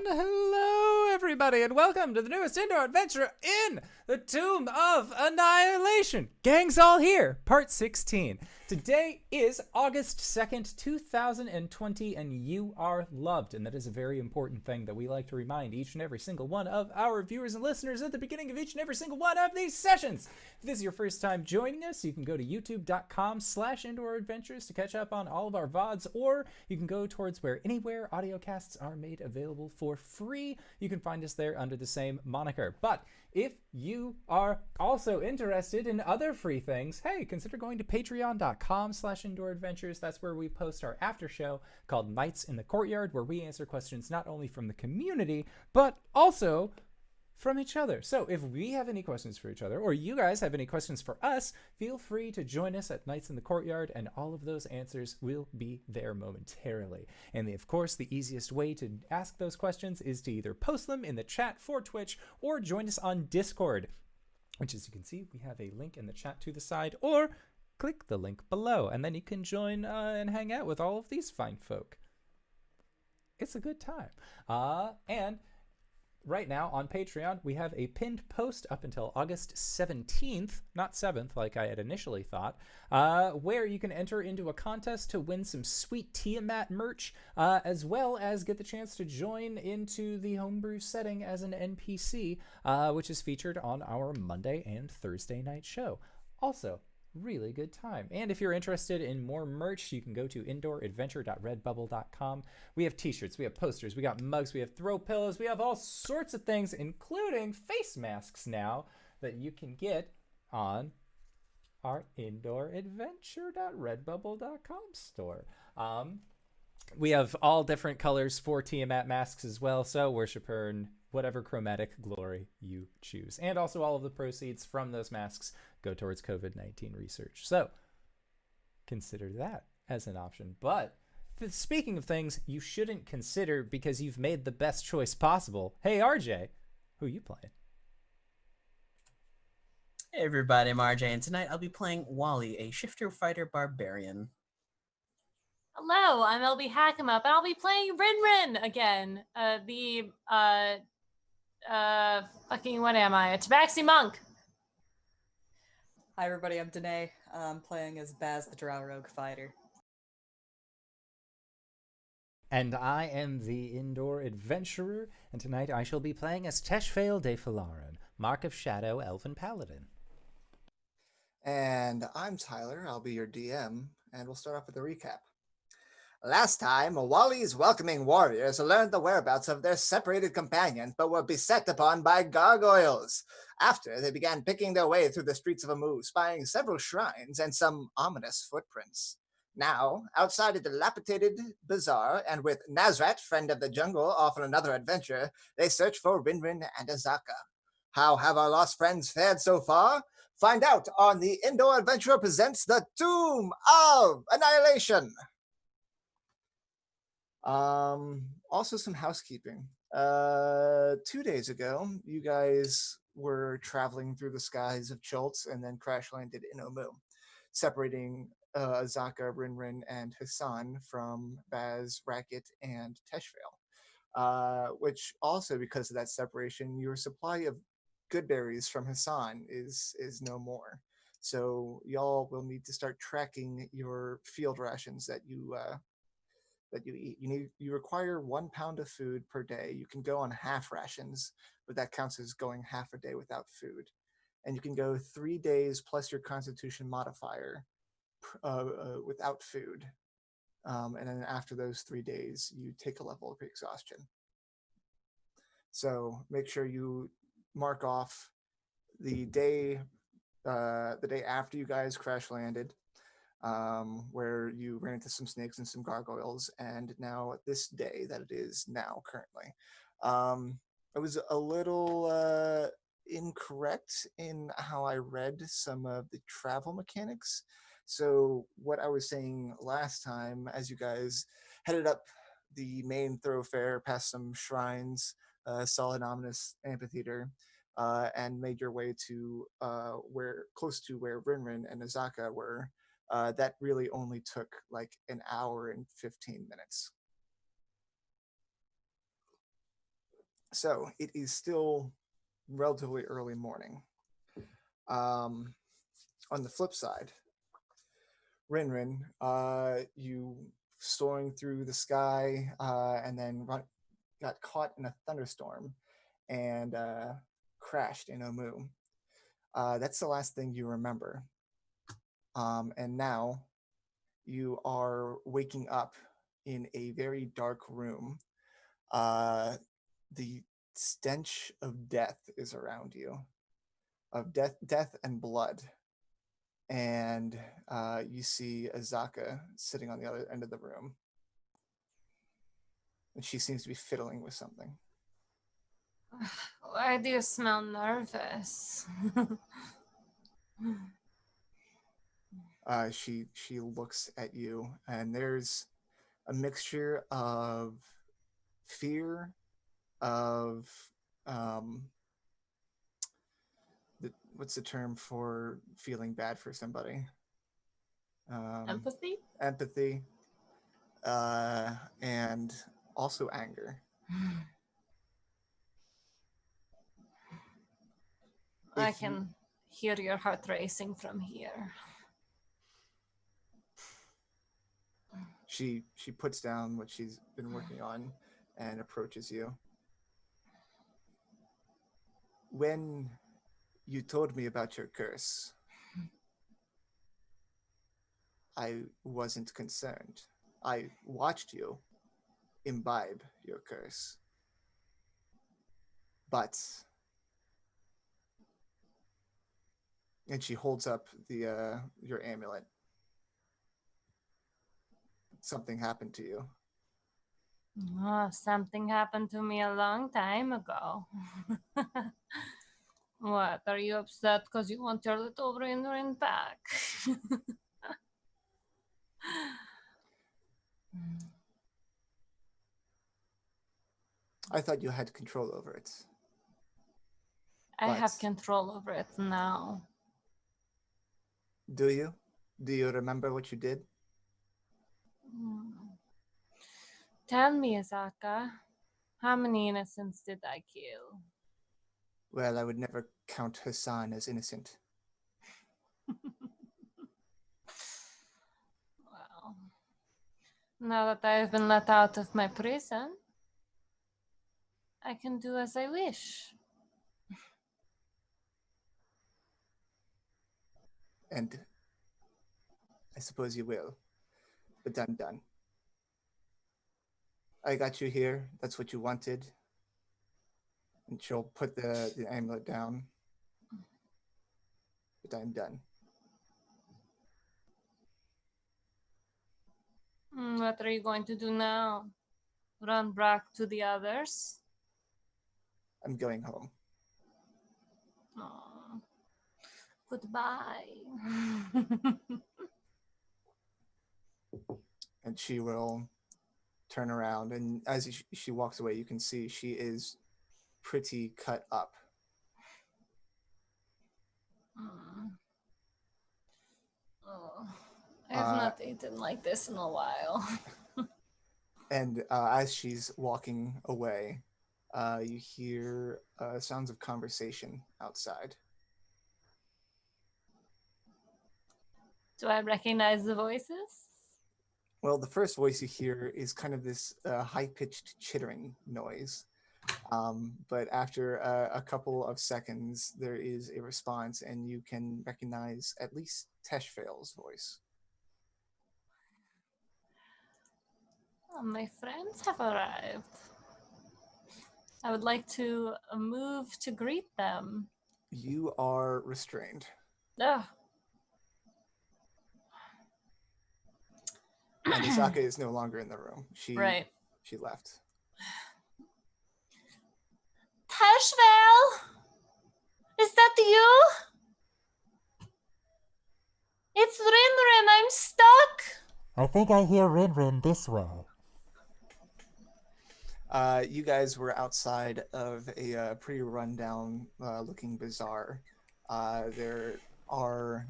Hello, everybody, and welcome to the newest indoor adventure in the Tomb of Annihilation. Gang's all here, part 16. Today is August 2nd, 2020, and you are loved. And that is a very important thing that we like to remind each and every single one of our viewers and listeners at the beginning of each and every single one of these sessions. If this is your first time joining us, you can go to youtube.com/indooradventures to catch up on all of our VODs, or you can go towards where anywhere audiocasts are made available for free. You can find us there under the same moniker. But if you are also interested in other free things, hey, consider going to patreon.com/indooradventures. That's where we post our after show called Nights in the Courtyard, where we answer questions not only from the community, but also from each other. So if we have any questions for each other, or you guys have any questions for us, feel free to join us at Nights in the Courtyard, and all of those answers will be there momentarily. And of course, the easiest way to ask those questions is to either post them in the chat for Twitch or join us on Discord, which, as you can see, we have a link in the chat to the side, or click the link below, and then you can join and hang out with all of these fine folk. It's a good time. And right now on Patreon, we have a pinned post up until August 17th, not 7th like I had initially thought, where you can enter into a contest to win some sweet Tiamat merch, as well as get the chance to join into the homebrew setting as an NPC, which is featured on our Monday and Thursday night show. Also, really good time. And if you're interested in more merch, you can go to indooradventure.redbubble.com. We have t-shirts, we have posters, we got mugs, we have throw pillows, we have all sorts of things, including face masks now that you can get on our indooradventure.redbubble.com store. We have all different colors for Tiamat masks as well, so worship her in whatever chromatic glory you choose. And also all of the proceeds from those masks go towards COVID-19 research. So consider that as an option. But speaking of things you shouldn't consider because you've made the best choice possible, hey RJ, who you playing? Hey everybody, I'm RJ, and tonight I'll be playing Wally, a shifter fighter barbarian. Hello, I'm LBHackEmUp, and I'll be playing RinRin again. Fucking what am I? A Tabaxi monk. Hi everybody, I'm Danae. I'm playing as Baz the Drow Rogue Fighter. And I am the Indoor Adventurer, and tonight I shall be playing as Teshvael de Falaran, Mark of Shadow Elven Paladin. And I'm Tyler, I'll be your DM, and we'll start off with a recap. Last time, Wally's welcoming warriors learned the whereabouts of their separated companions, but were beset upon by gargoyles. After, they began picking their way through the streets of Amu, spying several shrines and some ominous footprints. Now, outside a dilapidated bazaar, and with Nazrat, friend of the jungle, off on another adventure, they search for RinRin and Azaka. How have our lost friends fared so far? Find out on the Indoor Adventurer presents The Tomb of Annihilation. Also some housekeeping. 2 days ago, you guys were traveling through the skies of Chultz and then crash landed in Omu, separating Azaka, RinRin, and Hassan from Baz, Racket, and Teshvael. Which also, because of that separation, your supply of good berries from Hassan is no more. So y'all will need to start tracking your field rations that you eat. You require 1 pound of food per day. You can go on half rations, but that counts as going half a day without food. And you can go 3 days plus your constitution modifier without food. And then after those 3 days, you take a level of exhaustion. So make sure you mark off the day after you guys crash landed, where you ran into some snakes and some gargoyles, and now this day that it is now currently. I was a little incorrect in how I read some of the travel mechanics. So what I was saying last time, as you guys headed up the main thoroughfare past some shrines, saw an ominous amphitheater, and made your way to close to where RinRin and Azaka were, that really only took like an hour and 15 minutes. So it is still relatively early morning. On the flip side, RinRin, you soaring through the sky and then got caught in a thunderstorm and crashed in Omu. That's the last thing you remember. And now you are waking up in a very dark room. The stench of death is around you, of death and blood. And you see Azaka sitting on the other end of the room. And she seems to be fiddling with something. Why do you smell nervous? She looks at you, and there's a mixture of fear, of what's the term for feeling bad for somebody? Empathy? Empathy, and also anger. I can hear your heart racing from here. She puts down what she's been working on and approaches you. When you told me about your curse, I wasn't concerned. I watched you imbibe your curse. But, and she holds up the your amulet. Something happened to you. Oh, something happened to me a long time ago. What, are you upset because you want your little RinRin back? I thought you had control over it. I have But- control over it now. Do you? Do you remember what you did? Tell me, Azaka, how many innocents did I kill? Well, I would never count Hassan as innocent. Well, now that I have been let out of my prison, I can do as I wish. And I suppose you will. But done. I got you here. That's what you wanted. And she'll put the amulet down. But I'm done. What are you going to do now? Run back to the others? I'm going home. Aw. Goodbye. And she will turn around. And as she walks away, you can see she is pretty cut up. Oh, I have not eaten like this in a while. And as she's walking away, you hear sounds of conversation outside. Do I recognize the voices? Well, the first voice you hear is kind of this high-pitched chittering noise. But after a couple of seconds, there is a response, and you can recognize at least Teshvael's voice. Oh, my friends have arrived. I would like to move to greet them. You are restrained. Ugh. And Isaka is no longer in the room. She left. Teshvael! Is that you? It's RinRin, I'm stuck! I think I hear RinRin this way. You guys were outside of a pretty rundown looking bazaar. There are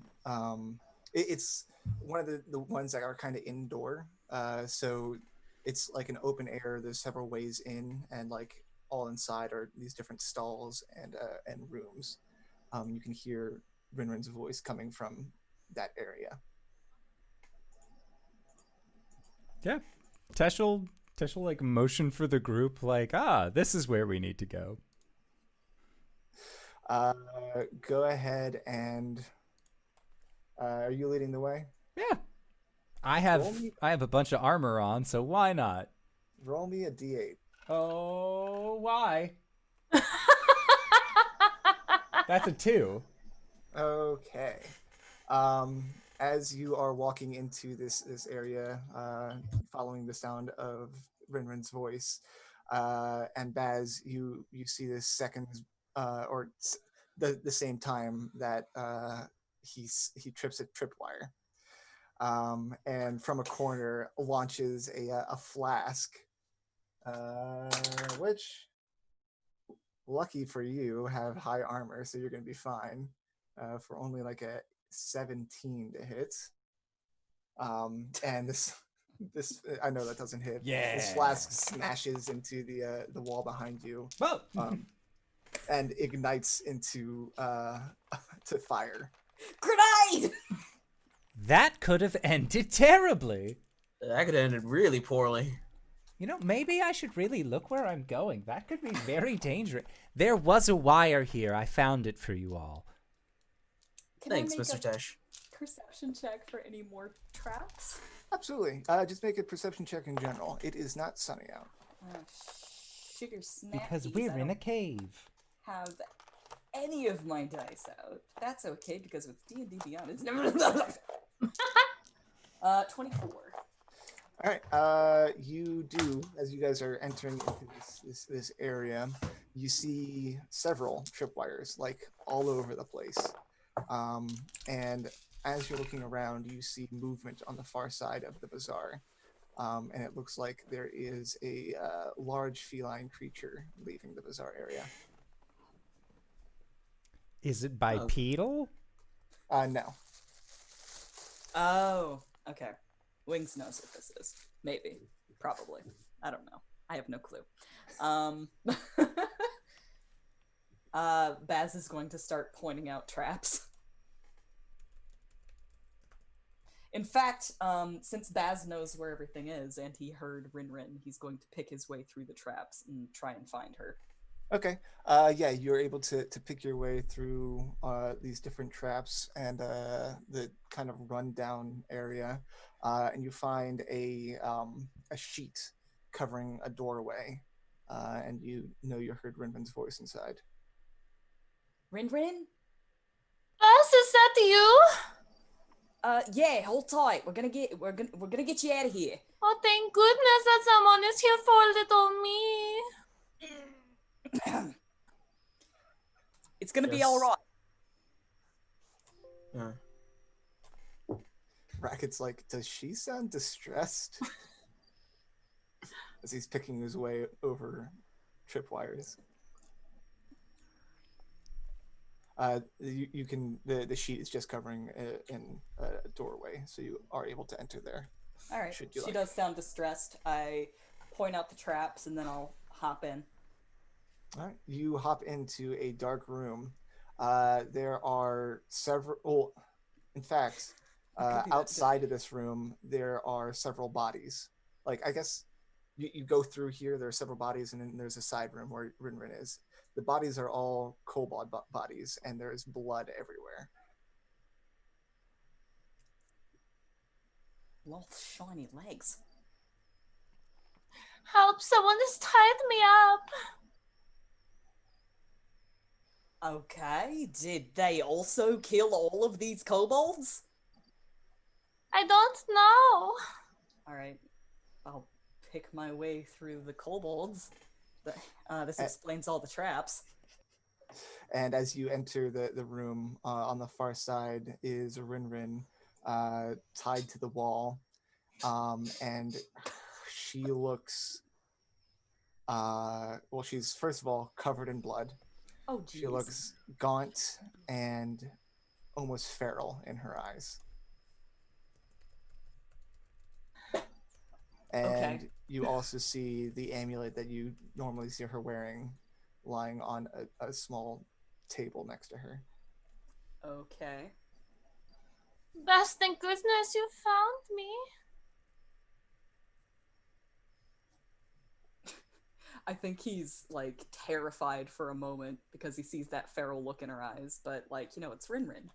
it's one of the ones that are kind of indoor. So it's like an open air. There's several ways in, and like all inside are these different stalls and rooms. You can hear RinRin's voice coming from that area. Yeah. Teshel like motion for the group like, this is where we need to go. Go ahead and are you leading the way? Yeah. I have a bunch of armor on, so why not? Roll me a d8. Oh, why? That's a 2. Okay. As you are walking into this area, following the sound of RinRin's voice, and Baz, you see this seconds the same time that he trips a tripwire, and from a corner launches a flask, which, lucky for you, have high armor, so you're going to be fine. For only like a 17 to hit. And this I know that doesn't hit. Yeah. This flask smashes into the wall behind you. Whoa. And ignites into to fire. Grenade! That could have ended terribly. That could have ended really poorly. You know, maybe I should really look where I'm going. That could be very dangerous. There was a wire here. I found it for you all. Can Thanks, I make Mr. a Tesh. perception check for any more traps? Absolutely. Just make a perception check in general. It is not sunny out. Sugar snap. Because we're in a cave. Have any of my dice out. That's okay because with D&D Beyond, it's never 24. All right. You do, as you guys are entering into this area, you see several tripwires like all over the place. And as you're looking around, you see movement on the far side of the bazaar. And it looks like there is a large feline creature leaving the bazaar area. Is it bipedal? No. Oh, okay. Wings knows what this is. Maybe. Probably. I don't know. I have no clue. Baz is going to start pointing out traps. In fact, since Baz knows where everything is and he heard RinRin, he's going to pick his way through the traps and try and find her. Okay. Yeah, you're able to pick your way through these different traps and the kind of rundown area, and you find a sheet covering a doorway, and you heard RinRin's voice inside. RinRin? Baz, is that you? Yeah, hold tight. We're gonna get you out of here. Oh, thank goodness that someone is here for little me. It's gonna be Yes. all right. Racket's like, does she sound distressed? As he's picking his way over tripwires. You can the sheet is just covering in a doorway, so you are able to enter there. All right. Should you She like. does sound distressed. I point out the traps and then I'll hop in. All right, you hop into a dark room. There are several. Well, in fact, could be that outside of this room, there are several bodies. Like, I guess you go through here. There are several bodies, and then there's a side room where RinRin is. The bodies are all kobold bodies, and there's blood everywhere. Lots of shiny legs. Help, someone has tied me up. Okay, did they also kill all of these kobolds? I don't know. All right, I'll pick my way through the kobolds. This explains all the traps. And as you enter the room, on the far side is RinRin, tied to the wall, and she looks. Well, she's first of all covered in blood. Oh, geez. She looks gaunt and almost feral in her eyes. And Okay. you also see the amulet that you normally see her wearing lying on a small table next to her. Okay. Bess, thank goodness you found me. I think he's like terrified for a moment because he sees that feral look in her eyes, but like, it's RinRin,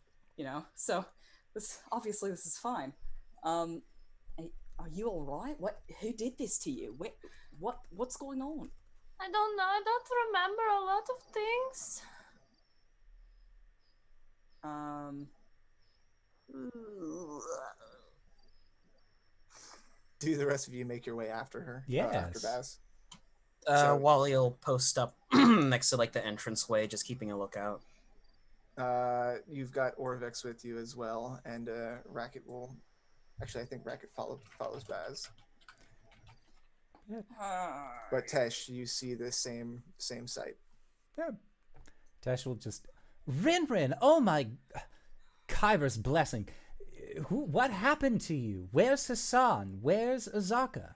So this is fine. Um are you all right? Who did this to you? What's going on? I don't know. I don't remember a lot of things. Do the rest of you make your way after her? After Yes. Baz? So- Wally will post up next to like the entranceway, just keeping a lookout. You've got Orvex with you as well, and Racket will. Actually, I think Racket follows Baz. But Tesh, you see the same sight. Yeah. Tesh will just RinRin. Oh my, Kyber's blessing. What happened to you? Where's Hassan? Where's Azaka?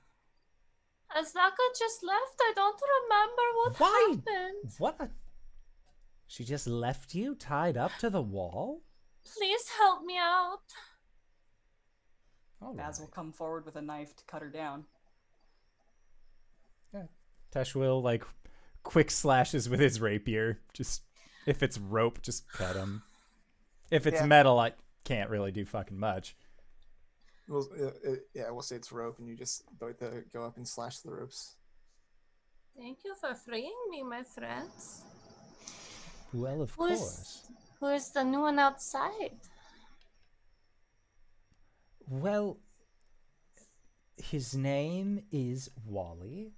Azaka just left. I don't remember what Why? happened. What? She just left you tied up to the wall? Please help me out. All Baz will right. come forward with a knife to cut her down. Yeah. Tesh will like quick slashes with his rapier. Just if it's rope, just cut him. If it's Yeah. metal, I can't really do fucking much. We'll say it's rope, and you just both go up and slash the ropes. Thank you for freeing me, my friends. Well, of Who is- course. Who is the new one outside? Well, his name is Wally,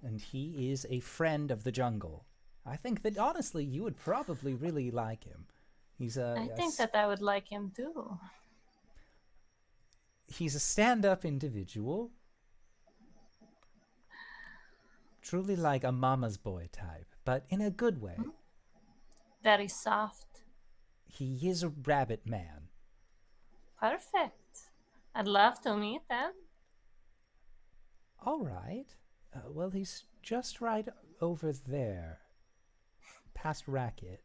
and he is a friend of the jungle. I think that honestly, you would probably really like him. He's I think that I would like him too. he's a stand-up individual. Truly like a mama's boy type, but in a good way. Very soft. He is a rabbit man. Perfect. I'd love to meet them. All right. Well, he's just right over there, past Racket.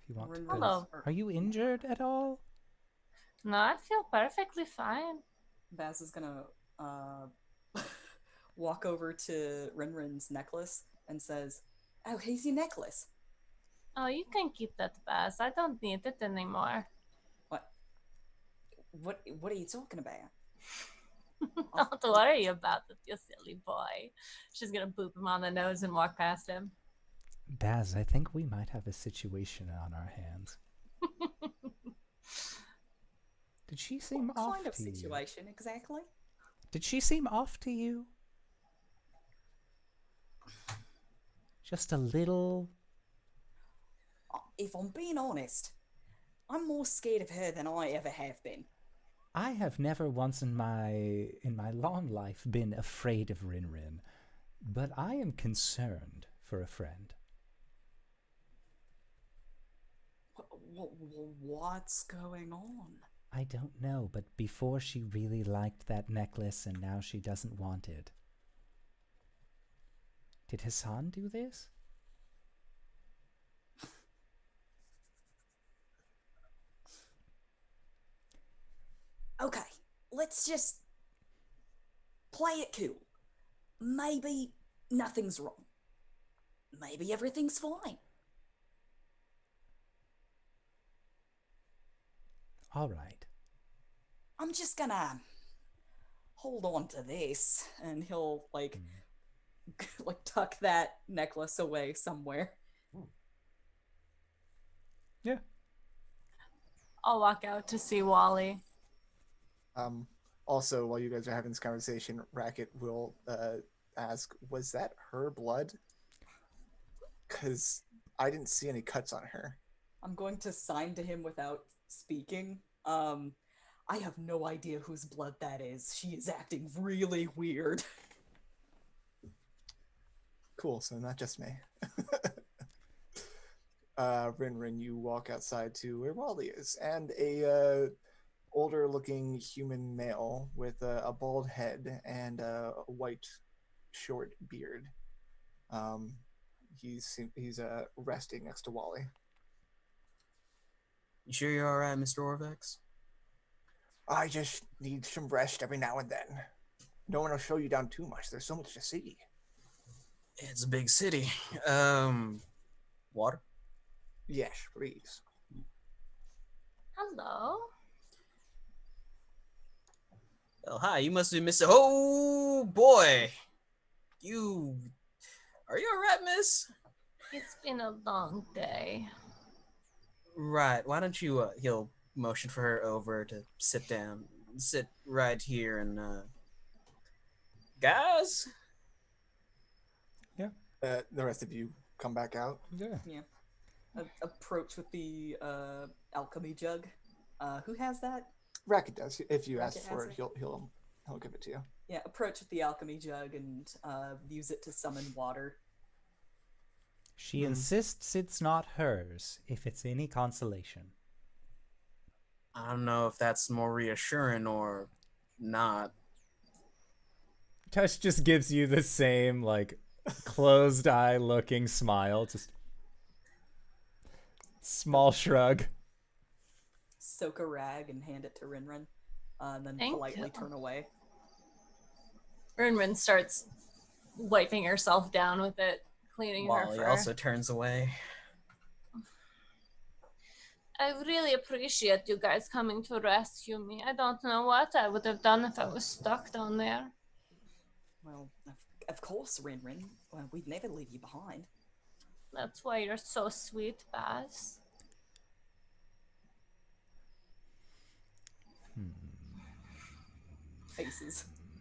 If you want to. Hello. Are you injured at all? No, I feel perfectly fine. Baz is gonna walk over to RinRin's necklace and says, "Oh, here's your necklace." Oh, you can keep that, Baz. I don't need it anymore. What are you talking about? Don't worry about it, you silly boy. She's gonna boop him on the nose and walk past him. Baz, I think we might have a situation on our hands. Did she seem What off kind of to you? situation exactly? Did she seem off to you? Just a little. If I'm being honest, I'm more scared of her than I ever have been. I have never once in my long life been afraid of RinRin, but I am concerned for a friend. What's going on? I don't know, but before she really liked that necklace and now she doesn't want it. Did Hassan do this? Okay, let's just play it cool. Maybe nothing's wrong. Maybe everything's fine. All right. I'm just gonna hold on to this, and he'll like tuck that necklace away somewhere. Yeah. I'll walk out to see Wally. Also, while you guys are having this conversation, Racket will ask, "Was that her blood?" Because I didn't see any cuts on her. I'm going to sign to him without speaking. I have no idea whose blood that is. She is acting really weird. Cool, so not just me. RinRin, you walk outside to where Wally is, and a older looking human male with a bald head and a white short beard. He's resting next to Wally. You sure you're alright, Mr. Orvex? I just need some rest every now and then. No one will show you down too much. There's so much to see. It's a big city. Water? Yes, please. Hello. Oh, hi, you must be Mr. Oh, boy. Are you alright, miss? It's been a long day. Right, why don't you, he'll motion for her over to sit down. Sit right here and, guys? The rest of you come back out. Yeah. Approach with the alchemy jug. Who has that? Racket does. If you Racket ask for has it, he'll give it to you. Yeah, approach with the alchemy jug and use it to summon water. She insists it's not hers, if it's any consolation. I don't know if that's more reassuring or not. Tesh just gives you the same, like, closed eye looking smile. Just small shrug. Soak a rag and hand it to RinRin, and then Thank politely you. turn away. RinRin starts wiping herself down with it, cleaning her Wally fur. also turns away. I really appreciate you guys coming to rescue me. I don't know what I would have done if I was stuck down there. Well, of course, RinRin. Well, we'd never leave you behind. That's why you're so sweet, Baz.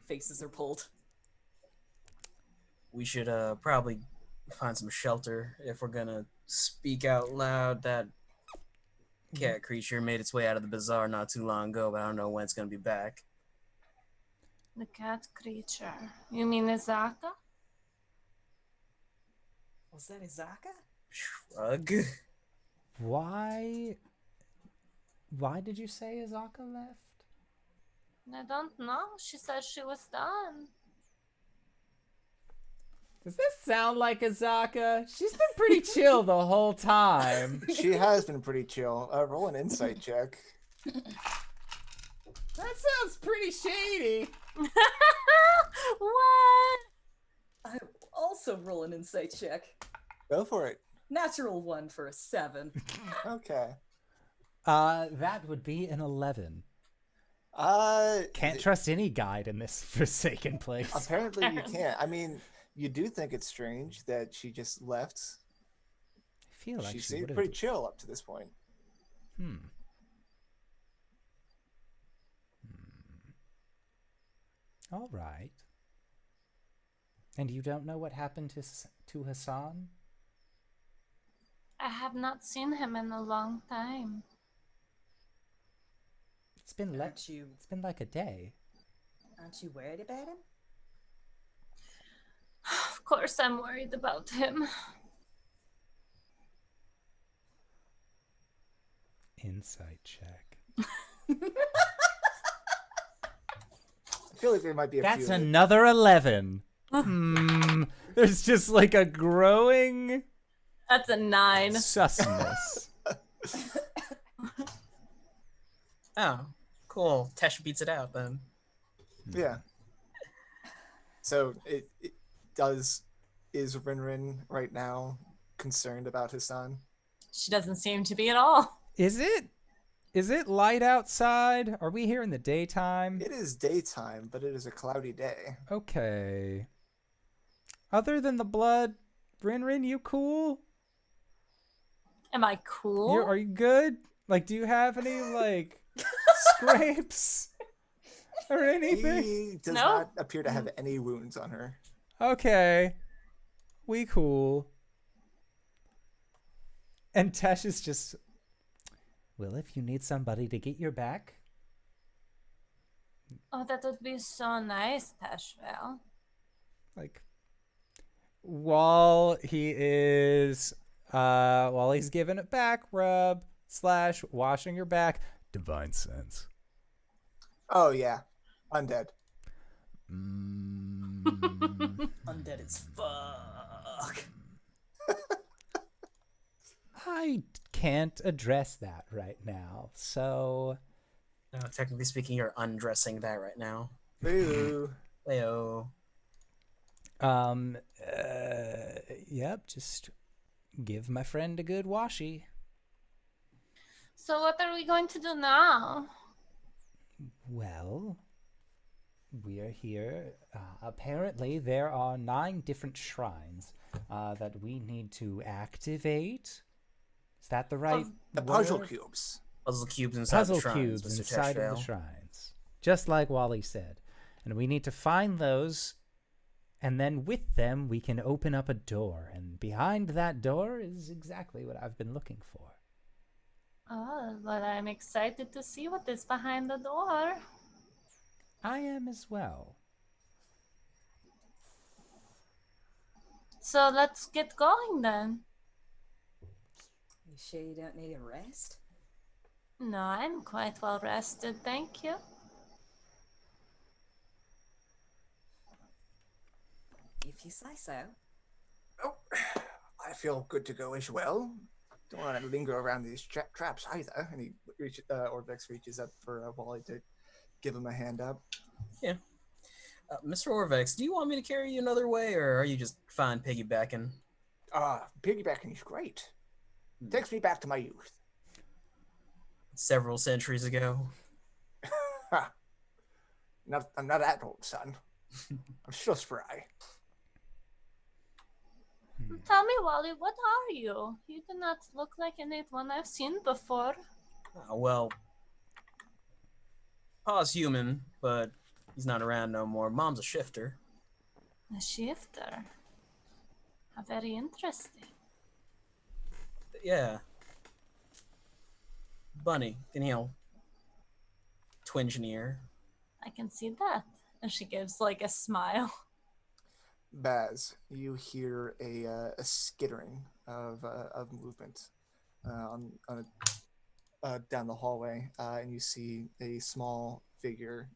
Faces are pulled. We should probably find some shelter if we're gonna speak out loud. That cat creature made its way out of the bazaar not too long ago, but I don't know when it's gonna be back. The cat creature. You mean Izaka? Was that Izaka? Shrug. Why did you say Azaka left? I don't know. She said she was done. Does this sound like Azaka? She's been pretty chill the whole time. She has been pretty chill. Roll an insight check. That sounds pretty shady. What? I also roll an insight check. Go for it. Natural 1 for a 7. Okay. That would be an 11. Can't trust any guide in this forsaken place. Apparently you can't. I mean, you do think it's strange that she just left. I feel like She she seemed would pretty chill up to this point. All right. And you don't know what happened to Hassan? I have not seen him in a long time. It's been it's been like a day. Aren't you worried about him? Of course I'm worried about him. Insight check. I feel like there might be a That's few. another 11. There's just like a growing That's a 9. susness. Oh, cool. Tesh beats it out then. Yeah. So is RinRin right now concerned about Hassan? She doesn't seem to be at all. Is it light outside? Are we here in the daytime? It is daytime, but it is a cloudy day. Okay. Other than the blood, RinRin, you cool? Am I cool? Are you good? Like, do you have any, like, scrapes or anything? He does No. not appear to have any wounds on her. Okay. We cool. And Tesh is just, well, if you need somebody to get your back. Oh, that would be so nice, Teshvael. Like, while he's giving it back rub / washing your back, divine sense. Oh yeah, undead. Undead as fuck. I can't address that right now, so No, technically speaking, you're undressing that right now. Boo. Heyo. Yep, just give my friend a good washy. So what are we going to do now? Well, we're here. Apparently, there are 9 different shrines that we need to activate. Is that the right The puzzle word? cubes. Puzzle cubes inside Puzzle the shrines, cubes Mr. inside of the Teshvael. shrines, just like Wally said. And we need to find those, and then with them we can open up a door. And behind that door is exactly what I've been looking for. Oh, well, I'm excited to see what is behind the door. I am as well. So let's get going then. You sure you don't need a rest? No, I'm quite well rested, thank you. If you say so. Oh, I feel good to go as well. Don't want to linger around these traps either. And Orvex reaches up for Wally to give him a hand up. Mr. Orvex, do you want me to carry you another way, or are you just fine piggybacking? Piggybacking is great. Takes me back to my youth. Several centuries ago. I'm not that old, son. I'm still spry. Tell me, Wally, what are you? You do not look like anyone I've seen before. Well, Pa's human, but he's not around no more. Mom's a shifter. A shifter. How very interesting. Yeah. Bunny, can heal. Twinge in the ear. I can see that. And she gives like a smile. Baz, you hear a skittering of movement down the hallway, and you see a small figure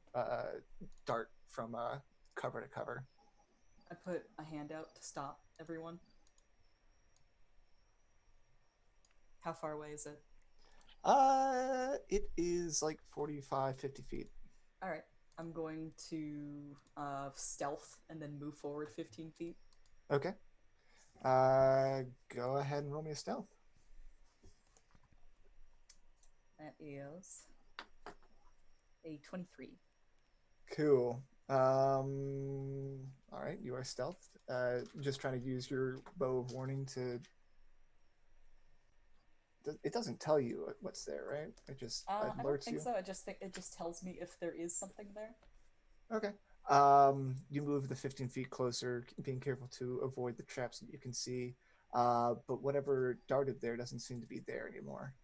dart from cover to cover. I put a hand out to stop everyone. How far away is it? It is like 45, 50 feet. All right. I'm going to stealth and then move forward 15 feet. Okay. Go ahead and roll me a stealth. That is a 23. Cool. All right, you are stealthed. Just trying to use your bow of warning to. It doesn't tell you what's there, right? It just I don't alerts think you. so. I just think it just tells me if there is something there. Okay. You move the 15 feet closer, being careful to avoid the traps that you can see. But whatever darted there doesn't seem to be there anymore.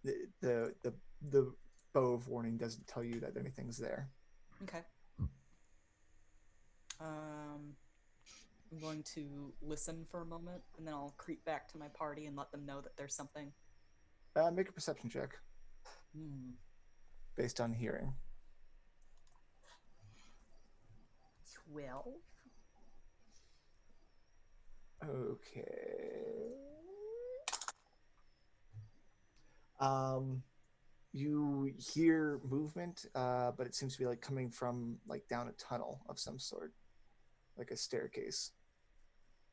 The bow of warning doesn't tell you that anything's there. Okay. I'm going to listen for a moment, and then I'll creep back to my party and let them know that there's something. Make a perception check based on hearing. 12. Okay. You hear movement, but it seems to be like coming from like down a tunnel of some sort, like a staircase.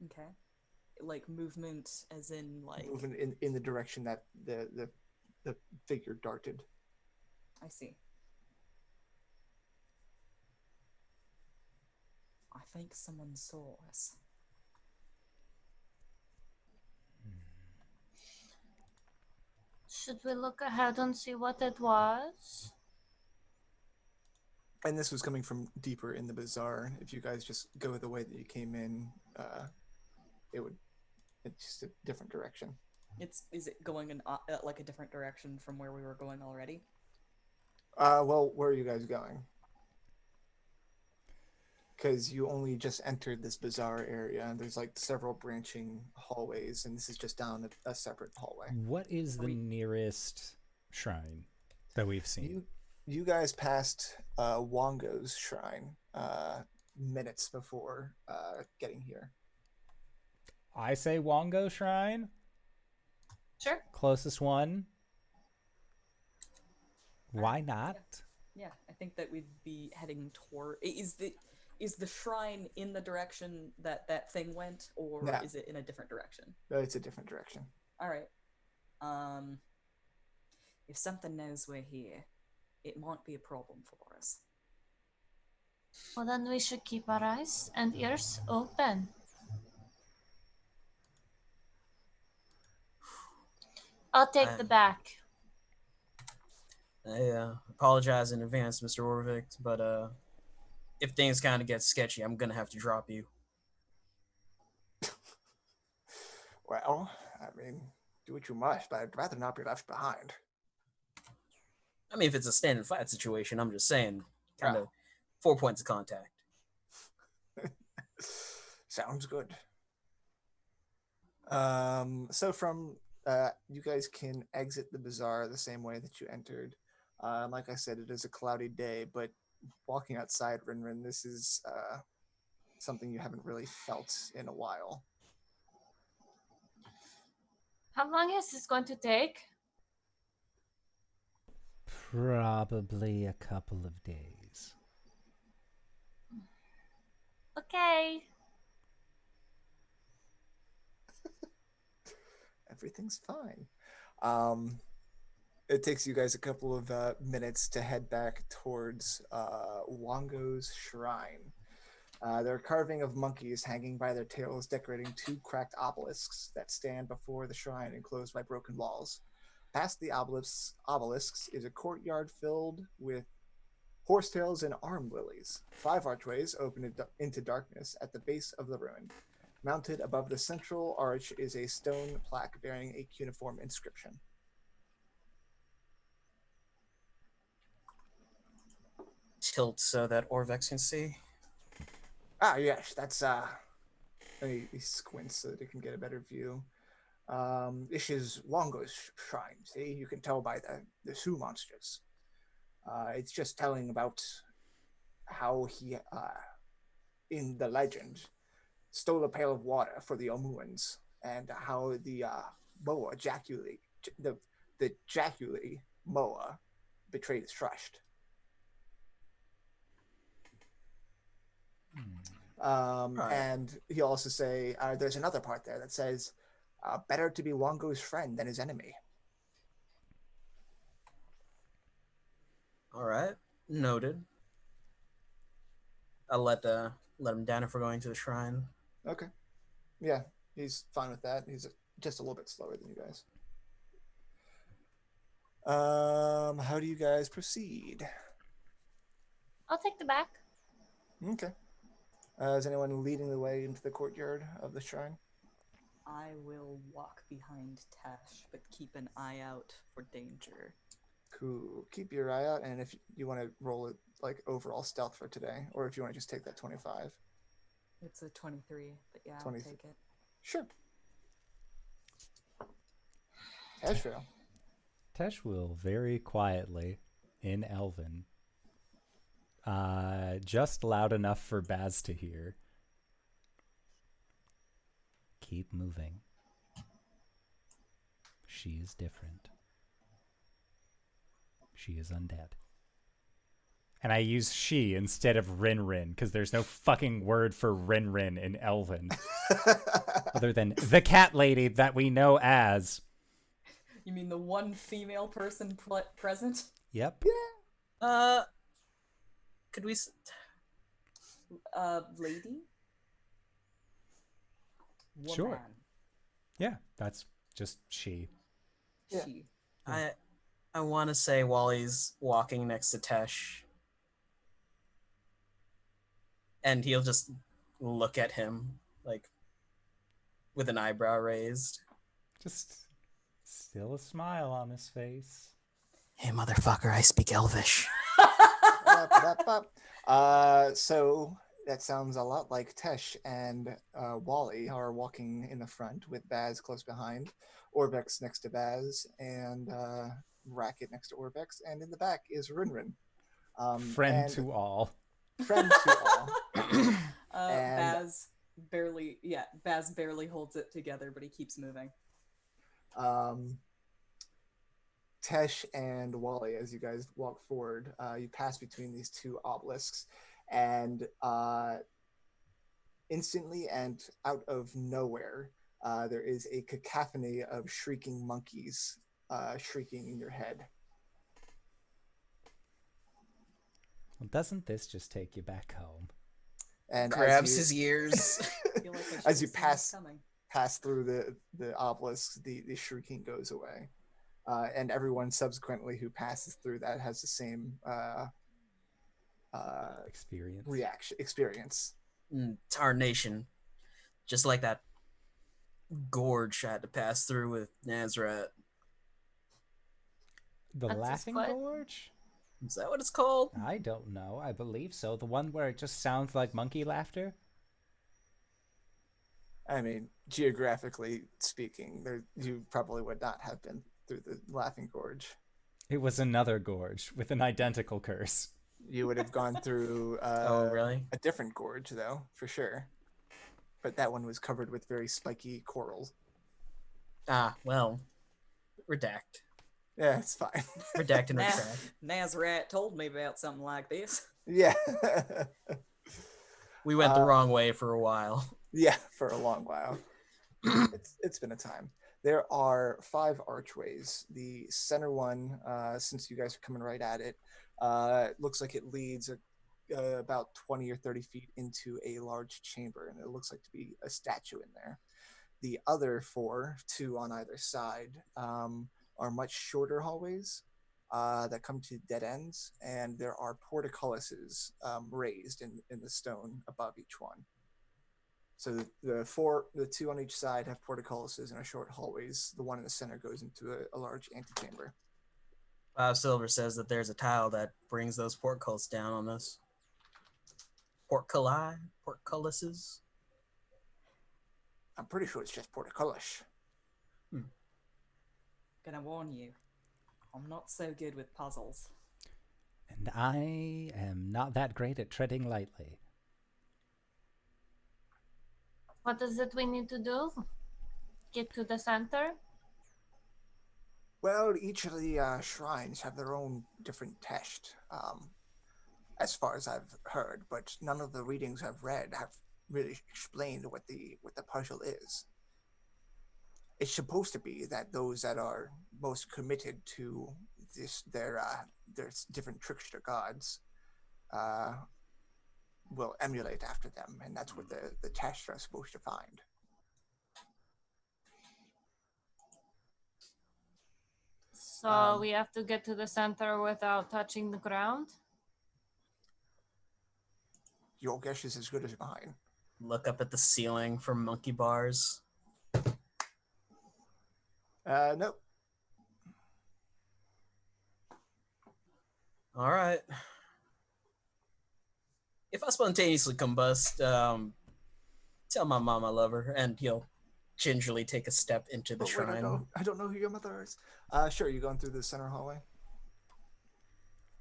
Okay. Like movement, as in like. Movement in the direction that the figure darted. I see. I think someone saw us. Should we look ahead and see what it was? And this was coming from deeper in the bazaar. If you guys just go the way that you came in, it's just a different direction. Is it going in like a different direction from where we were going already? Well, where are you guys going? Because you only just entered this bazaar area, and there's like several branching hallways, and this is just down a separate hallway. What is the nearest shrine? that we've seen. You guys passed Wongo's shrine minutes before getting here. I say Wongo Shrine, Sure. closest one. Why not? Yeah, I think that we'd be heading toward. Is the shrine in the direction that thing went, or No. is it in a different direction? It's a different direction. All right. If something knows we're here, it might be a problem for us. Well, then we should keep our eyes and ears open. I'll take the back. I apologize in advance, Mr. Orvik, but if things kind of get sketchy, I'm gonna have to drop you. Well, I mean, do what you must, but I'd rather not be left behind. I mean, if it's a stand and fight situation, I'm just saying, kind of 4 points of contact. Sounds good. So from you guys can exit the bazaar the same way that you entered. Like I said, it is a cloudy day, but walking outside RinRin, this is something you haven't really felt in a while. How long is this going to take? Probably a couple of days. Okay. Everything's fine. It takes you guys a couple of minutes to head back towards Wongo's shrine. There are carving of monkeys hanging by their tails, decorating 2 cracked obelisks that stand before the shrine enclosed by broken walls. Past the obelisks is a courtyard filled with horsetails and arm lilies. 5 archways open into darkness at the base of the ruin. Mounted above the central arch is a stone plaque bearing a cuneiform inscription. Tilt so that Orvex can see. Ah, yes, that's he squints so that he can get a better view. This is Wongo's shrine. See, you can tell by the Sioux monsters. It's just telling about how he, in the legend, stole a pail of water for the Omuans, and how the Moa the Jaculi Moa betrayed his trust. And he also say there's another part there that says better to be Wongo's friend than his enemy. All right, noted. I'll let him down if we're going to the shrine. Okay. Yeah, he's fine with that. He's just a little bit slower than you guys. How do you guys proceed? I'll take the back. Okay. Is anyone leading the way into the courtyard of the shrine? I will walk behind Tesh, but keep an eye out for danger. Cool. Keep your eye out, and if you want to roll it like overall stealth for today, or if you want to just take that 25. It's a 23, but yeah, I'll 23. take it. Sure. Teshvael. Tesh will very quietly, in Elven, just loud enough for Baz to hear, keep moving. She is different. She is undead. And I use she instead of RinRin because there's no fucking word for RinRin in Elven other than the cat lady that we know as. You mean the one female person present? Yep. Could we? Lady? Woman. Sure. Yeah, that's just she. Yeah. She. I want to say Wally's walking next to Tesh, and he'll just look at him like with an eyebrow raised. Just still a smile on his face. Hey, motherfucker! I speak Elvish. So that sounds a lot like Tesh and Wally are walking in the front with Baz close behind, Orbex next to Baz, and bracket next to Orbex, and in the back is RinRin. Friend and to all. friend to all. And- Baz barely holds it together, but he keeps moving. Tesh and Wally, as you guys walk forward, you pass between these two obelisks, and instantly and out of nowhere, there is a cacophony of shrieking monkeys shrieking in your head. Well, doesn't this just take you back home? And Grabs his ears. I feel like I should As you have seen this pass coming. through the obelisks, the shrieking goes away. And everyone subsequently who passes through that has the same experience. Tarnation. Just like that gorge I had to pass through with Nazareth. The That's a Laughing split. Gorge? Is that what it's called? I don't know. I believe so. The one where it just sounds like monkey laughter? I mean, geographically speaking, you probably would not have been through the Laughing Gorge. It was another gorge with an identical curse. You would have gone through Oh, really? a different gorge, though, for sure. But that one was covered with very spiky corals. Ah, well. Redact. Yeah, it's fine. Redact and Nah. retract. Nazareth told me about something like this. Yeah. We went the wrong way for a while. Yeah, for a long while. It's been a time. There are 5 archways. The center one, since you guys are coming right at it, looks like it leads about 20 or 30 feet into a large chamber, and it looks like to be a statue in there. The other 4, 2 on either side, are much shorter hallways that come to dead ends, and there are portcullises raised in the stone above each one. So the 2 on each side have portcullises and are short hallways. The one in the center goes into a large antechamber. Silver says that there's a tile that brings those portcullis down on us. Portcullises? I'm pretty sure it's just portcullis. Gonna warn you, I'm not so good with puzzles. And I am not that great at treading lightly. What is it we need to do? Get to the center? Well, each of the shrines have their own different test, as far as I've heard, but none of the readings I've read have really explained what the puzzle is. It's supposed to be that those that are most committed to their different trickster gods will emulate after them, and that's what the tests are supposed to find. So we have to get to the center without touching the ground? Your guess is as good as mine. Look up at the ceiling for monkey bars. Nope. All right. If I spontaneously combust, tell my mom I love her, and he'll gingerly take a step into the Wait, shrine. I don't know who your mother is. Sure, you going through the center hallway?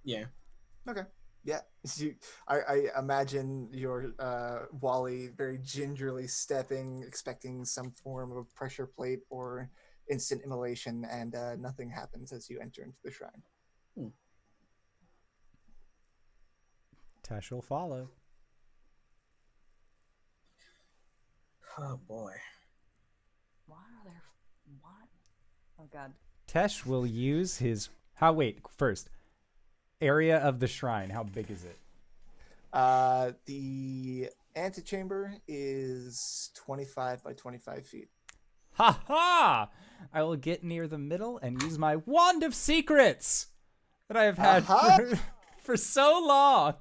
Yeah. Okay. Yeah. I imagine your Wally very gingerly stepping, expecting some form of pressure plate or instant immolation, and nothing happens as you enter into the shrine. Tesh will follow. Oh boy. Why are there? What? Oh god. Tesh will use his... first. Area of the shrine. How big is it? The antechamber is 25 by 25 feet. Ha ha! I will get near the middle and use my Wand of Secrets that I have had for so long.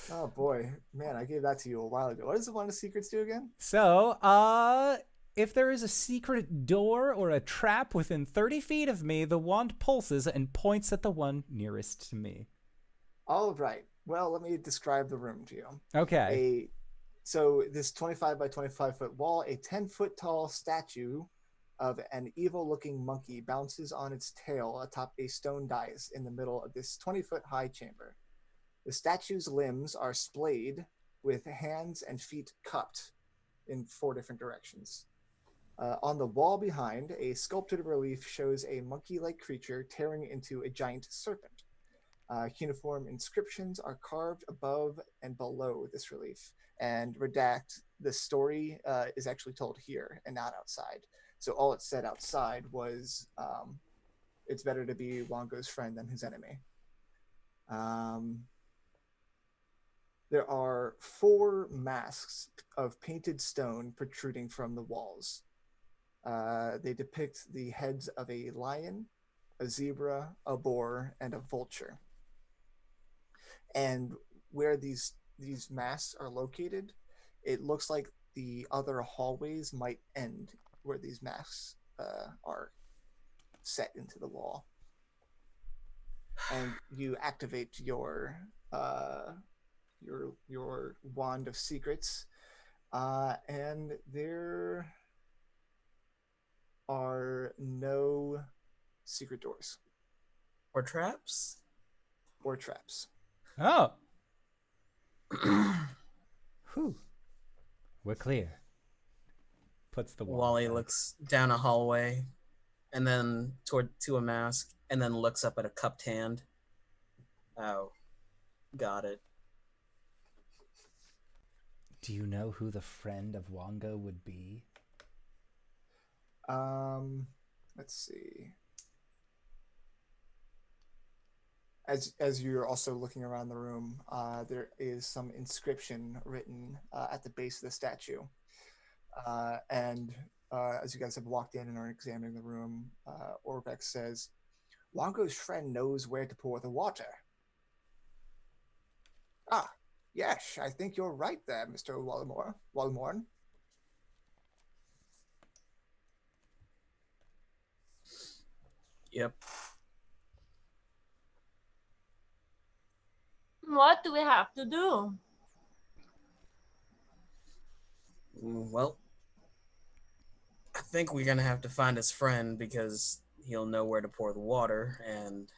Oh boy, man, I gave that to you a while ago. What does the Wand of Secrets do again? So, if there is a secret door or a trap within 30 feet of me, the wand pulses and points at the one nearest to me. All right. Well, let me describe the room to you. Okay. So this 25 by 25 foot wall, a 10-foot tall statue of an evil-looking monkey bounces on its tail atop a stone dais in the middle of this 20-foot-high chamber. The statue's limbs are splayed with hands and feet cupped in 4 different directions. On the wall behind, a sculpted relief shows a monkey-like creature tearing into a giant serpent. Cuneiform inscriptions are carved above and below this relief. And redact, the story is actually told here and not outside. So all it said outside was, it's better to be Wongo's friend than his enemy. There are 4 masks of painted stone protruding from the walls. They depict the heads of a lion, a zebra, a boar, and a vulture. And where these masks are located, it looks like the other hallways might end where these masks are set into the wall. And you activate your wand of secrets, and there are no secret doors Or traps? or traps. Oh. Whew. We're clear. Puts the wall Wally back. looks down a hallway, and then to a mask, and then looks up at a cupped hand. Oh, got it. Do you know who the friend of Wongo would be? Let's see. As you're also looking around the room, there is some inscription written at the base of the statue. And as you guys have walked in and are examining the room, Orbeck says, Wongo's friend knows where to pour the water. Ah, yes, I think you're right there, Mr. Wallimorn. Yep. What do we have to do? Well, I think we're gonna have to find his friend because he'll know where to pour the water, and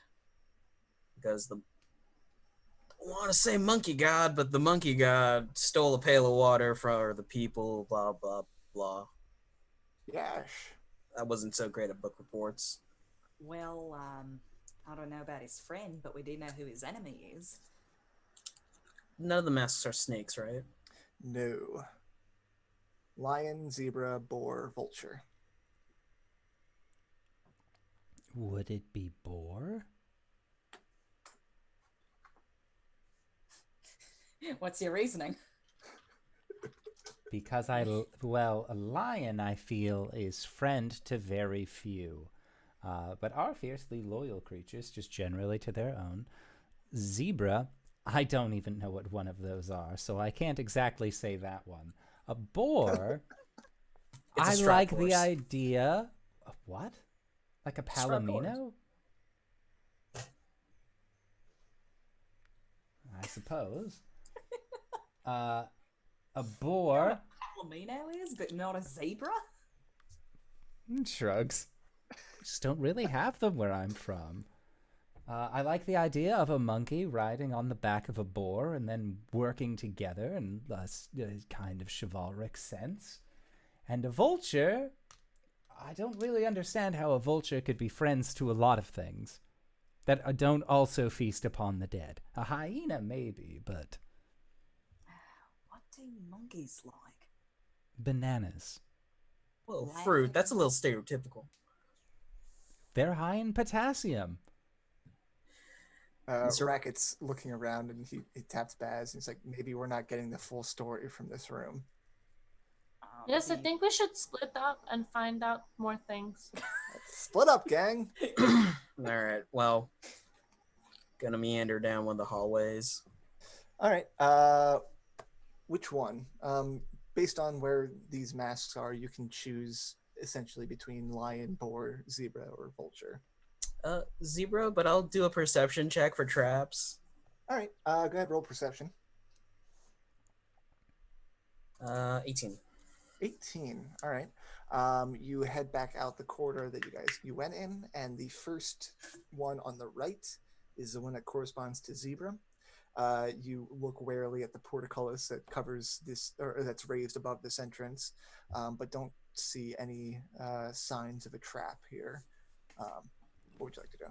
because I want to say monkey god, but the monkey god stole a pail of water for the people, blah, blah, blah. Yes. I wasn't so great at book reports. Well, I don't know about his friend, but we do know who his enemy is. None of the masks are snakes, right? No. Lion, zebra, boar, vulture. Would it be boar? What's your reasoning? Because a lion, I feel, is friend to very few, but are fiercely loyal creatures, just generally to their own. Zebra, I don't even know what one of those are, so I can't exactly say that one. A boar, It's a I strap like horse. the idea of what? Like a Strap horse. palomino? I suppose. A boar. Palomino is, but not a zebra? Shrugs. Just don't really have them where I'm from. I like the idea of a monkey riding on the back of a boar and then working together in a kind of chivalric sense. And a vulture, I don't really understand how a vulture could be friends to a lot of things that don't also feast upon the dead. A hyena, maybe, but What do monkeys like? bananas. Well, fruit, that's a little stereotypical. They're high in potassium. Racket's looking around and he taps Baz and he's like, maybe we're not getting the full story from this room. Yes, I think we should split up and find out more things. Split up, gang. Alright, well, gonna meander down one of the hallways. All right. Which one? Based on where these masks are, you can choose essentially between lion, boar, zebra, or vulture. Zebra, but I'll do a perception check for traps. All right. Go ahead, roll perception. 18. 18. All right. You head back out the corridor that you went in, and the first one on the right is the one that corresponds to Zebra. You look warily at the portcullis that covers this, or that's raised above this entrance, but don't see any signs of a trap here. What would you like to do?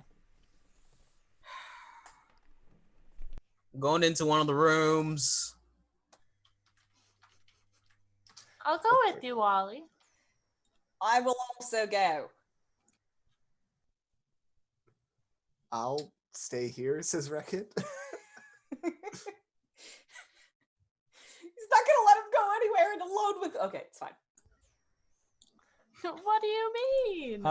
Going into one of the rooms. I'll go with you, Wally. I will also go. I'll stay here, says Wreck-It. He's not gonna let him go anywhere and alone with. Okay, it's fine. What do you mean?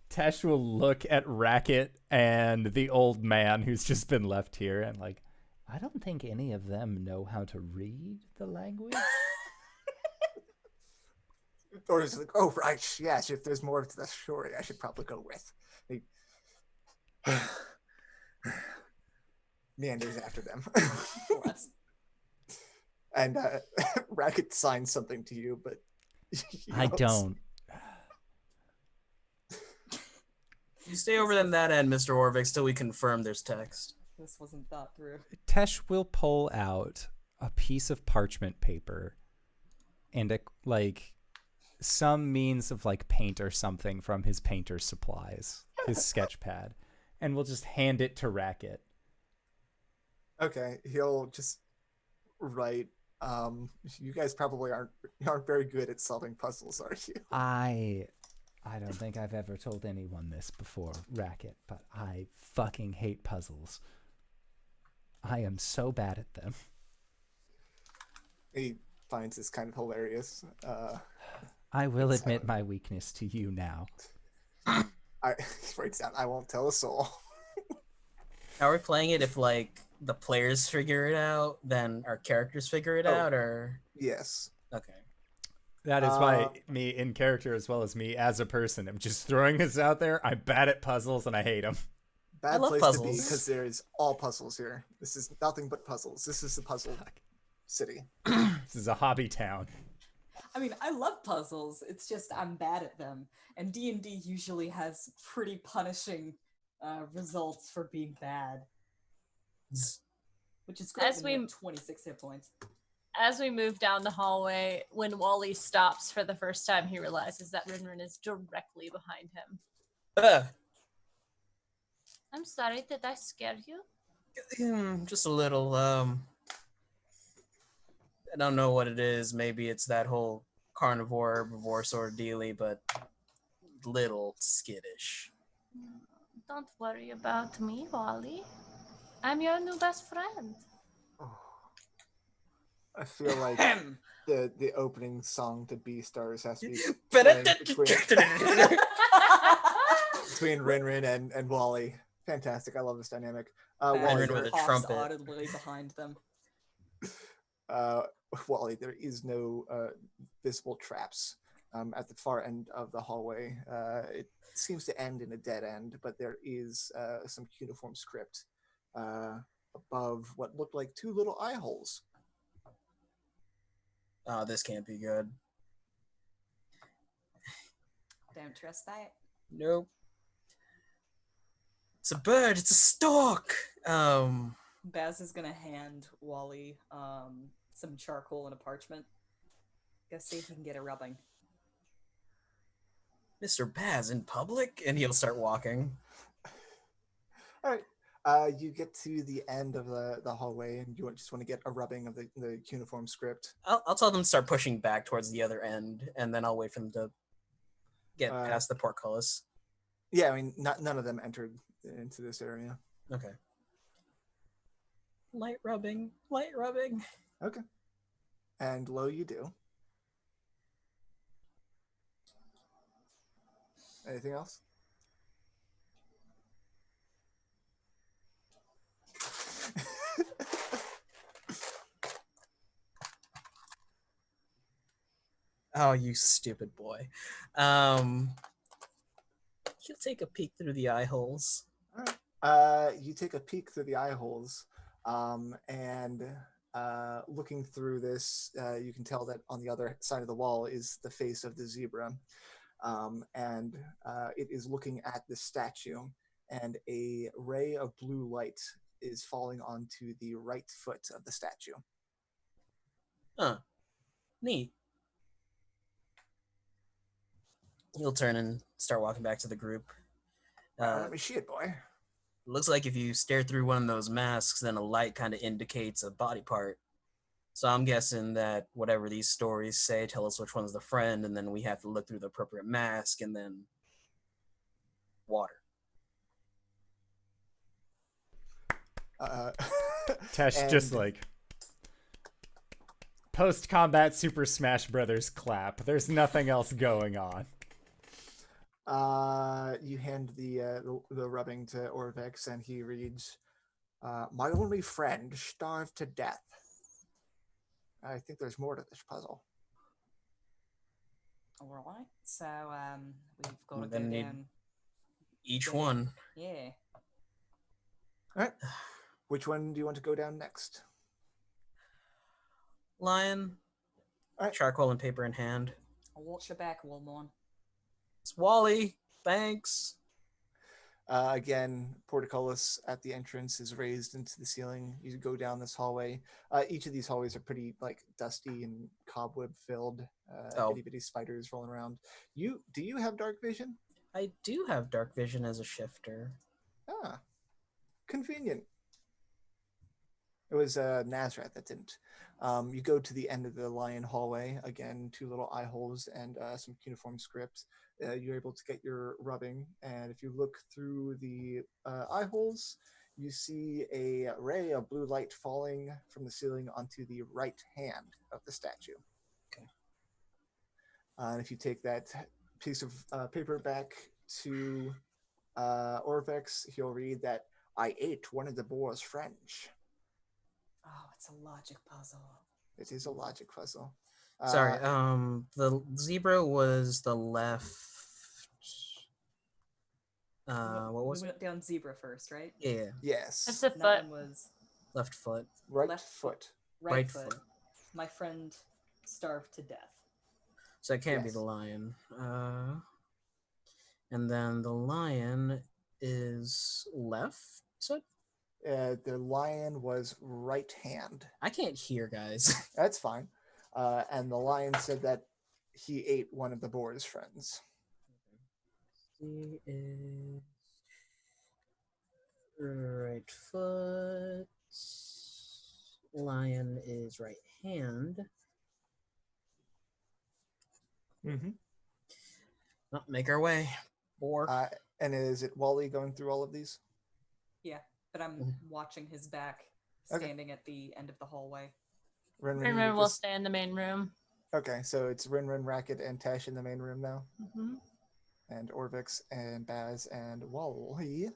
Tesh will look at Racket and the old man who's just been left here and like, I don't think any of them know how to read the language. Or is it like, oh, right, yes, if there's more to the story, I should probably go with. He meanders after them. And Racket signs something to you, but I don't. You stay over in that end, Mr. Orvix, till we confirm there's text. This wasn't thought through. Tesh will pull out a piece of parchment paper and some means of like paint or something from his painter's supplies, his sketch pad, and we'll just hand it to Racket. Okay, he'll just write. You guys probably aren't very good at solving puzzles, are you? I don't think I've ever told anyone this before, Racket, but I fucking hate puzzles. I am so bad at them. He finds this kind of hilarious. I will admit my weakness to you now. He writes down, I won't tell a soul. How are we playing it if, like, the players figure it out, then our characters figure it out, or? Yes. Okay. That is why me in character as well as me as a person, I'm just throwing this out there. I'm bad at puzzles and I hate them. Bad love place puzzles. to be because there's all puzzles here. This is nothing but puzzles. This is the puzzle city. This is a hobby town. I mean, I love puzzles. It's just I'm bad at them, and D&D usually has pretty punishing results for being bad, which is great. As when you we- have 26 hit points. As we move down the hallway, when Wally stops for the first time, he realizes that RinRin is directly behind him. I'm sorry, did I scare you? Just a little, I don't know what it is. Maybe it's that whole carnivore, herbivore sort of dealy, but little skittish. Don't worry about me, Wally. I'm your new best friend. I feel like the opening song to Beastars has to be playing between RinRin and Wally. Fantastic. I love this dynamic. RinRin Wally, with a Coughs trumpet. audibly behind them. Wally, there is no visible traps at the far end of the hallway. It seems to end in a dead end, but there is some cuneiform script above what looked like two little eye holes. Oh, this can't be good. Don't trust that. Nope. It's a bird. It's a stork. Baz is gonna hand Wally some charcoal and a parchment. Go see if he can get a rubbing. Mr. Baz in public, and he'll start walking. All right. You get to the end of the hallway, and you just want to get a rubbing of the cuneiform script. I'll tell them to start pushing back towards the other end, and then I'll wait for them to get past the portcullis. Yeah, I mean, none of them entered into this area. Okay. Light rubbing. Light rubbing. Okay. And low you do. Anything else? Oh, you stupid boy. He'll take a peek through the eye holes. All right. You take a peek through the eye holes, and looking through this, you can tell that on the other side of the wall is the face of the zebra. And it is looking at the statue, and a ray of blue light is falling onto the right foot of the statue. Huh. Neat. He'll turn and start walking back to the group. Let me see it, boy. Looks like if you stare through one of those masks, then a light kind of indicates a body part. So I'm guessing that whatever these stories say tell us which one's the friend, and then we have to look through the appropriate mask, and then water. Tesh just like post-combat Super Smash Brothers clap. There's nothing else going on. You hand the rubbing to Orvex, and he reads, "My only friend starved to death." I think there's more to this puzzle. All right. So we've got to go Then need down. each Yeah. one. Yeah. All right. Which one do you want to go down next? Lion. All right. Charcoal and paper in hand. I'll watch your back, Wallmon. It's Wally. Thanks. Again, portcullis at the entrance is raised into the ceiling. You go down this hallway. Each of these hallways are pretty dusty and cobweb filled. Itty bitty spiders rolling around. Do you have dark vision? I do have dark vision as a shifter. Ah, convenient. It was Nazareth that didn't. You go to the end of the lion hallway. Again, 2 little eye holes and some cuneiform script. You're able to get your rubbing, and if you look through the eye holes, you see a ray of blue light falling from the ceiling onto the right hand of the statue. Okay. And if you take that piece of paper back to Orvex, he'll read that, "I ate one of the boar's friends." Oh, it's a logic puzzle. It is a logic puzzle. Sorry, the zebra was the left. What was we it? went down zebra first, right? Yeah, Yes. That's the And that foot. one was left foot. Right left foot. right foot. My friend starved to death. So it can't be Yes. the lion. And then the lion is left. So The lion was right hand. I can't hear, guys. That's fine. And the lion said that he ate one of the boar's friends. He is right foot. Lion is right hand. Mm-hmm. Well, make our way. Or And is it Wally going through all of these? Yeah, but I'm watching his back, Okay. standing at the end of the hallway. RinRin, RinRin will stay in the main room. Okay, so it's RinRin, Racket, and Tesh in the main room now, Mm-hmm. and Orvix and Baz and Wally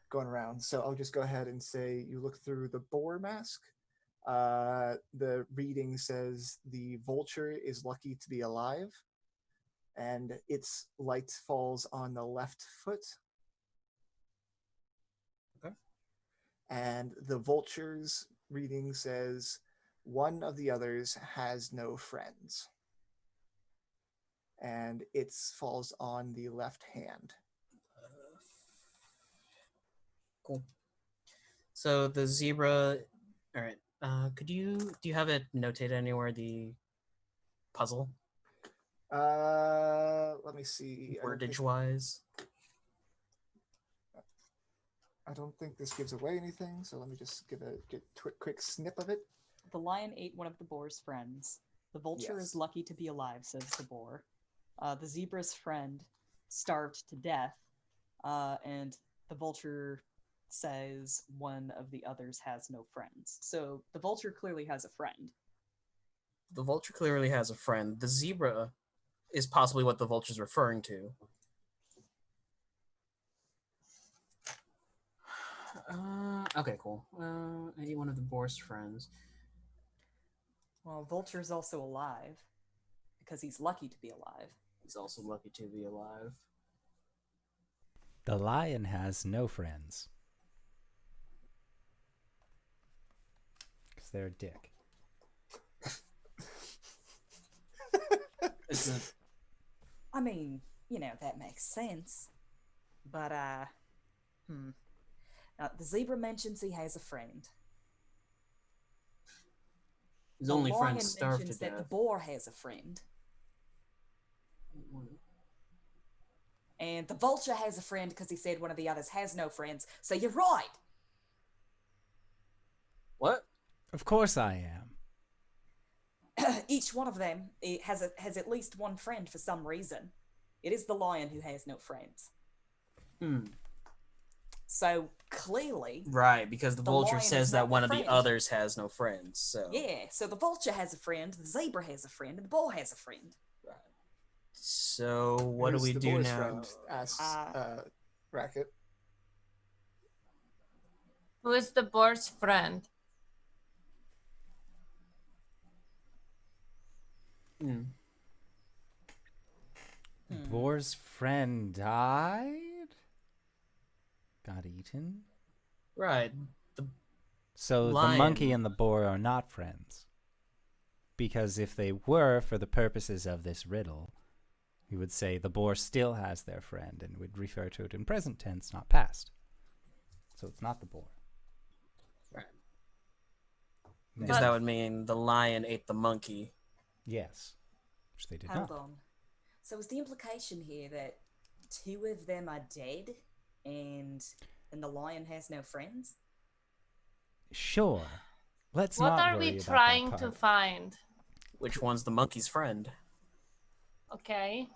going around. So I'll just go ahead and say you look through the boar mask. The reading says the vulture is lucky to be alive, and its light falls on the left foot. Okay. And the vulture's reading says one of the others has no friends, and it falls on the left hand. Cool. So the zebra. All right. Do you have it notated anywhere? The puzzle, Let me see. wordage wise. I don't think this gives away anything, so let me just get quick snip of it. The lion ate one of the boar's friends. The vulture Yes. is lucky to be alive, says the boar. The zebra's friend starved to death, and the vulture says one of the others has no friends. So the vulture clearly has a friend. The vulture clearly has a friend. The zebra is possibly what the vulture's referring to. Okay, cool. I ate one of the boar's friends. Well, vulture's also alive because he's lucky to be alive. He's also lucky to be alive. The lion has no friends. Because they're a dick. Is it? I mean, that makes sense. But, Now, the zebra mentions he has a friend. His The only lion friend starved to mentions that the death. boar has a friend. And the vulture has a friend because he said one of the others has no friends. So you're right. What? Of course I am. Each one of them has at least one friend for some reason. It is the lion who has no friends. So clearly, Right, because the vulture lion says is that not one the of the friend. others has no friends. So yeah. So the vulture has a friend, the zebra has a friend, and the boar has a friend. Right. So what do Who's we the do boy's now? friend? Asks Racket. Who is the boar's friend? Boar's friend died? Got eaten? Right. So the Lion. monkey and the boar are not friends. Because if they were, for the purposes of this riddle, we would say the boar still has their friend and would refer to it in present tense, not past. So it's not the boar. Right. Then- Because that would mean the lion ate the monkey. Yes. Which they did Hold not. on. So is the implication here that two of them are dead and the lion has no friends? Sure. Let's What not are worry we about trying that to part. find? Which one's the monkey's friend? Okay.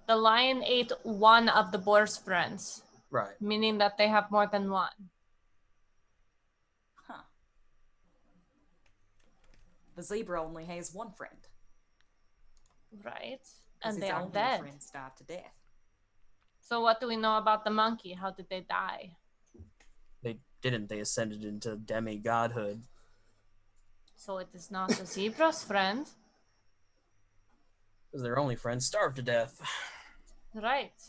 The lion ate one of the boar's friends, Right. meaning that they have more than one. Huh. The zebra only has one friend. Right. 'Cause And his they are only dead. friend starved to death. So what do we know about the monkey? How did they die? They didn't. They ascended into demi-godhood. So it is not the zebra's friend. Because their only friend starved to death. Right.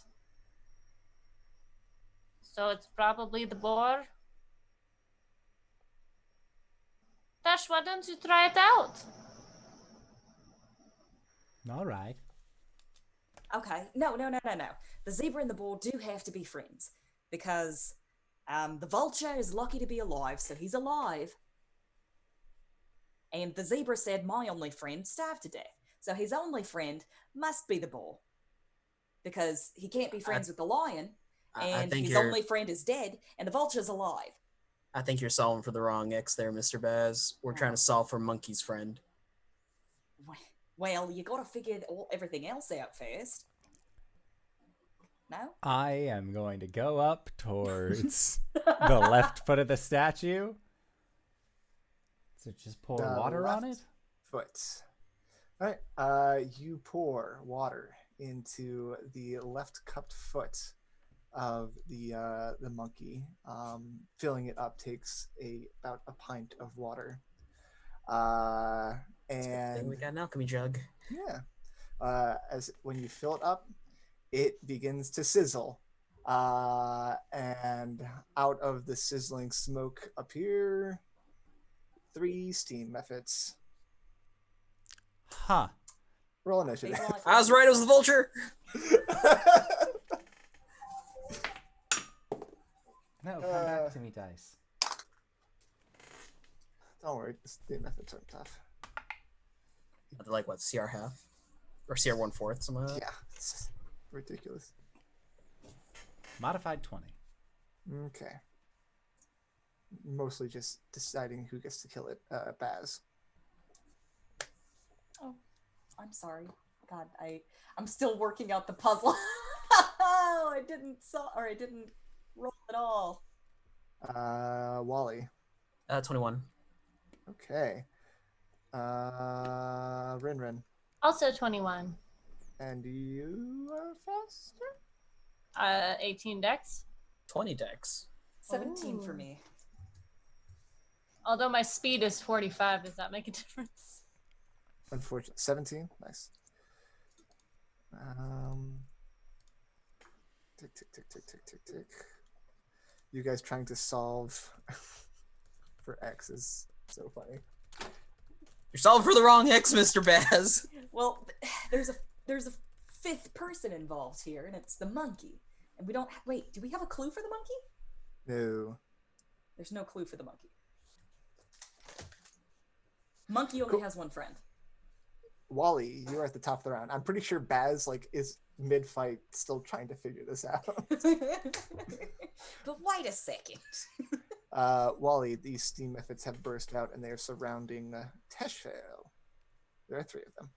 So it's probably the boar. Tash, why don't you try it out? All right. Okay. No. The zebra and the boar do have to be friends because the vulture is lucky to be alive, so he's alive. And the zebra said, my only friend starved to death. So his only friend must be the boar because he can't be friends with the lion, and his only friend is dead, and the vulture's alive. I think you're solving for the wrong X there, Mr. Baz. We're trying to solve for monkey's friend. Well, you gotta figure everything else out first. No? I am going to go up towards the left foot of the statue. So just pour The water on it? left Foot. All right. You pour water into the left cupped foot of the monkey. Filling it up takes about a pint of water. And we got an alchemy jug. yeah, as when you fill it up, it begins to sizzle, and out of the sizzling smoke appear 3 steam methods. Huh. Roll initiative. I was right, it was the vulture! No, come back to me, dice. Don't worry, the steam methods are tough. They're like, what, CR half? Or CR 1/4, something like that? Yeah, it's ridiculous. Modified 20. Okay. Mostly just deciding who gets to kill it. Baz. Oh, I'm sorry. God, I'm still working out the puzzle. I didn't roll at all. Wally. 21. Okay. RinRin. Also 21. And you are faster? 18 dex. 20 decks. 17 for Ooh. me. Although my speed is 45, does that make a difference? Unfortunately. 17? Nice. Tick, tick, tick, tick, tick, tick, tick. You guys trying to solve for X is so funny. You're solving for the wrong X, Mr. Baz. Well, there's a fifth person involved here, and it's the monkey. And we don't wait. Do we have a clue for the monkey? No. There's no clue for the monkey. Monkey only has one friend. Wally, you're at the top of the round. I'm pretty sure Baz is mid-fight still trying to figure this out. But wait a second. Wally, these steam methods have burst out and they are surrounding Teshvael. There are 3 of them.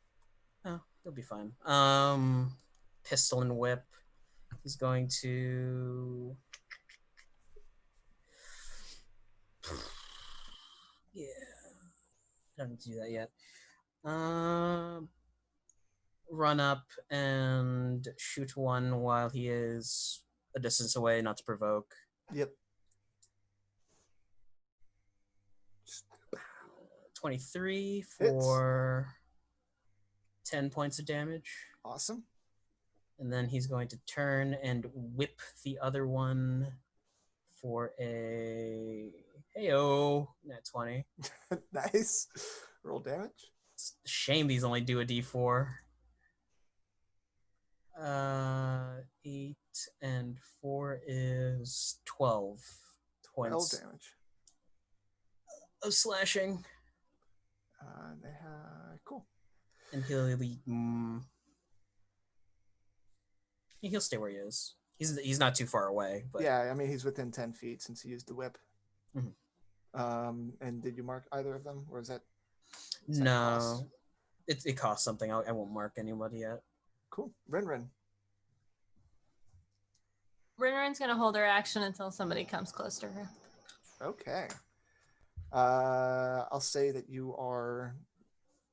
Oh, he'll be fine. Pistol and whip. He's going to... Yeah. I don't need to do that yet. Run up and shoot one while he is a distance away, not to provoke. Yep. 23 for 10 points of damage. Awesome. And then he's going to turn and whip the other one for a... Heyo, net 20. Nice. Roll damage. It's a shame these only do a d4. 8 and 4 is 12 points 12 damage. of slashing. They have... Cool. And he'll stay where he is. He's not too far away. But Yeah, I mean, he's within 10 feet since he used the whip. Mhm. And did you mark either of them? Or is that... no. cost? It costs something. I won't mark anybody yet. Cool. RinRin. RinRin's gonna hold her action until somebody comes close to her. Okay. I'll say that you are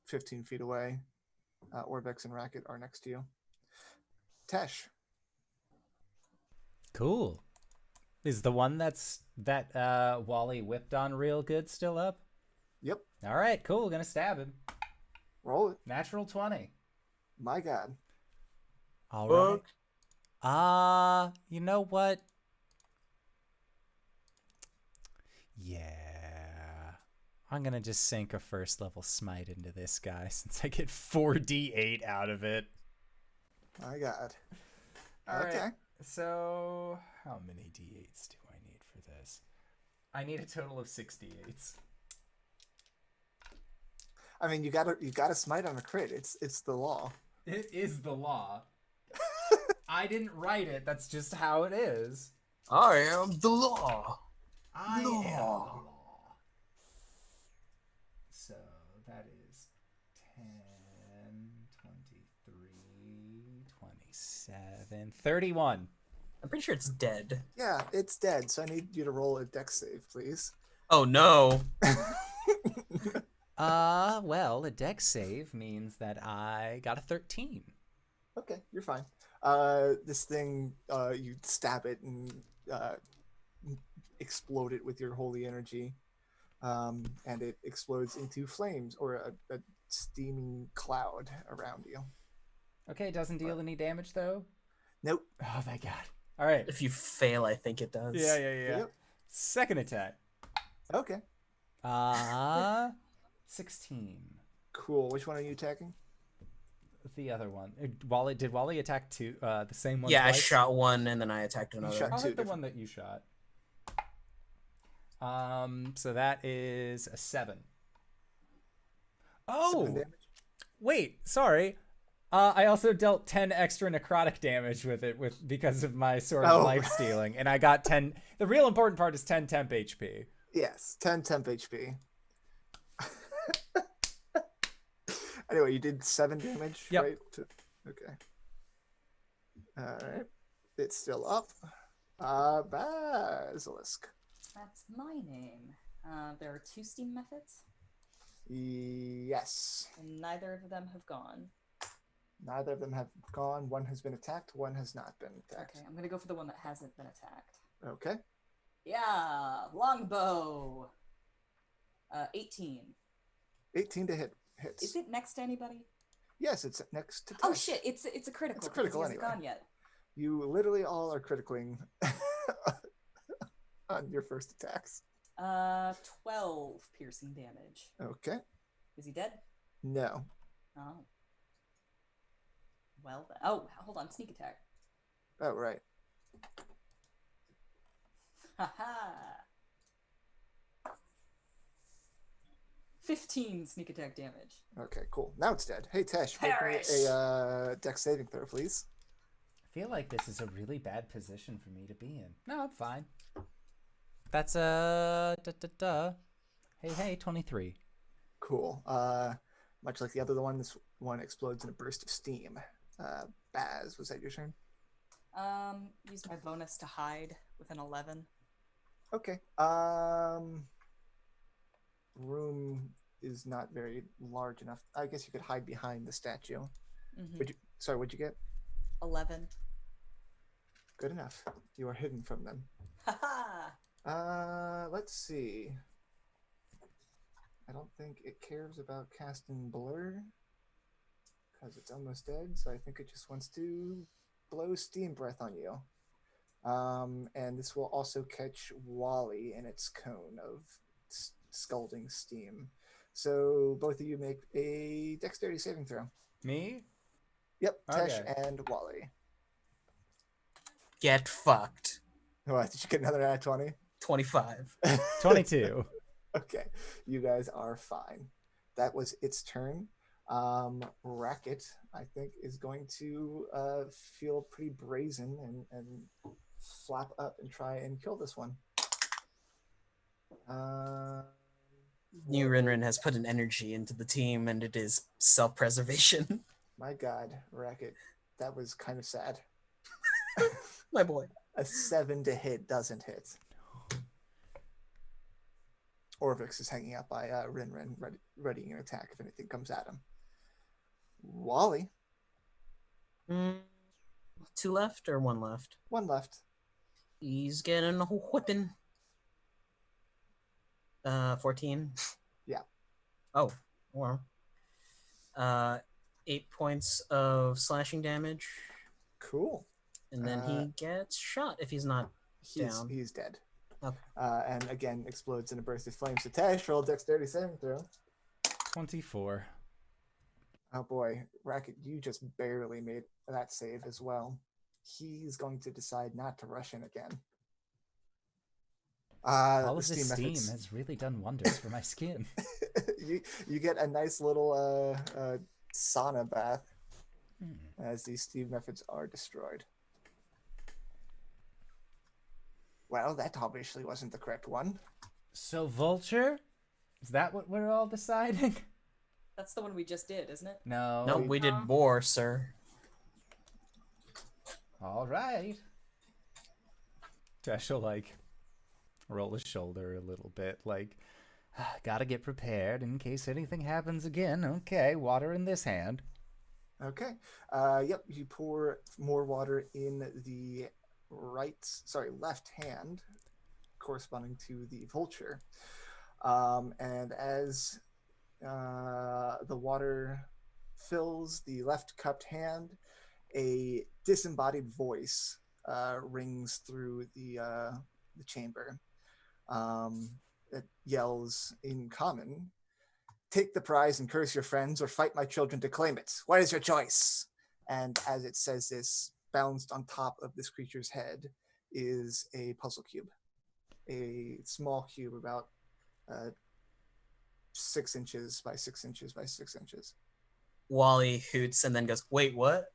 15 feet away. Orbex and Racket are next to you. Tesh. Cool. Is the one that Wally whipped on real good still up? Yep. All right, cool. Gonna stab him. Roll it. Natural 20. My God. All right. You know what? Yeah. I'm gonna just sink a first level smite into this guy since I get 4d8 out of it. My God. All Okay. right. So how many d8s do I need for this? I need a total of 6 d8s. I mean, you gotta smite on a crit. It's the law. It is the law. I didn't write it. That's just how it is. I am the law. I am the law. So that is 10, 23, 27, 31. I'm pretty sure it's dead. Yeah, it's dead. So I need you to roll a dex save, please. Oh no. Well, a dex save means that I got a 13. Okay, you're fine. This thing, you stab it and explode it with your holy energy, and it explodes into flames or a steaming cloud around you. Okay, doesn't deal any damage though. Nope. Oh, thank God. All right. If you fail, I think it does. Yeah. Yep. Second attack. Okay. 16. Cool. Which one are you attacking? The other one. Did Wally attack two? The same one? Yeah, I twice? shot one and then I attacked another. shot- I'll two hit the different- one that you shot. So that is a 7. 7 Oh, damage. wait, sorry. I also dealt 10 extra necrotic damage with it because of my sort of Oh. life stealing, and I got 10. The real important part is 10 temp HP. Yes, 10 temp HP. Anyway, you did 7 damage, Yep. right? Okay. All right. It's still up. Basilisk. That's my name. There are 2 steam methods, Yes. and neither of them have gone. Neither of them have gone. One has been attacked. One has not been attacked. Okay, I'm gonna go for the one that hasn't been attacked. Okay. Yeah, longbow. 18. 18 to hits. Is it next to anybody? Yes, it's next to Oh Tesh. shit! It's a critical. It's a because critical he hasn't anyway. gone yet. You literally all are criticaling on your first attacks. 12 piercing damage. Okay. Is he dead? No. Oh. Well, then. Oh, hold on. Sneak attack. Oh, right. Haha. 15 sneak attack damage. Okay, cool. Now it's dead. Hey, Tesh, Perish. make me a dex saving throw, please. I feel like this is a really bad position for me to be in. No, I'm fine. That's Hey, 23. Cool. Much like the other one, this one explodes in a burst of steam. Baz, was that your turn? Use my bonus to hide with an 11. Okay. Room is not very large enough. I guess you could hide behind the statue. Mm-hmm. What'd you get? 11. Good enough. You are hidden from them. Haha. Let's see. I don't think it cares about casting blur because it's almost dead, so I think it just wants to blow steam breath on you. And this will also catch Wally in its cone of scalding steam. So both of you make a dexterity saving throw. Me? Yep, Tesh Okay. and Wally. Get fucked. What, did you get another nat 20? 25. 22. Okay, you guys are fine. That was its turn. Racket, I think, is going to feel pretty brazen and flap up and try and kill this one. New RinRin has put an energy into the team, and it is self-preservation. My God, Racket, that was kind of sad. My boy. A 7 to hit doesn't hit. Orvix is hanging out by RinRin, readying an attack if anything comes at him. Wally. 2 left or 1 left? 1 left. He's getting a whipping. 14. Yeah. Oh, well. 8 points of slashing damage. Cool. And then he gets shot if he's not down. He's dead. Okay. And again, explodes in a burst of flames. So Tesh, roll dexterity saving throw. 24. Oh boy, Racket, you just barely made that save as well. He's going to decide not to rush in again. All of this steam has really done wonders for my skin. you get a nice little sauna bath as these steam methods are destroyed. Well, that obviously wasn't the correct one. So Vulture? Is that what we're all deciding? That's the one we just did, isn't it? No. Nope, we did Boar, sir. All right. Josh will roll his shoulder a little bit, gotta get prepared in case anything happens again. Okay, water in this hand. Okay. Yep, you pour more water in the left hand, corresponding to the Vulture. And as the water fills the left cupped hand, a disembodied voice rings through the chamber. It yells in common, "Take the prize and curse your friends, or fight my children to claim it. What is your choice?" And as it says this, bounced on top of this creature's head is a puzzle cube. A small cube about 6 inches by 6 inches by 6 inches. Wally hoots and then goes, "Wait, what?"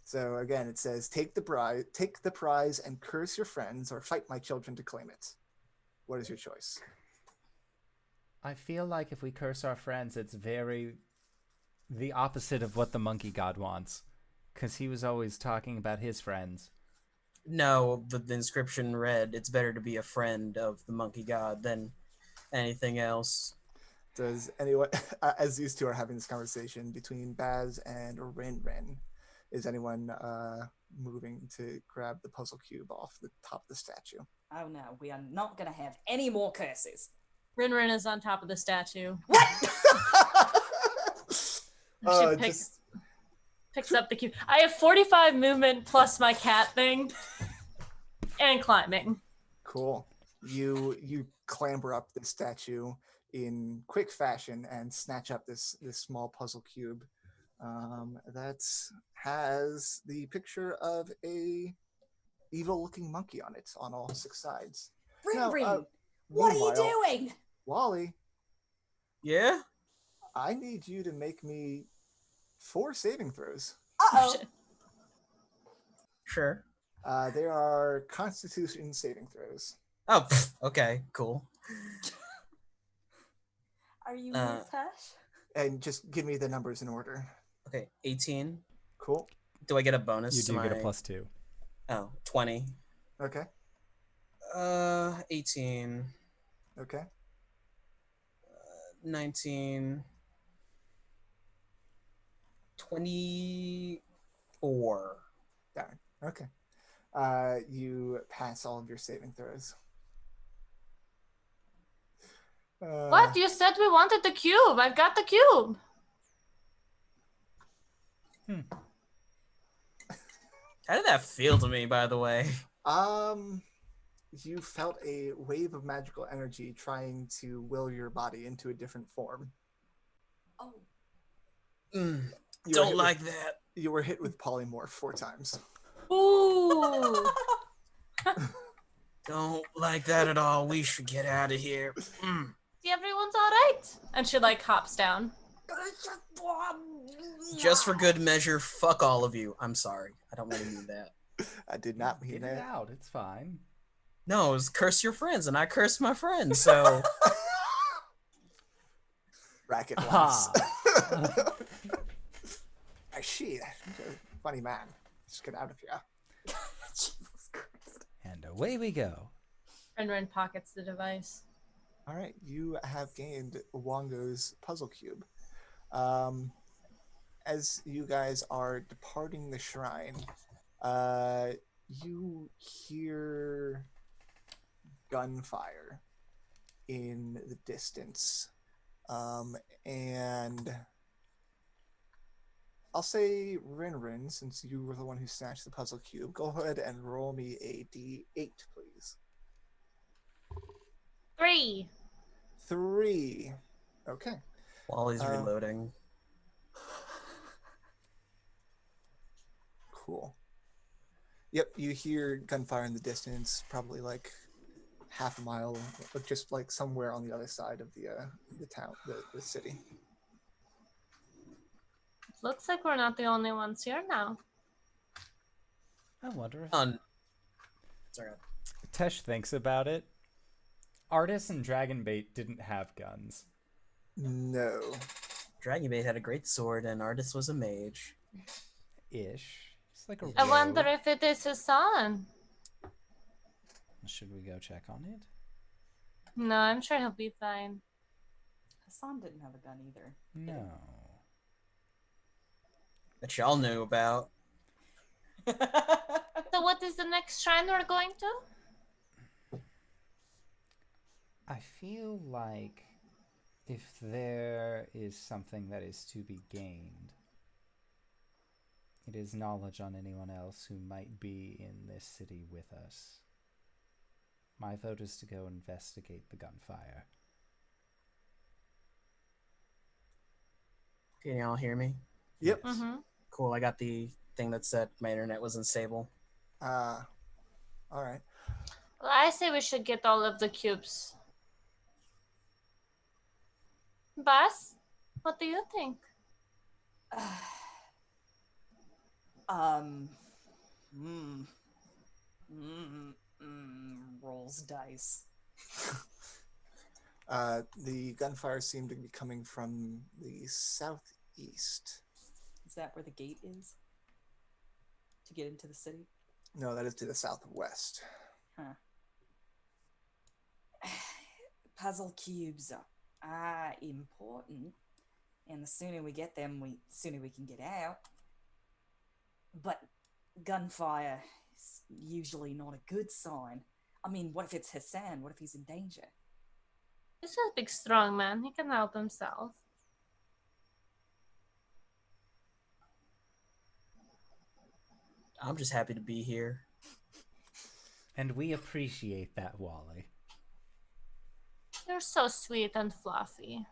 So again, it says, take the prize and curse your friends, or fight my children to claim it. What is your choice? I feel like if we curse our friends, it's very the opposite of what the monkey god wants. Because he was always talking about his friends. No, the inscription read, "It's better to be a friend of the monkey god than anything else." Does anyone, as these two are having this conversation between Baz and RinRin, is anyone moving to grab the puzzle cube off the top of the statue? Oh no, we are not going to have any more curses. RinRin is on top of the statue. What? She picks up the cube. I have 45 movement plus my cat thing and climbing. Cool. You clamber up the statue in quick fashion and snatch up this small puzzle cube that has the picture of a evil-looking monkey on it on all 6 sides. RinRin, what are you Meanwhile, doing? Wally, Yeah? I need you to make me 4 saving throws. Uh-oh. Sure. They are Constitution saving throws. Oh, okay, cool. Are you Miss Tesh? And just give me the numbers in order. Okay, 18. Cool. Do I get a bonus? You to do get a my- +2. Oh, 20. Okay. 18. Okay. 19. 24. Darn. Okay. You pass all of your saving throws. What? You said we wanted the cube. I've got the cube. How did that feel to me, by the way? You felt a wave of magical energy trying to will your body into a different form. Oh. Don't like that. You were hit with polymorph 4 times. Ooh. Don't like that at all. We should get out of here. See, everyone's all right. And she like hops down. Just for good measure, fuck all of you. I'm sorry. I don't want to do that. I did not mean Get it that. out. It's fine. No, it was curse your friends, and I cursed my friends, so... Racket laughs. I see. Funny man. Just get out of here. Jesus Christ. And away we go. RinRin pockets the device. All right, you have gained Wongo's puzzle cube. As you guys are departing the shrine, you hear gunfire in the distance. And I'll say RinRin, since you were the one who snatched the puzzle cube, go ahead and roll me a d8, please. 3. 3. Okay. Wally's reloading. Cool. Yep, you hear gunfire in the distance, probably like half a mile, but just like somewhere on the other side of the town, the city. Looks like we're not the only ones here now. I wonder if Sorry. Tesh thinks about it. Artis and Dragonbait didn't have guns. No. Dragonbait had a great sword, and Artis was a mage. Ish. It's like a I wonder rogue. if it is his son. Should we go check on it? No, I'm sure he'll be fine. Hassan didn't have a gun either. No. That y'all knew about. So what is the next shrine we're going to? I feel like if there is something that is to be gained, it is knowledge on anyone else who might be in this city with us. My vote is to go investigate the gunfire. Can y'all hear me? Yep. Mm-hmm. Cool, I got the thing that said my internet was unstable. All right. Well, I say we should get all of the cubes. Boss, what do you think? Rolls dice. The gunfire seemed to be coming from the southeast. Is that where the gate is? To get into the city? No, that is to the southwest. Huh. Puzzle cubes are important, and the sooner we get them, the sooner we can get out. But gunfire is usually not a good sign. I mean, what if it's Hassan? What if he's in danger? He's a big strong man. He can help himself. I'm just happy to be here. And we appreciate that, Wally. You're so sweet and fluffy.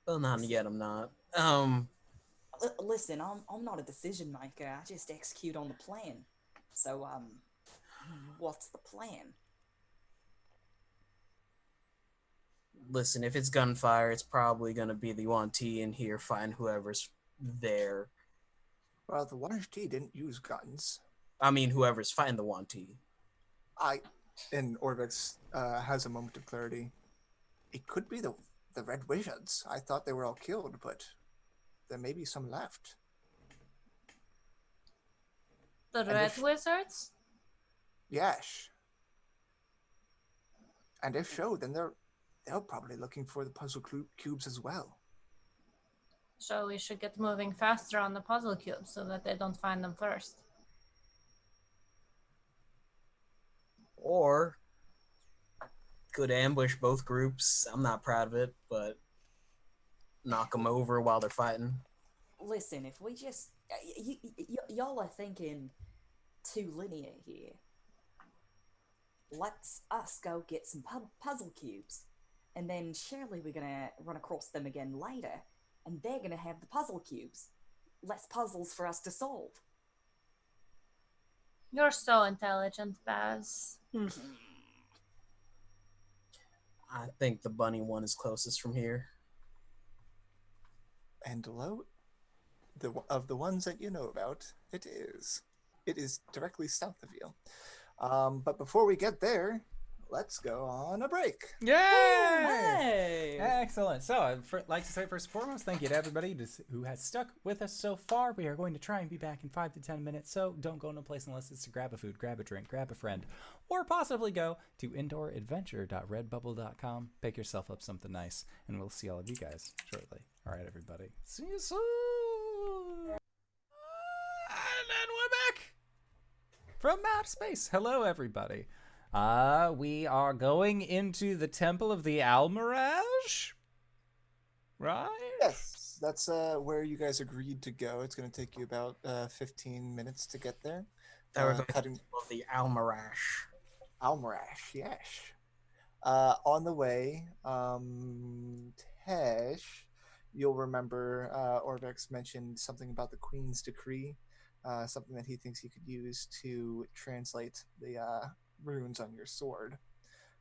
Well, not yet. I'm not. Listen, I'm not a decision maker. I just execute on the plan. So, what's the plan? Listen, if it's gunfire, it's probably gonna be the Yuan-Ti in here fighting whoever's there. Well, the YHT didn't use guns. I mean, whoever's fighting the Yuan-Ti. And Orvex has a moment of clarity. It could be the Red Wizards. I thought they were all killed, but there may be some left. The Red Wizards? Yes. And if so, then they're probably looking for the puzzle cubes as well. So we should get moving faster on the puzzle cubes so that they don't find them first. Or could ambush both groups. I'm not proud of it, but knock them over while they're fighting. Listen, if we just... y'all are thinking too linear here. Let's us go get some puzzle cubes. And then surely we're gonna run across them again later. And they're gonna have the puzzle cubes. Less puzzles for us to solve. You're so intelligent, Baz. I think the bunny one is closest from here. And below, of the ones that you know about, it is. It is directly south of you. But before we get there, let's go on a break. Yay! Hey! Excellent. So I'd like to say first and foremost, thank you to everybody who has stuck with us so far. We are going to try and be back in 5 to 10 minutes, so don't go no place unless it's to grab a food, grab a drink, grab a friend, or possibly go to indooradventure.redbubble.com, pick yourself up something nice, and we'll see all of you guys shortly. All right, everybody. See you soon! And then we're back from outer space. Hello, everybody. We are going into the Temple of the Almirage, right? Yes, that's where you guys agreed to go. It's going to take you about 15 minutes to get there. We're going Cutting to the Almirash. Almirash, yes. On the way, Tesh, you'll remember Orvex mentioned something about the Queen's Decree, something that he thinks he could use to translate the runes on your sword.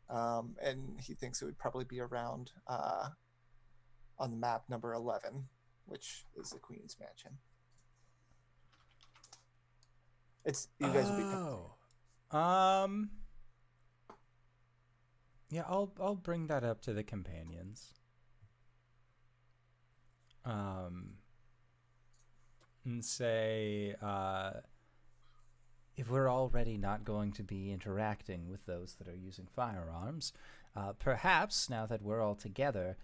And he thinks it would probably be around on the map number 11, which is the Queen's Mansion. You guys will be yeah, I'll bring that up to the companions. And say, if we're already not going to be interacting with those that are using firearms, perhaps now that we're all together,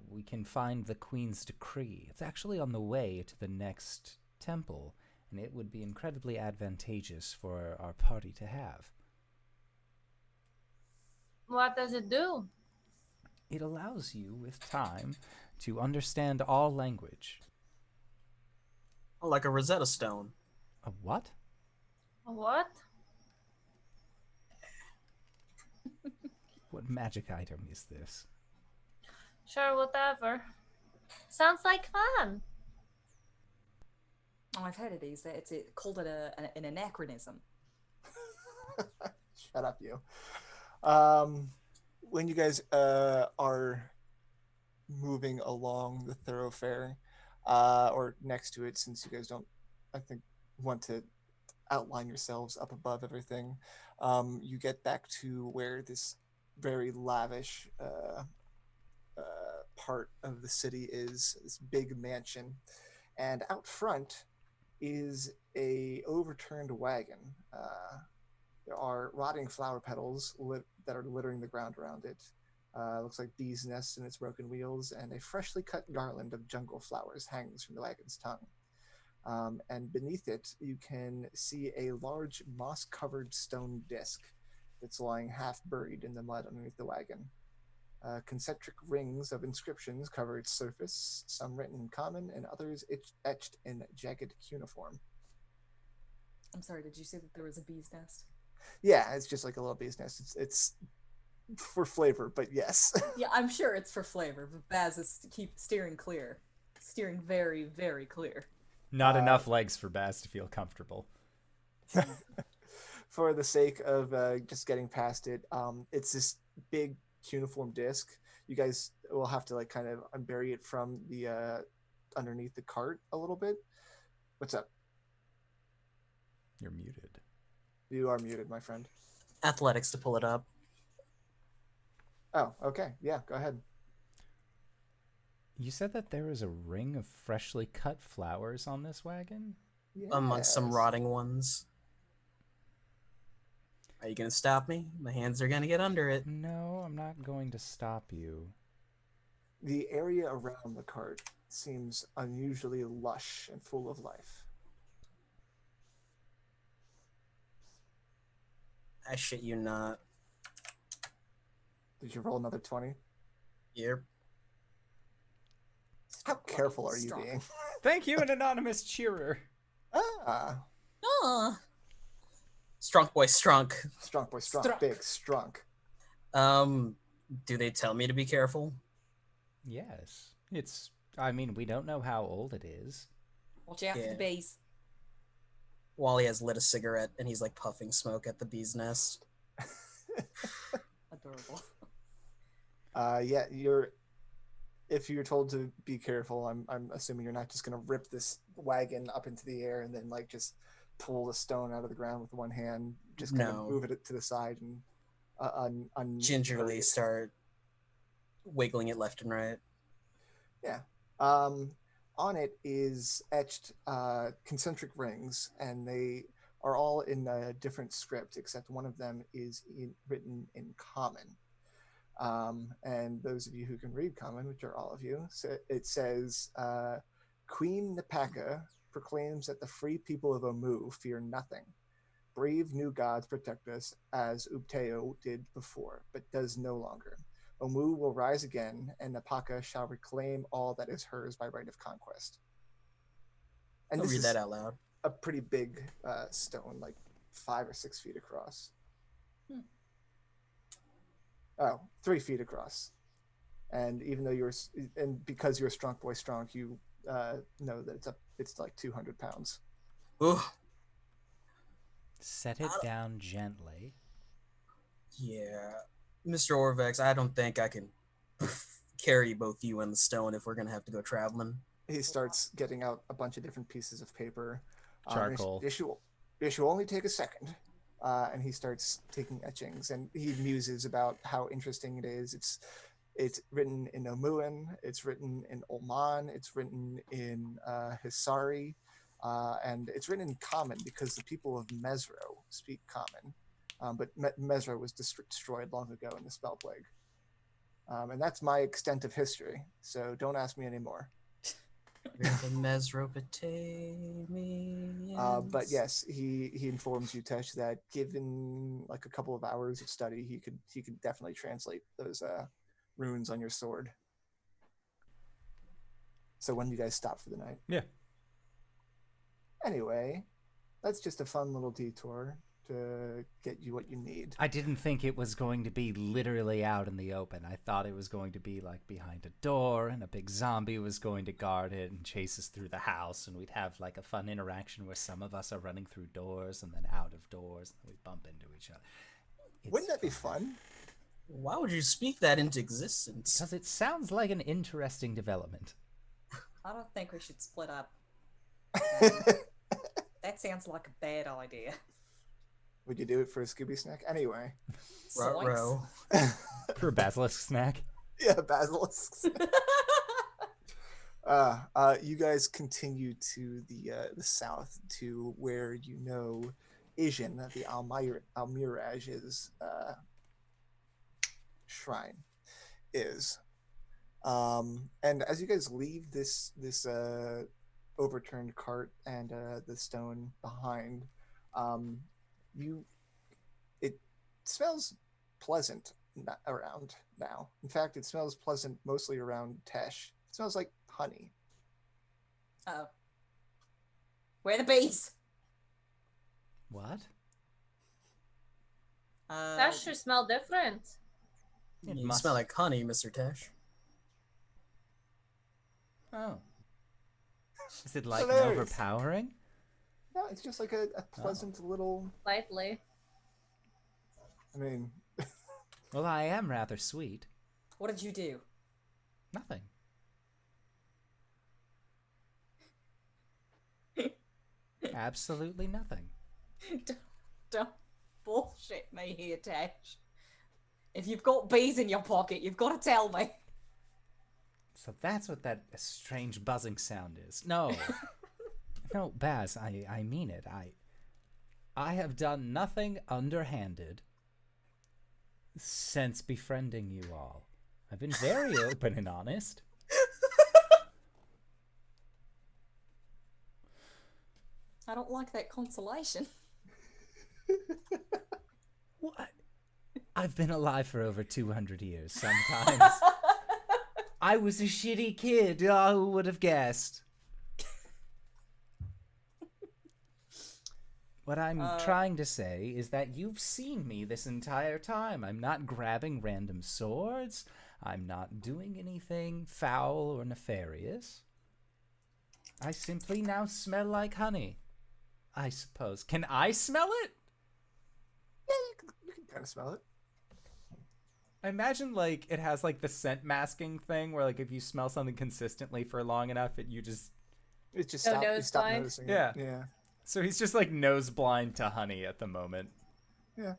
we can find the Queen's Decree. It's actually on the way to the next temple, and it would be incredibly advantageous for our party to have. What does it do? It allows you, with time, to understand all language. Like a Rosetta Stone. A what? What? What magic item is this? Sure, whatever. Sounds like fun. Oh, I've heard of these. It's called it an anachronism. Shut up, you. When you guys are moving along the thoroughfare, or next to it, since you guys don't, I think, want to outline yourselves up above everything, you get back to where this very lavish part of the city is, this big mansion, and out front is a overturned wagon. There are rotting flower petals that are littering the ground around it. Looks like bees' nests in its broken wheels, and a freshly cut garland of jungle flowers hangs from the wagon's tongue. And beneath it, you can see a large moss-covered stone disc that's lying half buried in the mud underneath the wagon. Concentric rings of inscriptions cover its surface, some written in common and others etched in jagged cuneiform. I'm sorry, did you say that there was a bee's nest? Yeah, it's just like a little bee's nest. It's for flavor, but yes. Yeah, I'm sure it's for flavor, but Baz is to keep steering clear. Steering very, very clear. Not enough legs for Baz to feel comfortable. For the sake of just getting past it, it's this big cuneiform disc. You guys will have to like kind of unbury it from the underneath the cart a little bit. What's up? You're muted. You are muted, my friend. Athletics to pull it up. Oh, okay. Yeah, go ahead. You said that there was a ring of freshly cut flowers on this wagon? Amongst some Yes. rotting ones. Are you gonna stop me? My hands are gonna get under it. No, I'm not going to stop you. The area around the cart seems unusually lush and full of life. I shit you not. Did you roll another 20? Yep. How careful are you Strong. being? Thank you, an anonymous cheerer. Ah, Oh, Strong boy, strong. strong boy, strong, Strunk. big, strong. Do they tell me to be careful? Yes. I mean, we don't know how old it is. Watch out for Yeah. the bees. Wally has lit a cigarette and he's like puffing smoke at the bee's nest. Adorable. Yeah, if you're told to be careful, I'm assuming you're not just gonna rip this wagon up into the air and then like just pull the stone out of the ground with one hand, just kind No. of move it to the side and Gingerly start wiggling it left and right. Yeah. On it is etched concentric rings, and they are all in a different script, except one of them is written in common. And those of you who can read common, which are all of you, it says, Queen Napaka proclaims that the free people of Omu fear nothing. Brave new gods protect us, as Ubteo did before, but does no longer. Omu will rise again, and Napaka shall reclaim all that is hers by right of conquest. And I'll this read is that out loud. a pretty big stone, like 5 or 6 feet across. Oh, 3 feet across. And even though because you're a strong boy strong, you know that it's like 200 pounds. Ooh, Set it down gently. yeah. Mr. Orvex, I don't think I can carry both you and the stone if we're gonna have to go traveling. He starts getting out a bunch of different pieces of paper. Charcoal. This will only take a second. And he starts taking etchings, and he muses about how interesting it is. It's written in Omuan, it's written in Oman, it's written in Hisari, and it's written in Common because the people of Mesro speak Common. But Mesro was destroyed long ago in the Spell Plague. And that's my extent of history, so don't ask me anymore. The Mesopotamians. But yes, he informs you, Tesh, that given like a couple of hours of study, he could definitely translate those runes on your sword. So when do you guys stop for the night? Yeah. Anyway, that's just a fun little detour to get you what you need. I didn't think it was going to be literally out in the open. I thought it was going to be like behind a door and a big zombie was going to guard it and chase us through the house, and we'd have like a fun interaction where some of us are running through doors and then out of doors and we bump into each other. Wouldn't that be fun? Why would you speak that into existence? Because it sounds like an interesting development. I don't think we should split up. That sounds like a bad idea. Would you do it for a Scooby snack? Anyway. Ruh-roh. For a basilisk snack. Yeah, basilisks. You guys continue to the south to where you know Asian, the Almiraj's shrine is. And as you guys leave this overturned cart and the stone behind, it smells pleasant around now. In fact, it smells pleasant mostly around Tesh. It smells like honey. Oh. Where are the bees? What? that should smell different. You smell like honey, Mr. Tesh. Oh. Is it like Hilarious. overpowering? No, it's just like a pleasant little. Lightly. I mean, Well, I am rather sweet. What did you do? Nothing. Absolutely nothing. Don't bullshit me here, Tesh. If you've got bees in your pocket, you've got to tell me. So that's what that strange buzzing sound is. No. No, Baz, I mean it. I have done nothing underhanded since befriending you all. I've been very open and honest. I don't like that consolation. What? I've been alive for over 200 years sometimes. I was a shitty kid. Oh, who would have guessed? What I'm trying to say is that you've seen me this entire time. I'm not grabbing random swords. I'm not doing anything foul or nefarious. I simply now smell like honey, I suppose. Can I smell it? yeah, you can kind of smell it. I imagine, like, it has, like, the scent masking thing where, like, if you smell something consistently for long enough, you just... It just Go stop. You nose stop blind? noticing. Yeah. It. Yeah. So he's just, like, nose blind to honey at the moment. Yeah.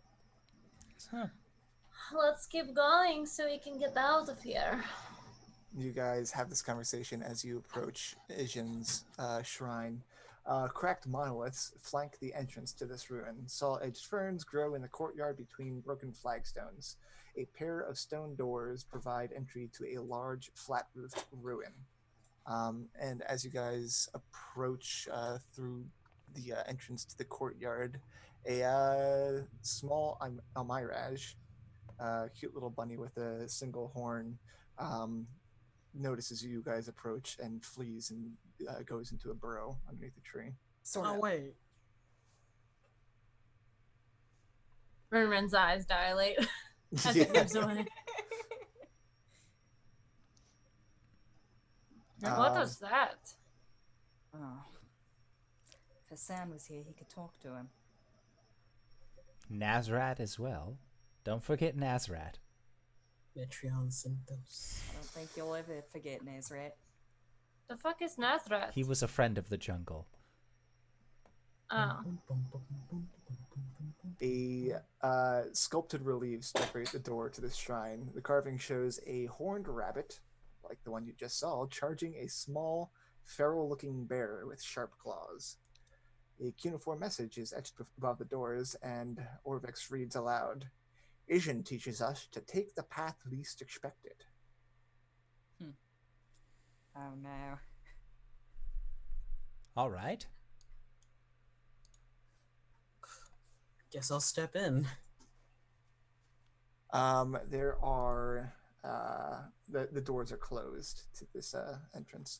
Huh. Let's keep going so we can get out of here. You guys have this conversation as you approach Ijin's shrine. Cracked monoliths flank the entrance to this ruin. Saw-edged ferns grow in the courtyard between broken flagstones. A pair of stone doors provide entry to a large, flat-roofed ruin. And as you guys approach through the entrance to the courtyard, a small Almiraj, cute little bunny with a single horn, notices you guys approach and flees and goes into a burrow underneath a tree. Sort Oh, of. wait. RinRin's eyes dilate as it moves away. What is that? Oh. If Hassan was here, he could talk to him. Nazrat as well. Don't forget Nazrat. Metreon Synthos. I don't think you'll ever forget Nazrat. The fuck is Nazrat? He was a friend of the jungle. Oh. A sculpted reliefs decorate the door to this shrine. The carving shows a horned rabbit, like the one you just saw, charging a small, feral-looking bear with sharp claws. A cuneiform message is etched above the doors, and Orvex reads aloud, "Ijin teaches us to take the path least expected." Oh no. All right. Guess I'll step in. There are the doors are closed to this entrance.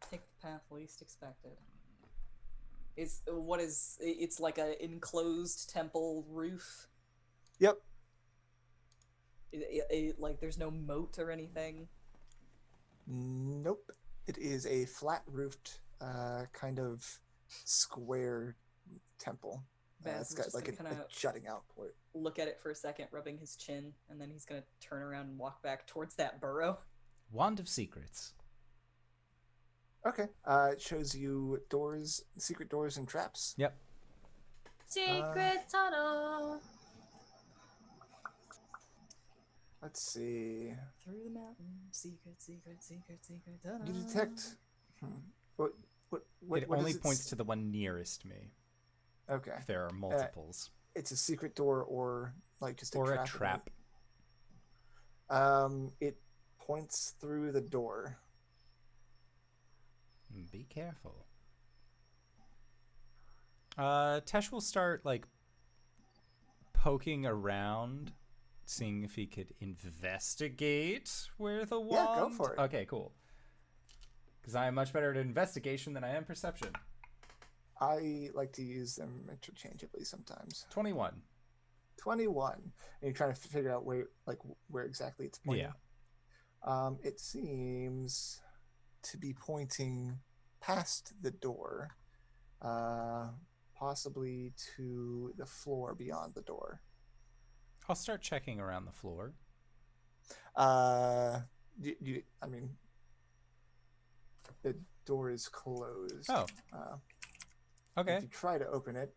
Take the path least expected. It's like an enclosed temple roof. Yep. Like there's no moat or anything. Nope. It is a flat-roofed, kind of square temple. Baz It's is got just like gonna a kinda jutting out port. Look at it for a second, rubbing his chin, and then he's gonna turn around and walk back towards that burrow. Wand of Secrets. Okay. It shows you doors, secret doors, and traps. Yep. Secret tunnel. Let's see. Through the mountain, secret tunnel. You detect. What? It only points to the one nearest me. Okay. If there are multiples. It's a secret door, or like just a Or trap. a trap. It points through the door. Be careful. Tesh will start, like, poking around, seeing if he could investigate where the wand... Yeah, go for it. Okay, cool. Because I am much better at investigation than I am perception. I like to use them interchangeably sometimes. 21. 21. And you're trying to figure out where exactly it's pointing. Yeah. It seems to be pointing past the door, possibly to the floor beyond the door. I'll start checking around the floor. I mean, the door is closed. Oh. Okay. If you try to open it,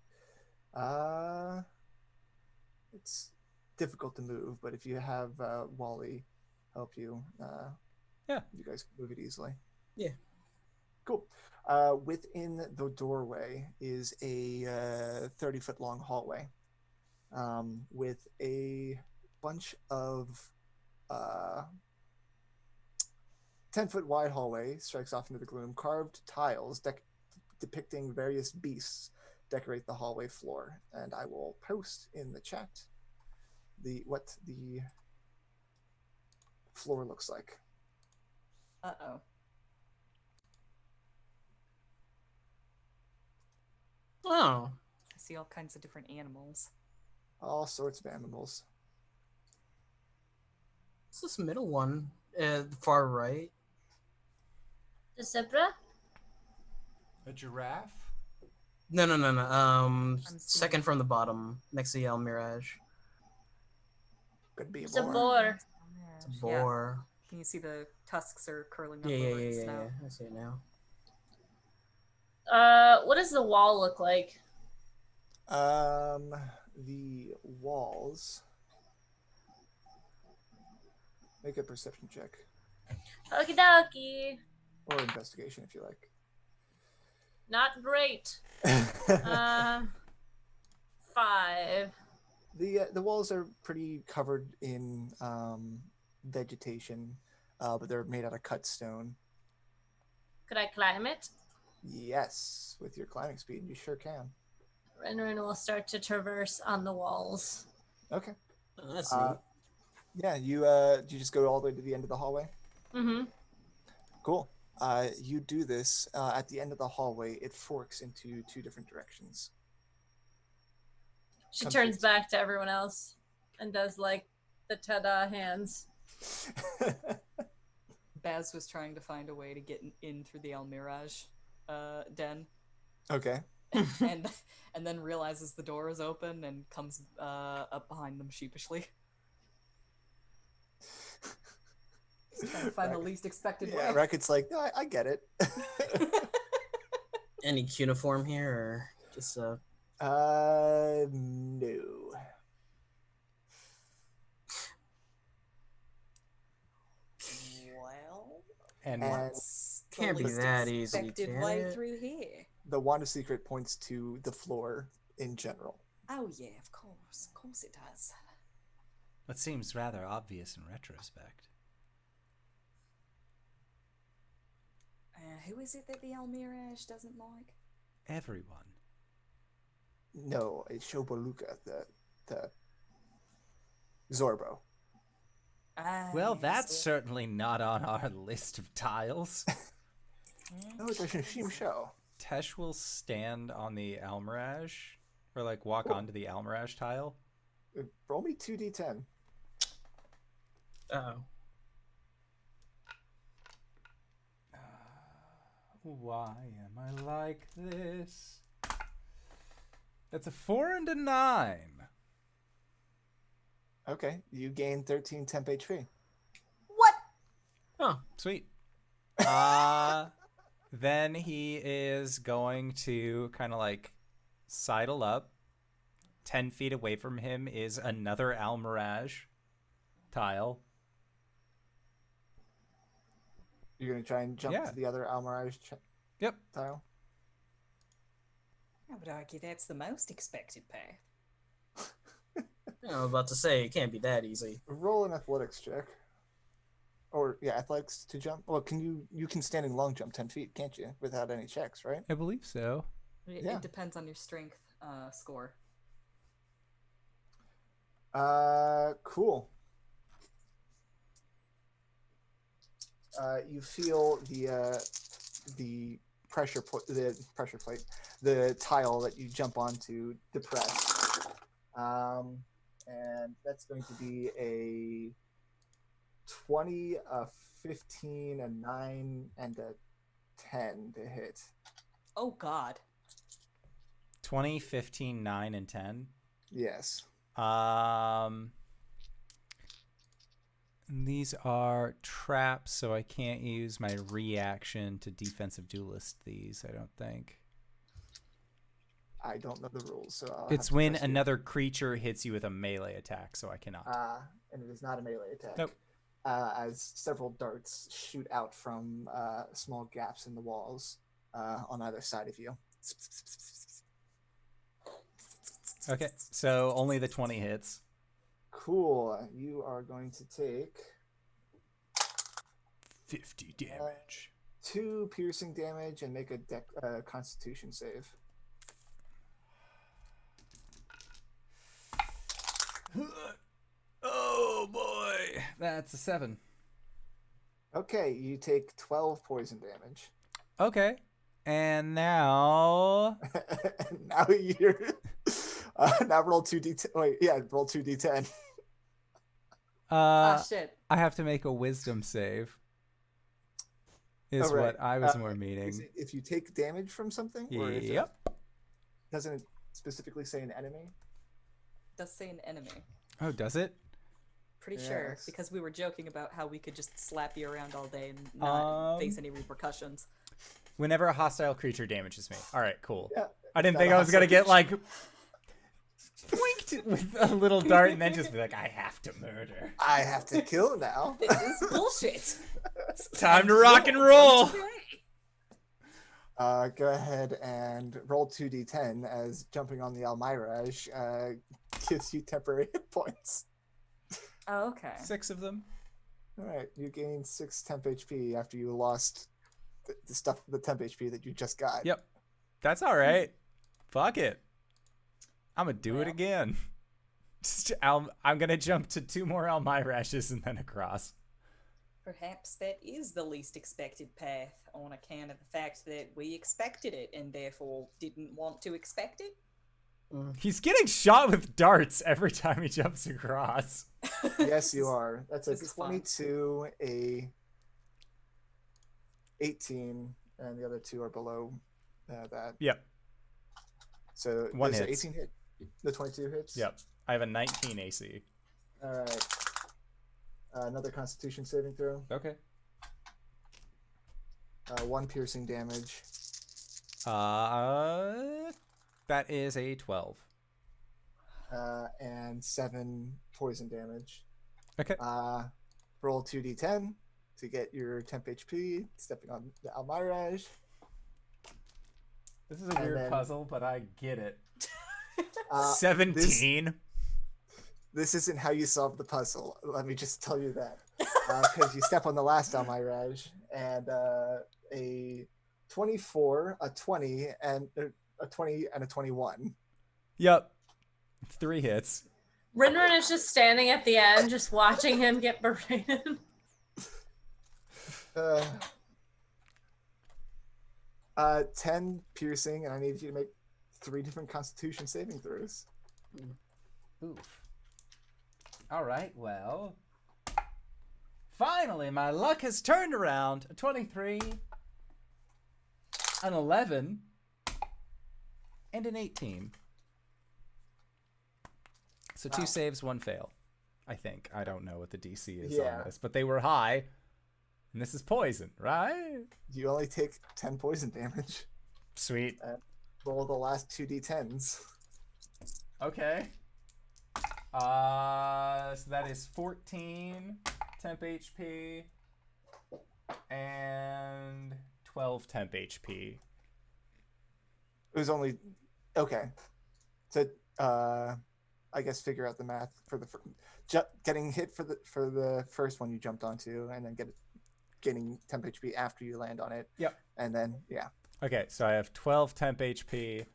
it's difficult to move, but if you have Wally help you, yeah, you guys can move it easily. Yeah. Cool. Within the doorway is a 30-foot long hallway with a bunch of 10-foot wide hallway strikes off into the gloom. Carved tiles depicting various beasts decorate the hallway floor, and I will post in the chat what the floor looks like. Uh-oh. Oh. I see all kinds of different animals. All sorts of animals. What's this middle one? Far right. The zebra? A giraffe? No. seeing- Second from the bottom, next to the El Mirage. Could be a It's a boar. boar. It's a boar. Yeah. Can you see the tusks are curling up Yeah. over its snout? I see it now. What does the wall look like? The walls. Make a perception check Okie dokie. or investigation if you like. Not great. 5. The walls are pretty covered in vegetation, but they're made out of cut stone. Could I climb it? Yes, with your climbing speed, you sure can. RinRin will start to traverse on the walls. Okay. Oh, that's neat. Yeah, you just go all the way to the end of the hallway? Mm-hmm. Cool. You do this at the end of the hallway. It forks into 2 different directions. She Come turns please. back to everyone else and does like the ta-da hands. Baz was trying to find a way to get in through the El Mirage den, Okay. and then realizes the door is open and comes up behind them sheepishly. Just trying to find the least expected Yeah, way. Reckitt's like, no, I get it. Any cuneiform here, or just no. Well, And And what's the Can't be least that easy, expected can way it? through here? the Wand of Secret points to the floor in general. Oh yeah, of course it does. that seems rather obvious in retrospect. Who is it that the El Mirage doesn't like? Everyone. No, it's Shobaluka, the Zorbo. Well, Yes, that's certainly not on our list of tiles. No, it's a Shishim show. Tesh will stand on the Almirage, or like walk onto the Almirage tile. Roll me 2d10. oh. Why am I like this? That's a 4 and a 9. Okay, you gain 13 temp HP. What? Oh. Sweet. Then he is going to kind of like sidle up. 10 feet away from him is another Almirage tile. You're going to try and jump Yeah. to the other Almirage Yep. tile? I would argue that's the most expected path. I was about to say, it can't be that easy. Roll an athletics check. Or, yeah, athletics to jump. Well, you can standing long jump 10 feet, can't you? Without any checks, right? I believe so. Yeah. It depends on your strength score. Cool. You feel the pressure plate, the tile that you jump onto depress. and that's going to be a 20, a 15, a 9, and a 10 to hit. Oh God. 20, 15, 9, and 10. Yes. These are traps, so I can't use my reaction to defensive duelist these, I don't think. I don't know the rules, so I'll It's have to when trust you. another creature hits you with a melee attack, so I cannot. And it is not a melee attack. Nope. As several darts shoot out from small gaps in the walls on either side of you. Okay, so only the 20 hits. Cool. You are going to take 50 damage. 2 piercing damage and make a Constitution save. Oh boy, that's a 7. Okay, you take 12 poison damage. Okay, and now Now you're now roll 2d10. Wait, yeah, roll 2d10. Shit. I have to make a wisdom save. Is Oh, right. what I was more meaning. If you take damage from something, or if Yep. doesn't it specifically say an enemy? Does say an enemy. Oh, does it? Pretty sure, Yes. because we were joking about how we could just slap you around all day and not face any repercussions. Whenever a hostile creature damages me. All right, cool. Yeah. I didn't not think a I was gonna hostile get like blinked with a little dart and then just be like, I have to murder. I have to kill now. This is bullshit. It's time to rock and roll. Go ahead and roll 2d10 as jumping on the Almirage gives you temporary hit points. Oh, okay. 6 of them. All right, you gain 6 temp HP after you lost the temp HP that you just got. Yep. That's all right. Fuck it. I'm gonna do it Well. again. I'm gonna jump to 2 more Almirages and then across. Perhaps that is the least expected path on account of the fact that we expected it and therefore didn't want to expect it. He's getting shot with darts every time he jumps across. Yes, you are. That's a this is fun. 22, a 18, and the other 2 are below that. Yep. So One does the hits. 18 hit? The 22 hits? Yep. I have a 19 AC. All right. Another Constitution saving throw. Okay. 1 piercing damage. That is a 12. And 7 poison damage. Okay. Roll 2d10 to get your temp HP, stepping on the Almirage. This is a And weird then- puzzle, but I get it. Uh, 17. This isn't how you solve the puzzle. Let me just tell you that. Because you step on the last Almirage, and a 24, a 20, and a 20 and a 21. Yep. 3 hits. RinRin is just standing at the end, just watching him get berated. 10 piercing, and I need you to make 3 different Constitution saving throws. Oof. All right, well. Finally, my luck has turned around. A 23, an 11, and an 18. So 2 Wow. saves, 1 fail. I think. I don't know what the DC is Yeah. on this, but they were high. And this is poison, right? You only take 10 poison damage. Sweet. Roll the last 2d10s. Okay. So that is 14 temp HP and 12 temp HP. It was only okay. So I guess figure out the math for the getting hit for the first one you jumped onto, and then getting temp HP after you land on it. Yep. And then yeah. Okay, so I have 12 temp HP.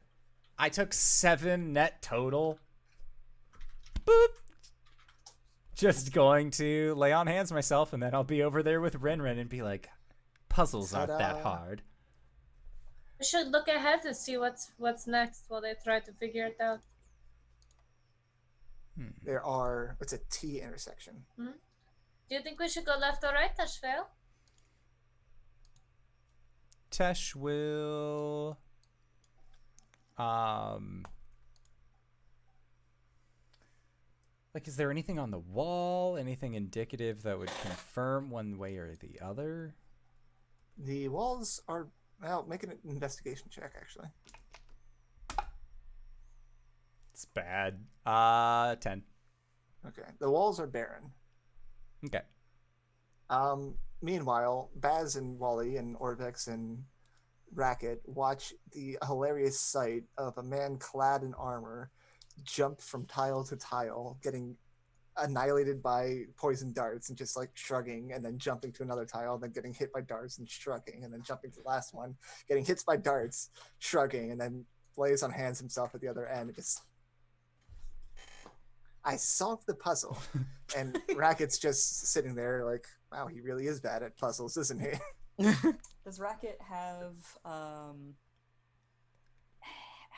I took 7 net total. Boop. Just going to lay on hands myself, and then I'll be over there with RinRin and be like, puzzles aren't that Ta-da. hard. We should look ahead to see what's next while they try to figure it out. It's a T intersection. Do you think we should go left or right, Teshvael? Tesh will like, is there anything on the wall, anything indicative that would confirm one way or the other? The walls are, well, make an investigation check, actually. It's bad. 10. Okay. The walls are barren. Okay. Meanwhile, Baz and Wally and Orvex and Racket watch the hilarious sight of a man clad in armor jump from tile to tile, getting annihilated by poison darts and just like shrugging, and then jumping to another tile, then getting hit by darts and shrugging, and then jumping to the last one, getting hit by darts, shrugging, and then lays on hands himself at the other end. Just, I solved the puzzle. And Racket's just sitting there like, wow, he really is bad at puzzles, isn't he? Does Racket have how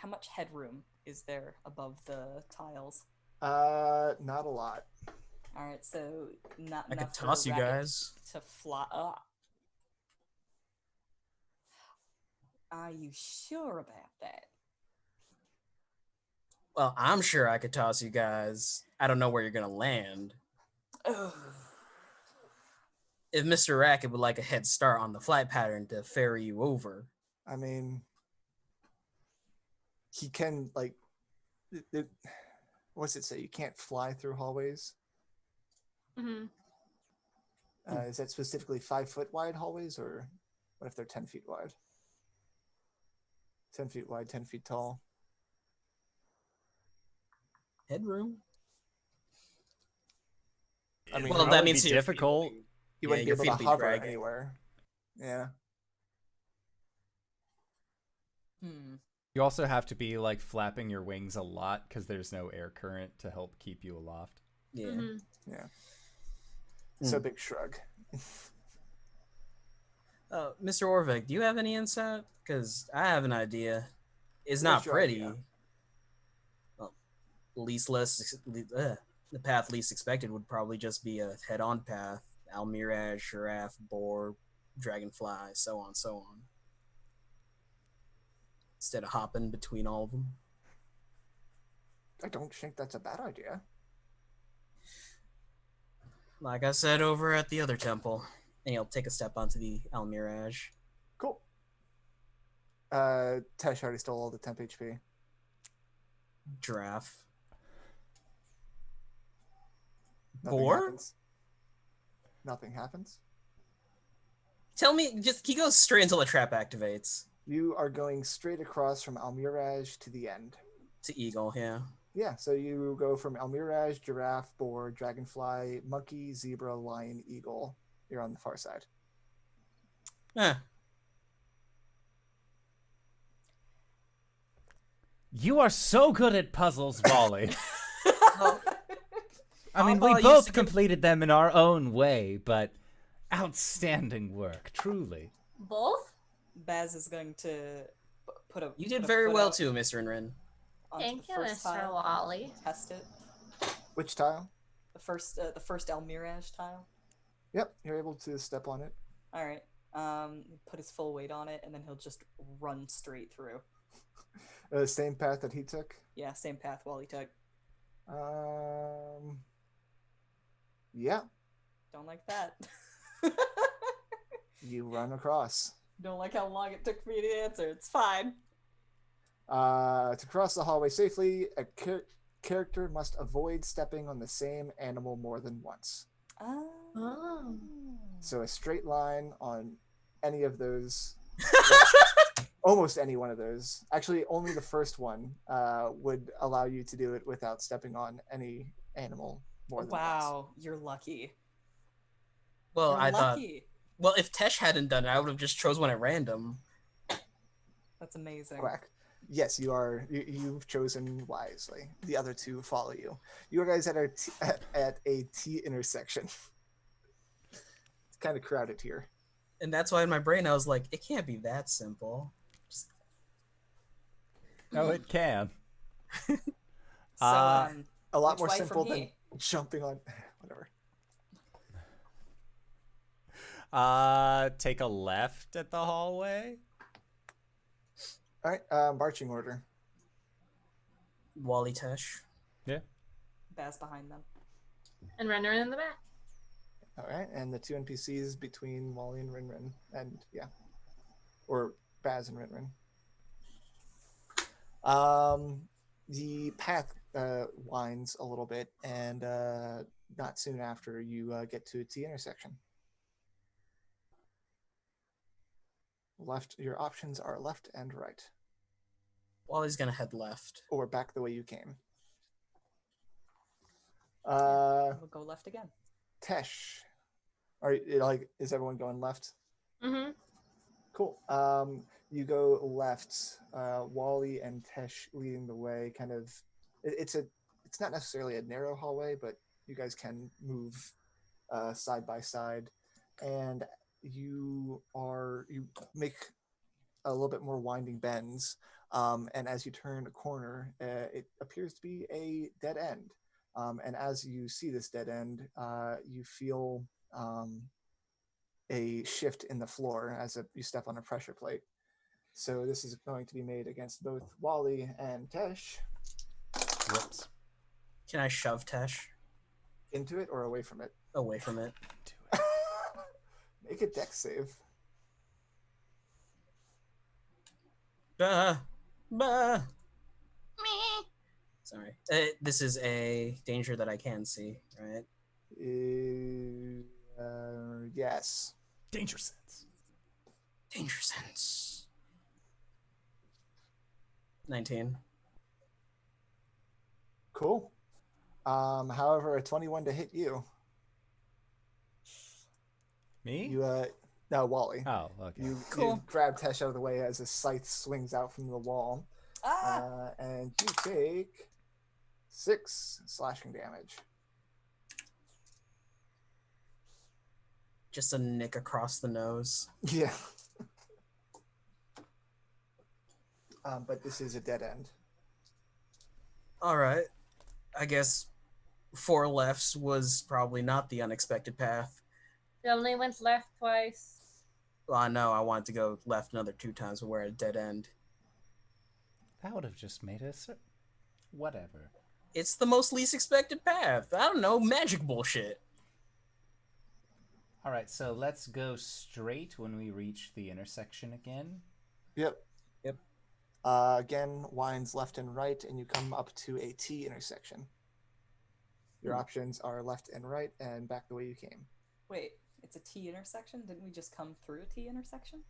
much headroom is there above the tiles? Not a lot. All right, so not I enough could toss for you Racket guys. to fly. Are you sure about that? Well, I'm sure I could toss you guys. I don't know where you're gonna land. If Mr. Racket would like a head start on the flight pattern to ferry you over. I mean, he can, like, what's it say? You can't fly through hallways? Mm-hmm. Is that specifically 5 foot wide hallways, or what if they're 10 feet wide? 10 feet wide, 10 feet tall. Headroom? I mean, well, that that means means difficult. You wouldn't be your able feet to be hover dragging. anywhere. Yeah. You also have to be like flapping your wings a lot because there's no air current to help keep you aloft. Yeah. Mm-hmm. Yeah. So big shrug. Mr. Orvik, do you have any insight? Because I have an idea. It's not What's your pretty. idea? Well, the path least expected would probably just be a head-on path. Almiraj, giraffe, boar, dragonfly, so on, so on. Instead of hopping between all of them. I don't think that's a bad idea. Like I said over at the other temple. And you'll take a step onto the Almiraj. Cool. Tesh already stole all the temp HP. Giraffe. Nothing Boar? happens. Nothing happens. Tell me, he goes straight until the trap activates. You are going straight across from Almiraj to the end. To Eagle, yeah. Yeah, so you go from Almiraj, giraffe, boar, dragonfly, monkey, zebra, lion, eagle. You're on the far side. You are so good at puzzles, Wally. I mean, I'll we use both to- completed them in our own way, but outstanding work, truly. Both? Baz is going to put a. You did put a very foot well out too, Mr. Rinrin. onto Thank the you, first Mr. tile, Wally. Test it. Which tile? The first Almiraj tile. Yep, you're able to step on it. All right. Put his full weight on it, and then he'll just run straight through. Same path that he took. Yeah, same path Wally took. Yeah, Don't like that. you run across. Don't like how long it took for me to answer. It's fine. To cross the hallway safely, a character must avoid stepping on the same animal more than once. Oh. So a straight line on any of those, almost any one of those. Actually, only the first one would allow you to do it without stepping on any animal more than once. Wow, you're lucky. Well, You're I thought. lucky. Well, if Tesh hadn't done it, I would have just chose one at random. That's amazing. Quack. Yes, you are. You've chosen wisely. The other two follow you. You guys at a T intersection. It's kind of crowded here. And that's why in my brain I was like, it can't be that simple. No, it can. So, a lot Which more way simple from than here? jumping on whatever. Take a left at the hallway. All right, marching order. Wally Tesh. Yeah. Baz behind them. And RinRin in the back. All right, and the two NPCs between Wally and RinRin, and yeah, or Baz and RinRin. The path winds a little bit, and not soon after you get to a T intersection. Left. Your options are left and right, Wally's gonna head left. or back the way you came. We'll go left again. Tesh, is everyone going left? Mm-hmm. Cool. You go left. Wally and Tesh leading the way. Kind of, it's not necessarily a narrow hallway, but you guys can move side by side, and you make a little bit more winding bends. And as you turn a corner, it appears to be a dead end. And as you see this dead end, you feel a shift in the floor as you step on a pressure plate. So this is going to be made against both Wally and Tesh. Whoops. Can I shove Tesh Into it or away from it? away from it? Do it. Make a dex save. Bah. Me. Sorry. This is a danger that I can see, right? Yes. Danger sense. Danger sense. 19. Cool. However, a 21 to hit you. Me? No, Wally. Oh, okay. You Cool. grab Tesh out of the way as a scythe swings out from the wall. And you take 6 slashing damage. Just a nick across the nose. Yeah. But this is a dead end. All right. I guess 4 lefts was probably not the unexpected path. They only went left twice. Well, I know I wanted to go left another 2 times, but we're at a dead end. That would have just made us. Whatever. It's the most least expected path. I don't know, magic bullshit. All right, so let's go straight when we reach the intersection again. Yep. Yep. Again, winds left and right, and you come up to a T intersection. Your options are left and right, and back the way you came. Wait, it's a T intersection? Didn't we just come through a T intersection?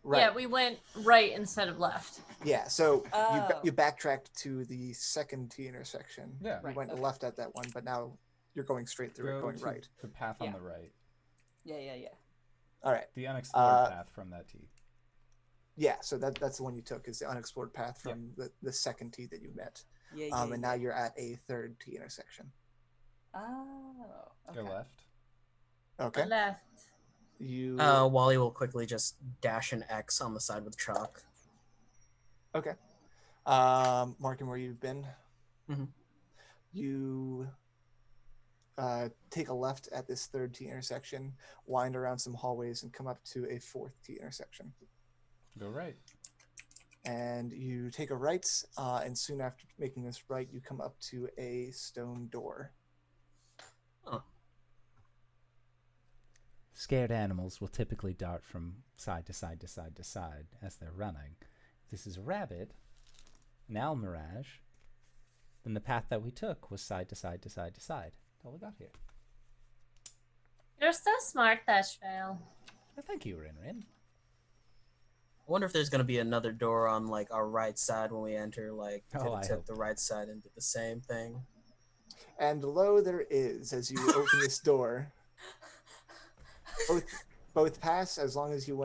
Right. Yeah, we went right instead of left. Yeah, so Oh. you backtracked to the second T intersection. Yeah. You Right, went okay. left at that one, but now you're going straight through it, Go going to right. the path on Yeah. the right. Yeah. All right. The unexplored Uh, path from that T. Yeah, so that's the one you took, is the unexplored path from the second T that you met. Yeah. And now you're at a third T intersection. Oh, okay. Go left. Okay. Left. You Wally will quickly just dash an X on the side with chalk. okay. Marking where you've been. Mhm. You take a left at this third T intersection, wind around some hallways, and come up to a fourth T intersection. Go right. And you take a right, and soon after making this right, you come up to a stone door. Huh. Scared animals will typically dart from side to side to side to side as they're running. If this is a rabbit, an owl mirage, then the path that we took was side to side to side to side until we got here. You're so smart, Teshvael. Well, thank you, RinRin. I wonder if there's gonna be another door on like our right side when we enter. Like, Oh, I took hope. the right side and did the same thing. And lo, there is, as you open this door. Both pass, as long as you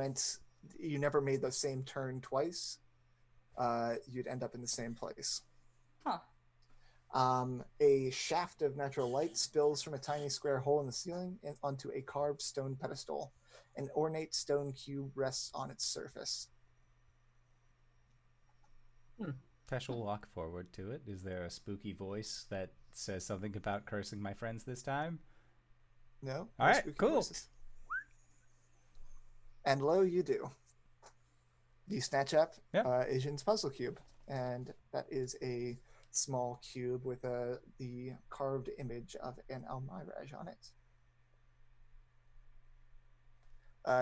never made the same turn twice, you'd end up in the same place. Huh. A shaft of natural light spills from a tiny square hole in the ceiling and onto a carved stone pedestal. An ornate stone cube rests on its surface. Tesh will walk forward to it. Is there a spooky voice that says something about cursing my friends this time. No? All No right, spooky cool. voices. And lo, you do. You snatch up Yep. Asian's puzzle cube, and that is a small cube with the carved image of an Almiraj on it.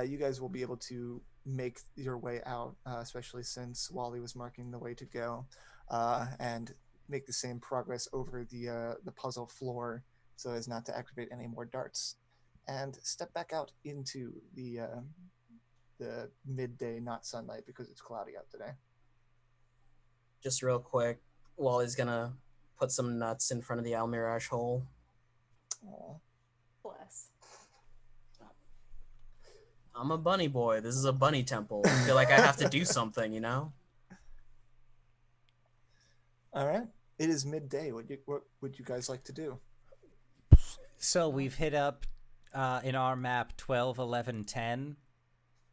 You guys will be able to make your way out, especially since Wally was marking the way to go, and make the same progress over the puzzle floor so as not to activate any more darts, and step back out into the midday, not sunlight, because it's cloudy out today. Just real quick, Wally's gonna put some nuts in front of the Almiraj hole. Aw. Bless. I'm a bunny boy. This is a bunny temple. I feel like I have to do something, you know? All right. It is midday. What would you guys like to do? So we've hit up in our map 12, 11, 10.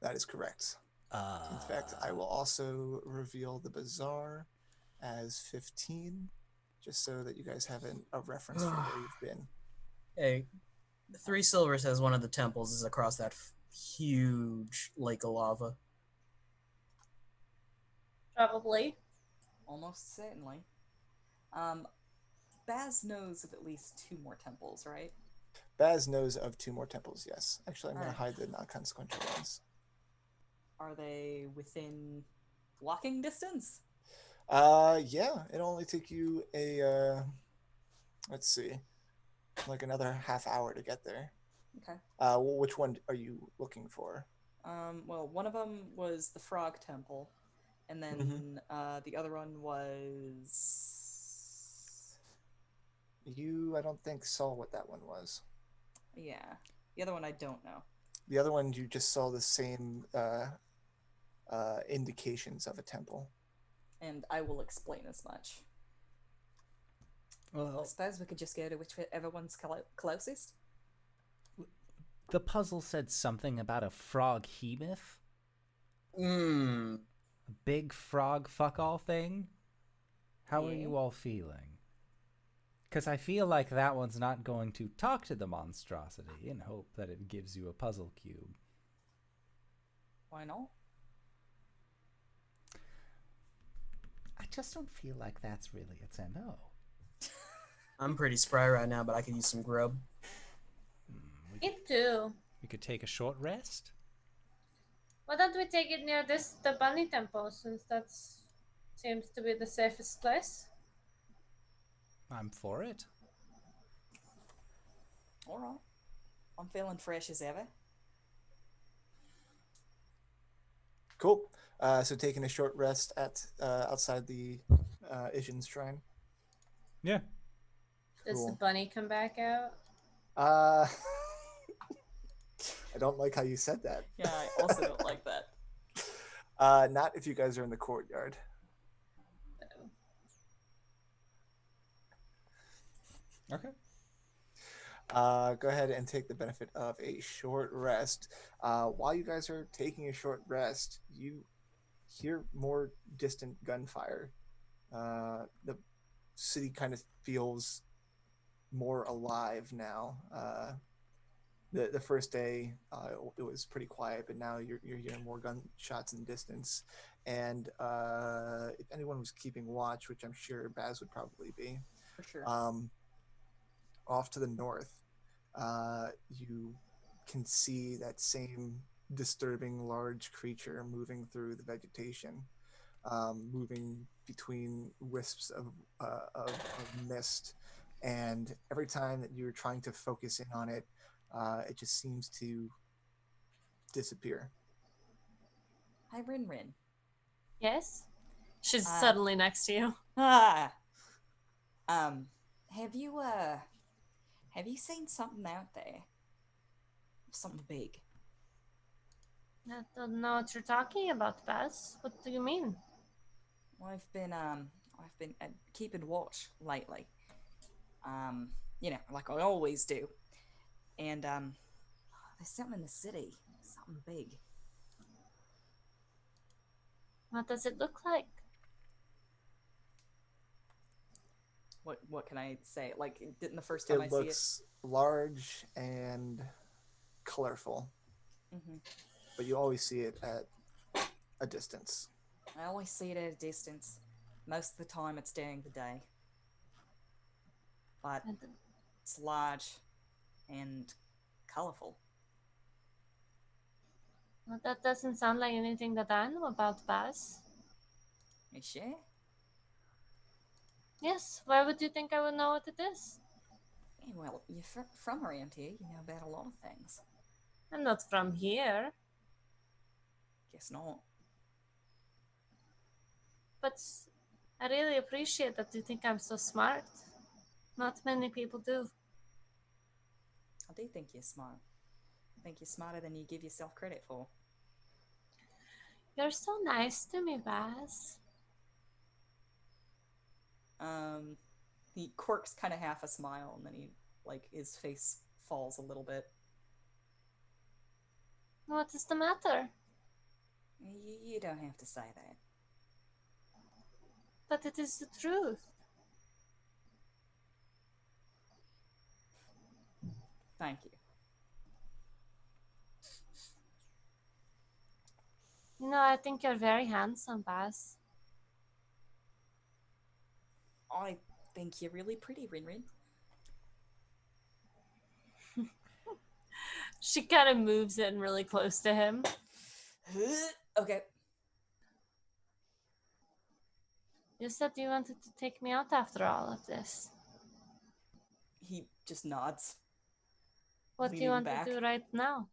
That is correct. In fact, I will also reveal the bazaar as 15, just so that you guys have a reference for where you've been. Hey, 3 Silver says one of the temples is across that huge lake of lava. Probably. Almost certainly. Baz knows of at least 2 more temples, right? Baz knows of 2 more temples, yes. Actually, I'm going to Alright. hide the non-consequential ones. Are they within walking distance? Yeah, it'll only take you let's see, like another half hour to get there. Okay. Which one are you looking for? Well, one of them was the Frog Temple, and then the other one was... I don't think saw what that one was. Yeah. The other one I don't know. The other one, you just saw the same indications of a temple. And I will explain as much. I Well, suppose we could just go to whichever one's closest. the puzzle said something about a frog hemoth. Mmm. A big frog fuck all thing. How are Yeah. you all feeling? Because I feel like that one's not going to talk to the monstrosity and hope that it gives you a puzzle cube. Why not? I just don't feel like that's really its MO. I'm pretty spry right now, but I could use some grub. Me too. We could take a short rest. Why don't we take it near the bunny temple, since that seems to be the safest place? I'm for it. Alright. I'm feeling fresh as ever. Cool. So taking a short rest at outside the Ishin shrine. Yeah. Does the Cool. bunny come back out? I don't like how you said that. Yeah, I also don't like that. Not if you guys are in the courtyard. Okay. Go ahead and take the benefit of a short rest. While you guys are taking a short rest, you hear more distant gunfire. The city kind of feels more alive now. The first day, it was pretty quiet, but now you're hearing more gunshots in the distance. And if anyone was keeping watch, which I'm sure Baz would probably be, For sure. off to the north, you can see that same disturbing large creature moving through the vegetation, moving between wisps of mist. And every time that you're trying to focus in on it, it just seems to disappear. Hi, RinRin. Yes? She's suddenly next to you. Ah. Have you seen something out there? Something big. I don't know what you're talking about, Baz. What do you mean? Well, I've been keeping watch lately. Like I always do. And there's something in the city. Something big. What does it look like? What can I say? Like, didn't the first time I It see it? looks large and colorful, Hmm. but you always see it at a distance. I always see it at a distance. Most of the time, it's during the day. But it's large and colorful. Well, that doesn't sound like anything that I know about, Baz. You sure? Yes, why would you think I would know what it is? Yeah, well, you're from around here. You know about a lot of things. I'm not from here, Guess not. but I really appreciate that you think I'm so smart. Not many people do. I do think you're smart. I think you're smarter than you give yourself credit for. You're so nice to me, Baz. He quirks kind of half a smile, and then his face falls a little bit. What is the matter? You don't have to say that. But it is the truth. Thank you. You know, I think you're very handsome, Baz. I think you're really pretty, RinRin. She kind of moves in really close to him. Okay. You said you wanted to take me out after all of this. He just nods. What do you Leaning want back. to do right now?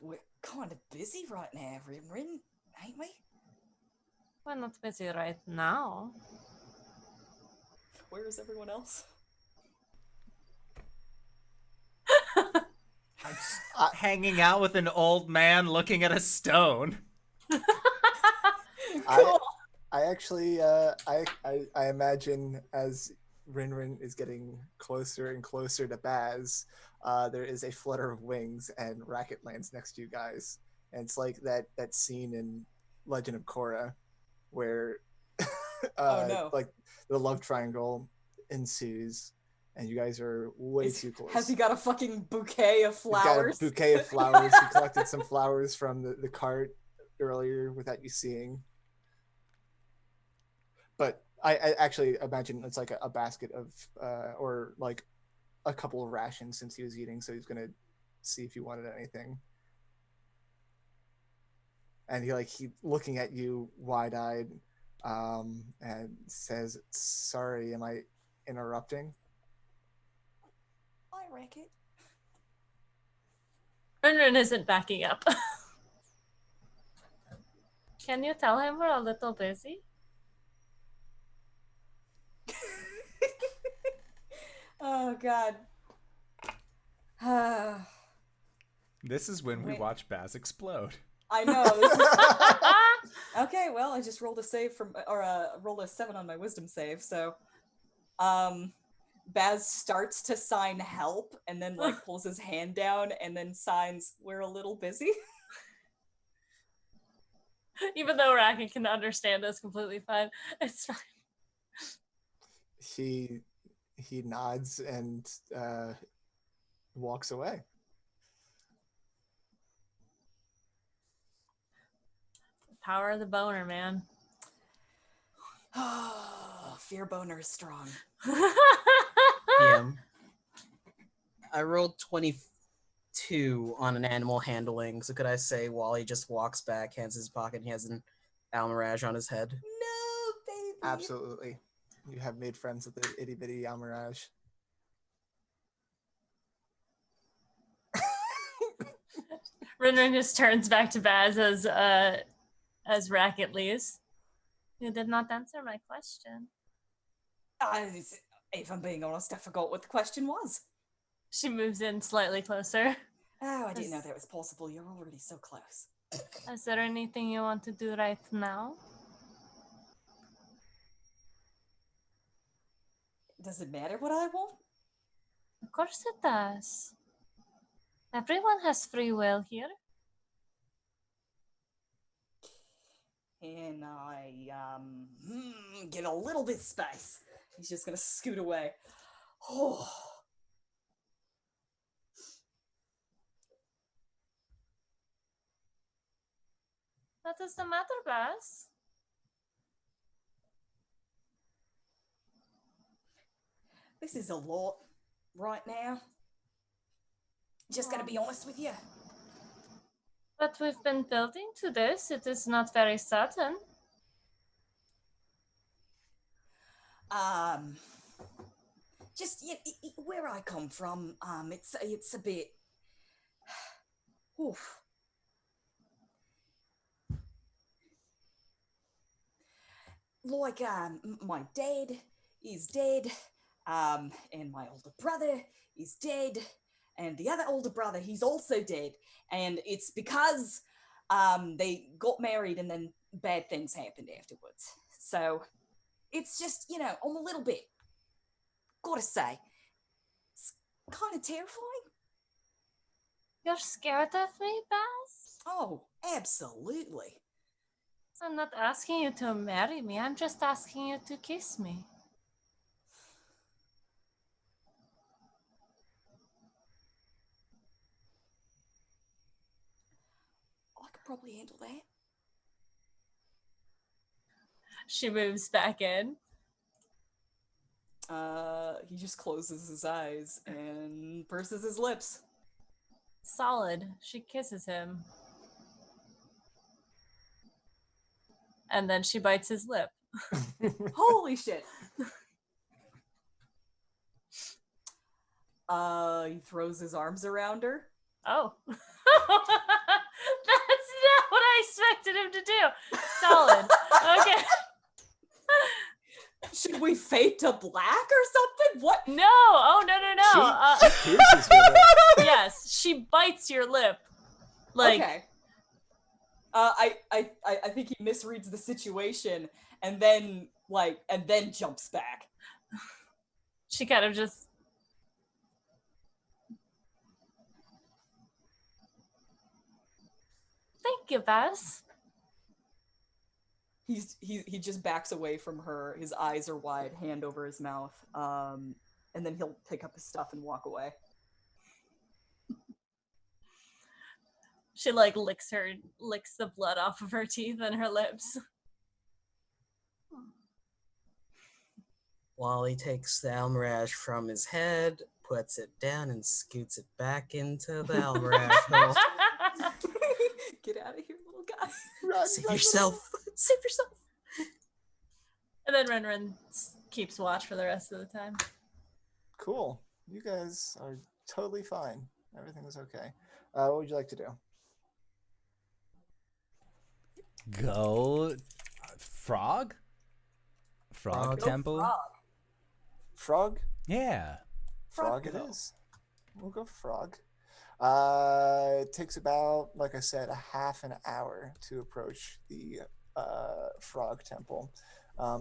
We're kind of busy right now, RinRin, ain't we? We're not busy right now. Where is everyone else? Hanging out with an old man looking at a stone. Cool. I actually, I imagine as RinRin is getting closer and closer to Baz, there is a flutter of wings and Racket lands next to you guys, and it's like that scene in Legend of Korra, where, Oh, no. like the love triangle ensues, and you guys are way too close. Has he got a fucking bouquet of He's flowers? got a bouquet of flowers. He collected some flowers from the cart earlier without you seeing. But I actually imagine it's like a basket of, or like a couple of rations since he was eating, so he's gonna see if you wanted anything. And he looking at you wide-eyed, and says, "Sorry, am I interrupting?" I wreck it. RinRin isn't backing up. Can you tell him we're a little busy? Oh, God. This is when we Wait. watch Baz explode. I know. This is... Okay, well, I just rolled a save rolled a 7 on my wisdom save, so Baz starts to sign help and then pulls his hand down and then signs we're a little busy. Even though Racket can understand us completely fine, it's fine. He nods and walks away. Power of the boner, man. Fear boner is strong. Yeah. I rolled 22 on an animal handling, so could I say Wally just walks back, hands his pocket, and he has an Almirage on his head? No, baby. Absolutely. You have made friends with the itty bitty Almirage. RinRin just turns back to Baz as Racket leaves. You did not answer my question. If I'm being honest, I forgot what the question was. She moves in slightly closer. Oh, I didn't know that was possible. You're already so close. Is there anything you want to do right now? Does it matter what I want? Of course it does. Everyone has free will here. Can I get a little bit of space? He's just gonna scoot away. Oh. What is the matter, Baz? This is a lot right now. Just gonna be honest with you. But we've been building to this. It is not very certain. Just where I come from, it's a bit. Oof. Like, my dad is dead, and my older brother is dead, and the other older brother, he's also dead, and it's because, they got married and then bad things happened afterwards. So, it's just, I'm a little bit, gotta say, it's kind of terrifying. You're scared of me, Baz? Oh, absolutely. I'm not asking you to marry me. I'm just asking you to kiss me. I could probably handle that. She moves back in. He just closes his eyes and purses his lips. Solid. She kisses him. And then she bites his lip. Holy shit! He throws his arms around her. Oh. That's not what I expected him to do. Solid. Okay. Should we fade to black or something? What? No. Oh, no. She pierces your lip. Yes, she bites your lip. Like, Okay. I think he misreads the situation and then jumps back. she kind of just. Thank you, Baz. He just backs away from her. His eyes are wide, hand over his mouth. And then he'll pick up his stuff and walk away. She like licks the blood off of her teeth and her lips. Wally takes the Almirash from his head, puts it down, and scoots it back into the Almirash hole. Get out of here, little guy. Run, Save run, yourself. Save yourself. And then RinRin keeps watch for the rest of the time. Cool. You guys are totally fine. Everything was okay. What would you like to do? Go frog temple. Frog? Yeah. Frog it go. is. We'll go frog. It takes about, like I said, a half an hour to approach the frog temple.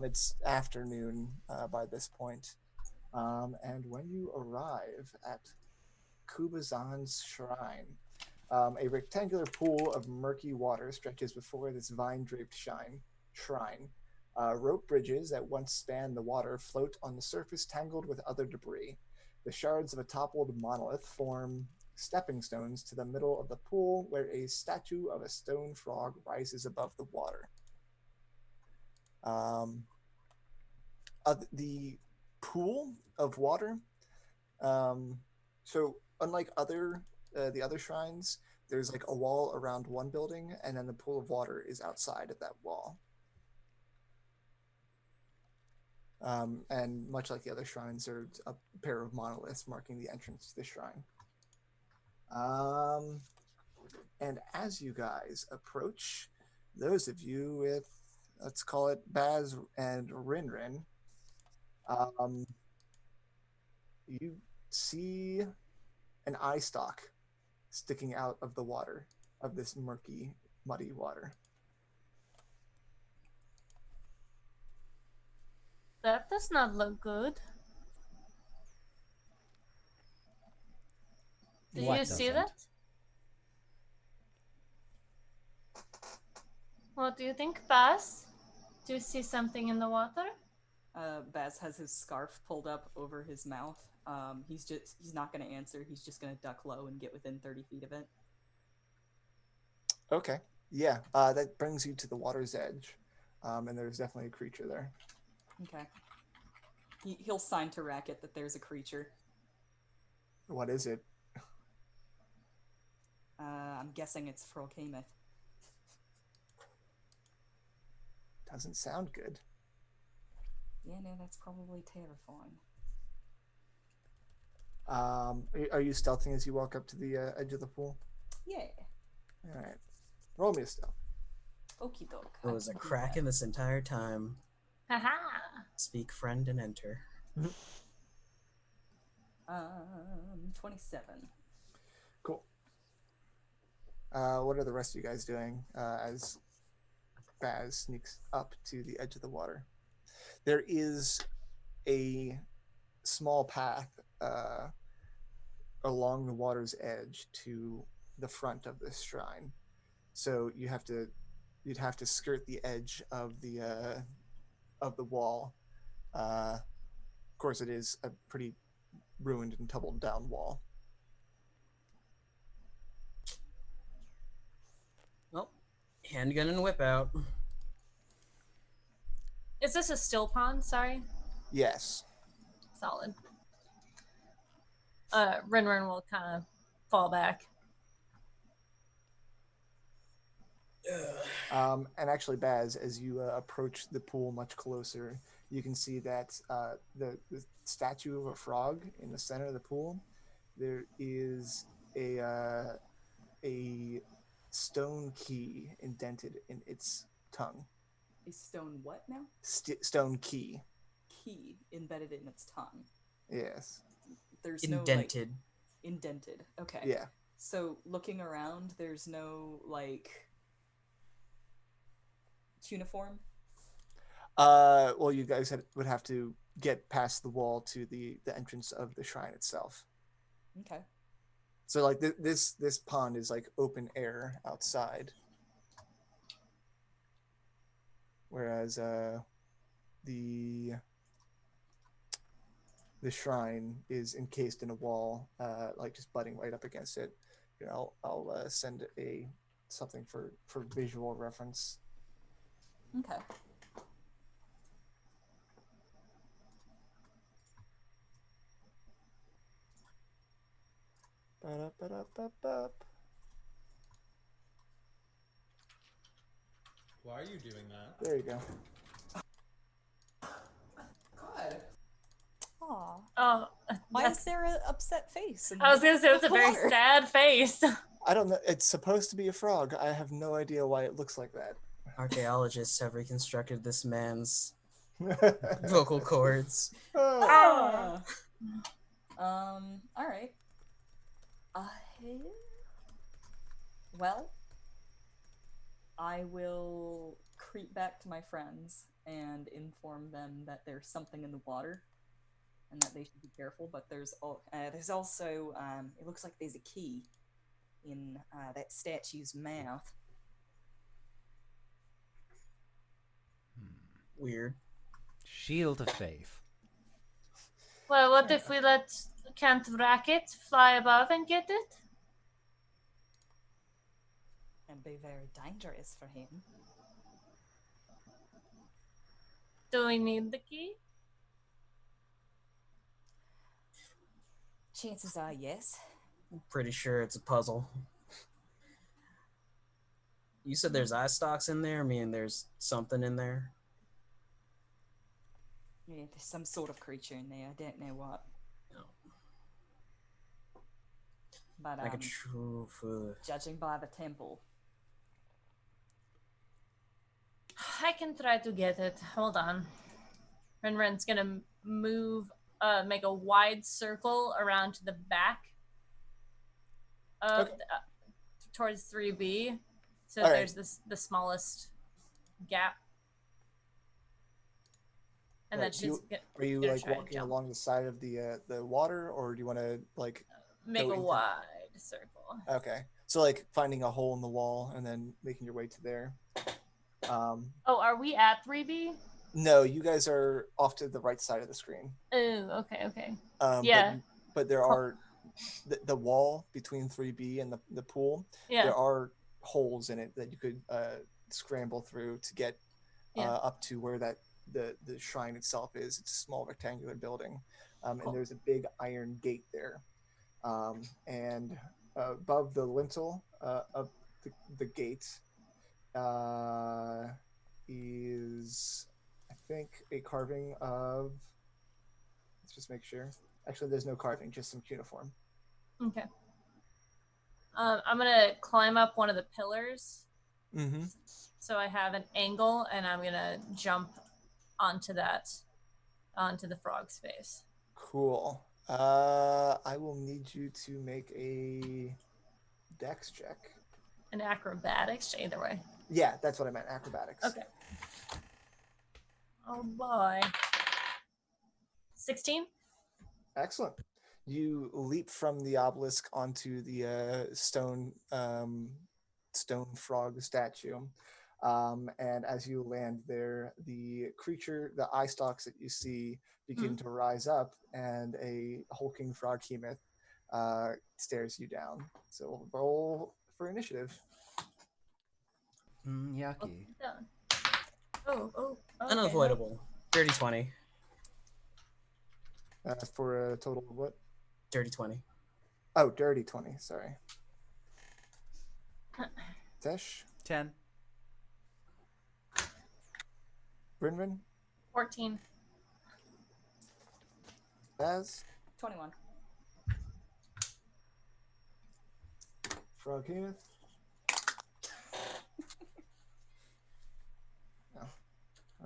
It's afternoon by this point. And when you arrive at Kubazan's shrine, a rectangular pool of murky water stretches before this vine-draped shrine. Rope bridges that once spanned the water float on the surface tangled with other debris. The shards of a toppled monolith form stepping stones to the middle of the pool, where a statue of a stone frog rises above the water. The pool of water, so unlike the other shrines, there's like a wall around one building, and then the pool of water is outside of that wall. And much like the other shrines, there's a pair of monoliths marking the entrance to the shrine. And as you guys approach, those of you with, let's call it Baz and RinRin, you see an eye stalk sticking out of the water, of this murky, muddy water. That does not look good. Do What you see doesn't? that? What do you think, Baz? Do you see something in the water? Baz has his scarf pulled up over his mouth. He's not gonna answer. He's just gonna duck low and get within 30 feet of it. Okay. Yeah. That brings you to the water's edge, and there's definitely a creature there. Okay. He'll sign to Racket that there's a creature. What is it? I'm guessing it's Frolkameth. Doesn't sound good. Yeah, no, that's probably terrifying. Are you stealthing as you walk up to the edge of the pool? Yeah. All right. Roll me a stealth. Okie doke. There was a crack in this entire time. Haha. Speak friend and enter. 27. Cool. What are the rest of you guys doing as Baz sneaks up to the edge of the water? There is a small path along the water's edge to the front of this shrine, so you'd have to skirt the edge of the wall. Of course, it is a pretty ruined and tumbled down wall. Well, handgun and whip out. Is this a still pond? Sorry. Yes. Solid. RinRin will kind of fall back. And actually, Baz, as you approach the pool much closer, you can see that the statue of a frog in the center of the pool, there is a stone key indented in its tongue. A stone what now? Stone key. Key embedded in its tongue. Yes. There's Indented. no, like, indented. Okay. Yeah. So looking around, there's no, like, cuneiform? Well, you guys would have to get past the wall to the entrance of the shrine itself. Okay. So, like, this pond is like open air outside, whereas the shrine is encased in a wall, like just butting right up against it. You know, I'll send something for visual reference. Okay. Ba-da-ba-da-ba-ba. Why are you doing that? There you go. God. Aw. Oh, Why is there an upset face? I was gonna say it's a very water? sad face. I don't know. It's supposed to be a frog. I have no idea why it looks like that. Archaeologists have reconstructed this man's vocal cords. Ah. All right. Well, I will creep back to my friends and inform them that there's something in the water and that they should be careful. But there's also it looks like there's a key in that statue's mouth. Weird. Shield of faith. Well, what if we can't Racket fly above and get it? And be very dangerous for him. Do we need the key? Chances are yes. Pretty sure it's a puzzle. You said there's eye stalks in there? I mean, there's something in there? Yeah, there's some sort of creature in there. I don't know what. No. But Like a true food. judging by the temple. I can try to get it. Hold on. RinRin's gonna make a wide circle around to the back of towards 3B. So All right. there's the smallest gap. And Right, then she's Are you gonna like try and walking jump. along the side of the water, or do you want to like Make go a into- wide circle. Okay, so like finding a hole in the wall and then making your way to there. Oh, are we at 3B? No, you guys are off to the right side of the screen. Oh, okay. But Yeah. but there are the wall between 3B and the pool. Yeah. There are holes in it that you could scramble through to get up to where that the shrine itself is. It's a small rectangular building, Cool. and there's a big iron gate there. And above the lintel of the gate is, I think, a carving of. Let's just make sure. Actually, there's no carving, just some cuneiform. Okay. I'm gonna climb up one of the pillars. Mm-hmm. So I have an angle, and I'm gonna jump onto the frog's face. Cool. I will need you to make a dex check. An acrobatics, either way. Yeah, that's what I meant. Acrobatics. Okay. Oh boy. 16? Excellent. You leap from the obelisk onto the stone frog statue. And as you land there, the creature, the eye stalks that you see begin to rise up, and a hulking froghemoth stares you down. So roll for initiative. Yucky. Oh. Okay. Unavoidable. Dirty 20. For a total of what? Dirty 20. Oh, dirty 20. Sorry. Tesh? 10. RinRin? 14. Baz? 21. Froghemoth? No.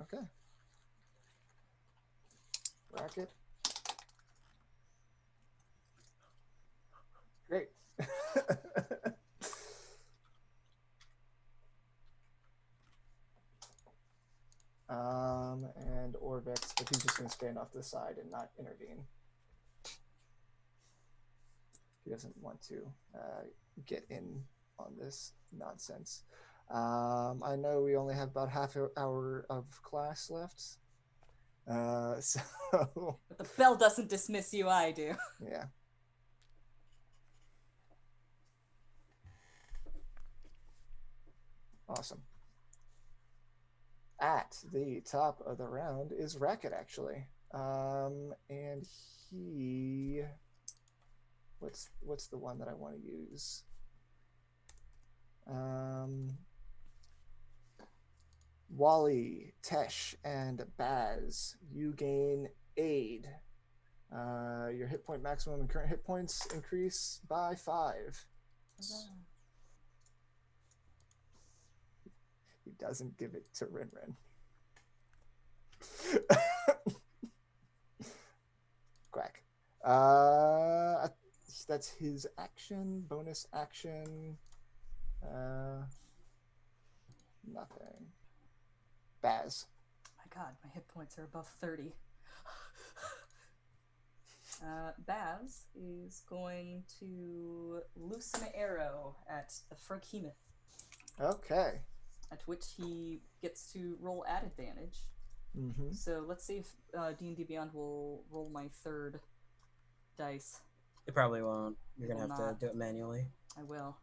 Okay. Racket? Great. And Orvex, but he's just going to stand off to the side and not intervene. He doesn't want to get in on this nonsense. I know we only have about half an hour of class left. So But the bell doesn't dismiss you, I do. yeah. Awesome. At the top of the round is Racket, actually. And he... What's the one that I want to use? Wally, Tesh, and Baz, you gain aid. Your hit point maximum and current hit points increase by 5. He doesn't give it to RinRin. Quack. That's his action. Bonus action. Nothing. Baz. My god, my hit points are above 30. Baz is going to loosen an arrow at the froghemoth. Okay. At which he gets to roll at advantage. Mm-hmm. So let's see if D&D Beyond will roll my third dice. It probably won't. You're It going to will have to do it manually. I will.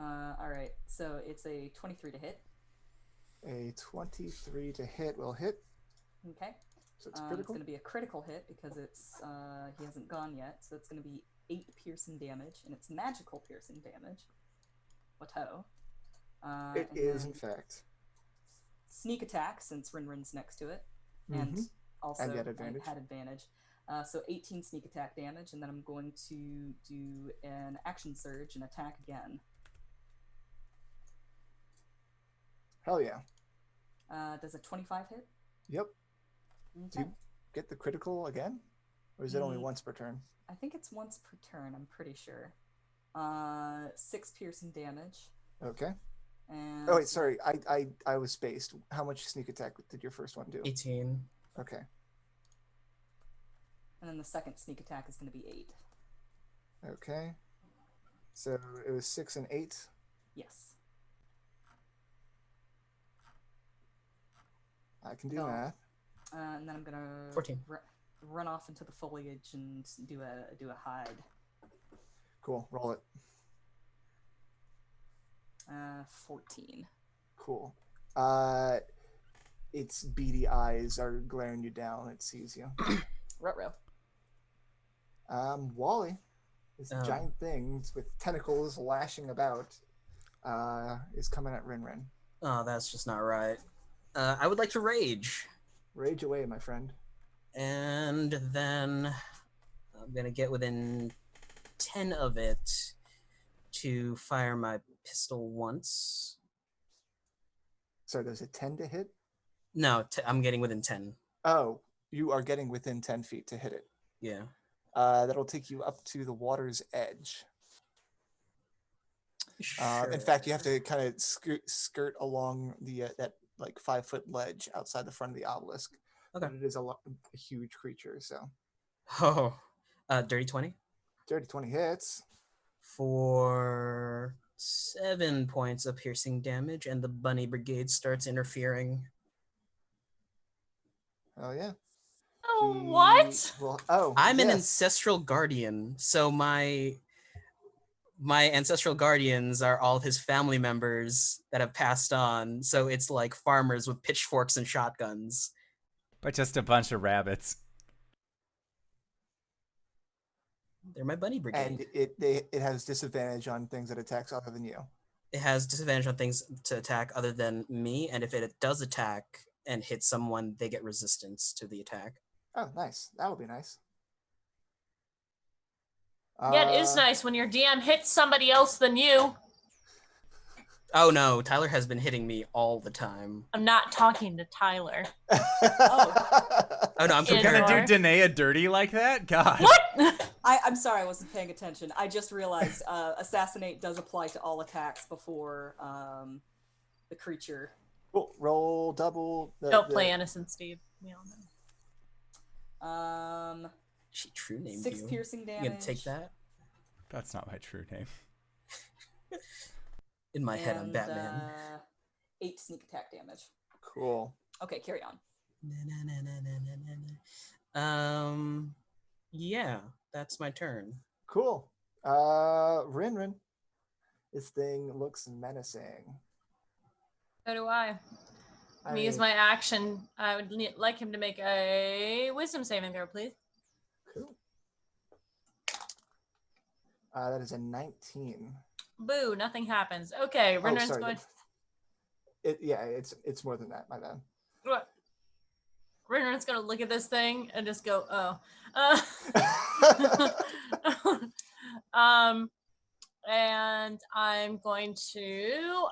Alright, so it's a 23 to hit. A 23 to hit will hit. Okay. So it's It's critical. going to be a critical hit because it's he hasn't gone yet. So it's going to be 8 piercing damage, and it's magical piercing damage. What-ho. It and is, then in fact. sneak attack, since RinRin's next to it. Mhm. And also And you had advantage. I had advantage. So 18 sneak attack damage, and then I'm going to do an action surge and attack again. Hell yeah. Does a 25 hit? Yep. Okay. Do you get the critical again? Or is it only Mm. once per turn? I think it's once per turn, I'm pretty sure. 6 piercing damage. Okay. And Oh wait, sorry. I was spaced. How much sneak attack did your first one do? 18. Okay. And then the second sneak attack is going to be 8. Okay. So it was 6 and 8. Yes. I can do Oh. math. And then I'm gonna 14. Run off into the foliage and do a hide. Cool. Roll it. 14. Cool. Its beady eyes are glaring you down. It sees you. Ruh-roh. Wally, this Oh. giant thing with tentacles lashing about, is coming at RinRin. Oh, that's just not right. I would like to rage. Rage away, my friend. And then I'm going to get within 10 of it to fire my pistol once. So there's a 10 to hit? No, I'm getting within 10. Oh, you are getting within 10 feet to hit it. Yeah. That'll take you up to the water's edge. Sure. In fact, you have to kind of skirt along the that like 5-foot ledge outside the front of the obelisk. Okay. But it is a huge creature, so. Oh, dirty 20 dirty 20 hits. for 7 points of piercing damage, and the bunny brigade starts interfering. Oh yeah. Oh, what? Well, I'm an yes. ancestral guardian, so my ancestral guardians are all of his family members that have passed on. So it's like farmers with pitchforks and shotguns. But just a bunch of rabbits. They're my bunny brigade. And it has disadvantage on things that attacks other than you. It has disadvantage on things to attack other than me, and if it does attack and hit someone, they get resistance to the attack. Oh, nice. That would be nice. Yeah, it is nice when your DM hits somebody else than you. Oh no, Tyler has been hitting me all the time. I'm not talking to Tyler. Oh no, I'm You're You're gonna comparing. do Danaea dirty like that? God. What? I'm sorry, I wasn't paying attention. I just realized assassinate does apply to all attacks before the creature. Cool. Roll double. Don't play innocent, Steve. We all know. She true named 6 you. piercing damage. You gonna take that? That's not my true name. In my head, I'm and, Batman. 8 sneak attack damage. Cool. Okay, carry on. Yeah, that's my turn. Cool. RinRin. This thing looks menacing. So do I. I'm gonna use my action. I would like him to make a wisdom saving throw, please. Cool. That is a 19. Boo, nothing happens. Okay, RinRin's sorry. going. It's more than that. My bad. What? RinRin's gonna look at this thing and just go, oh. And I'm going to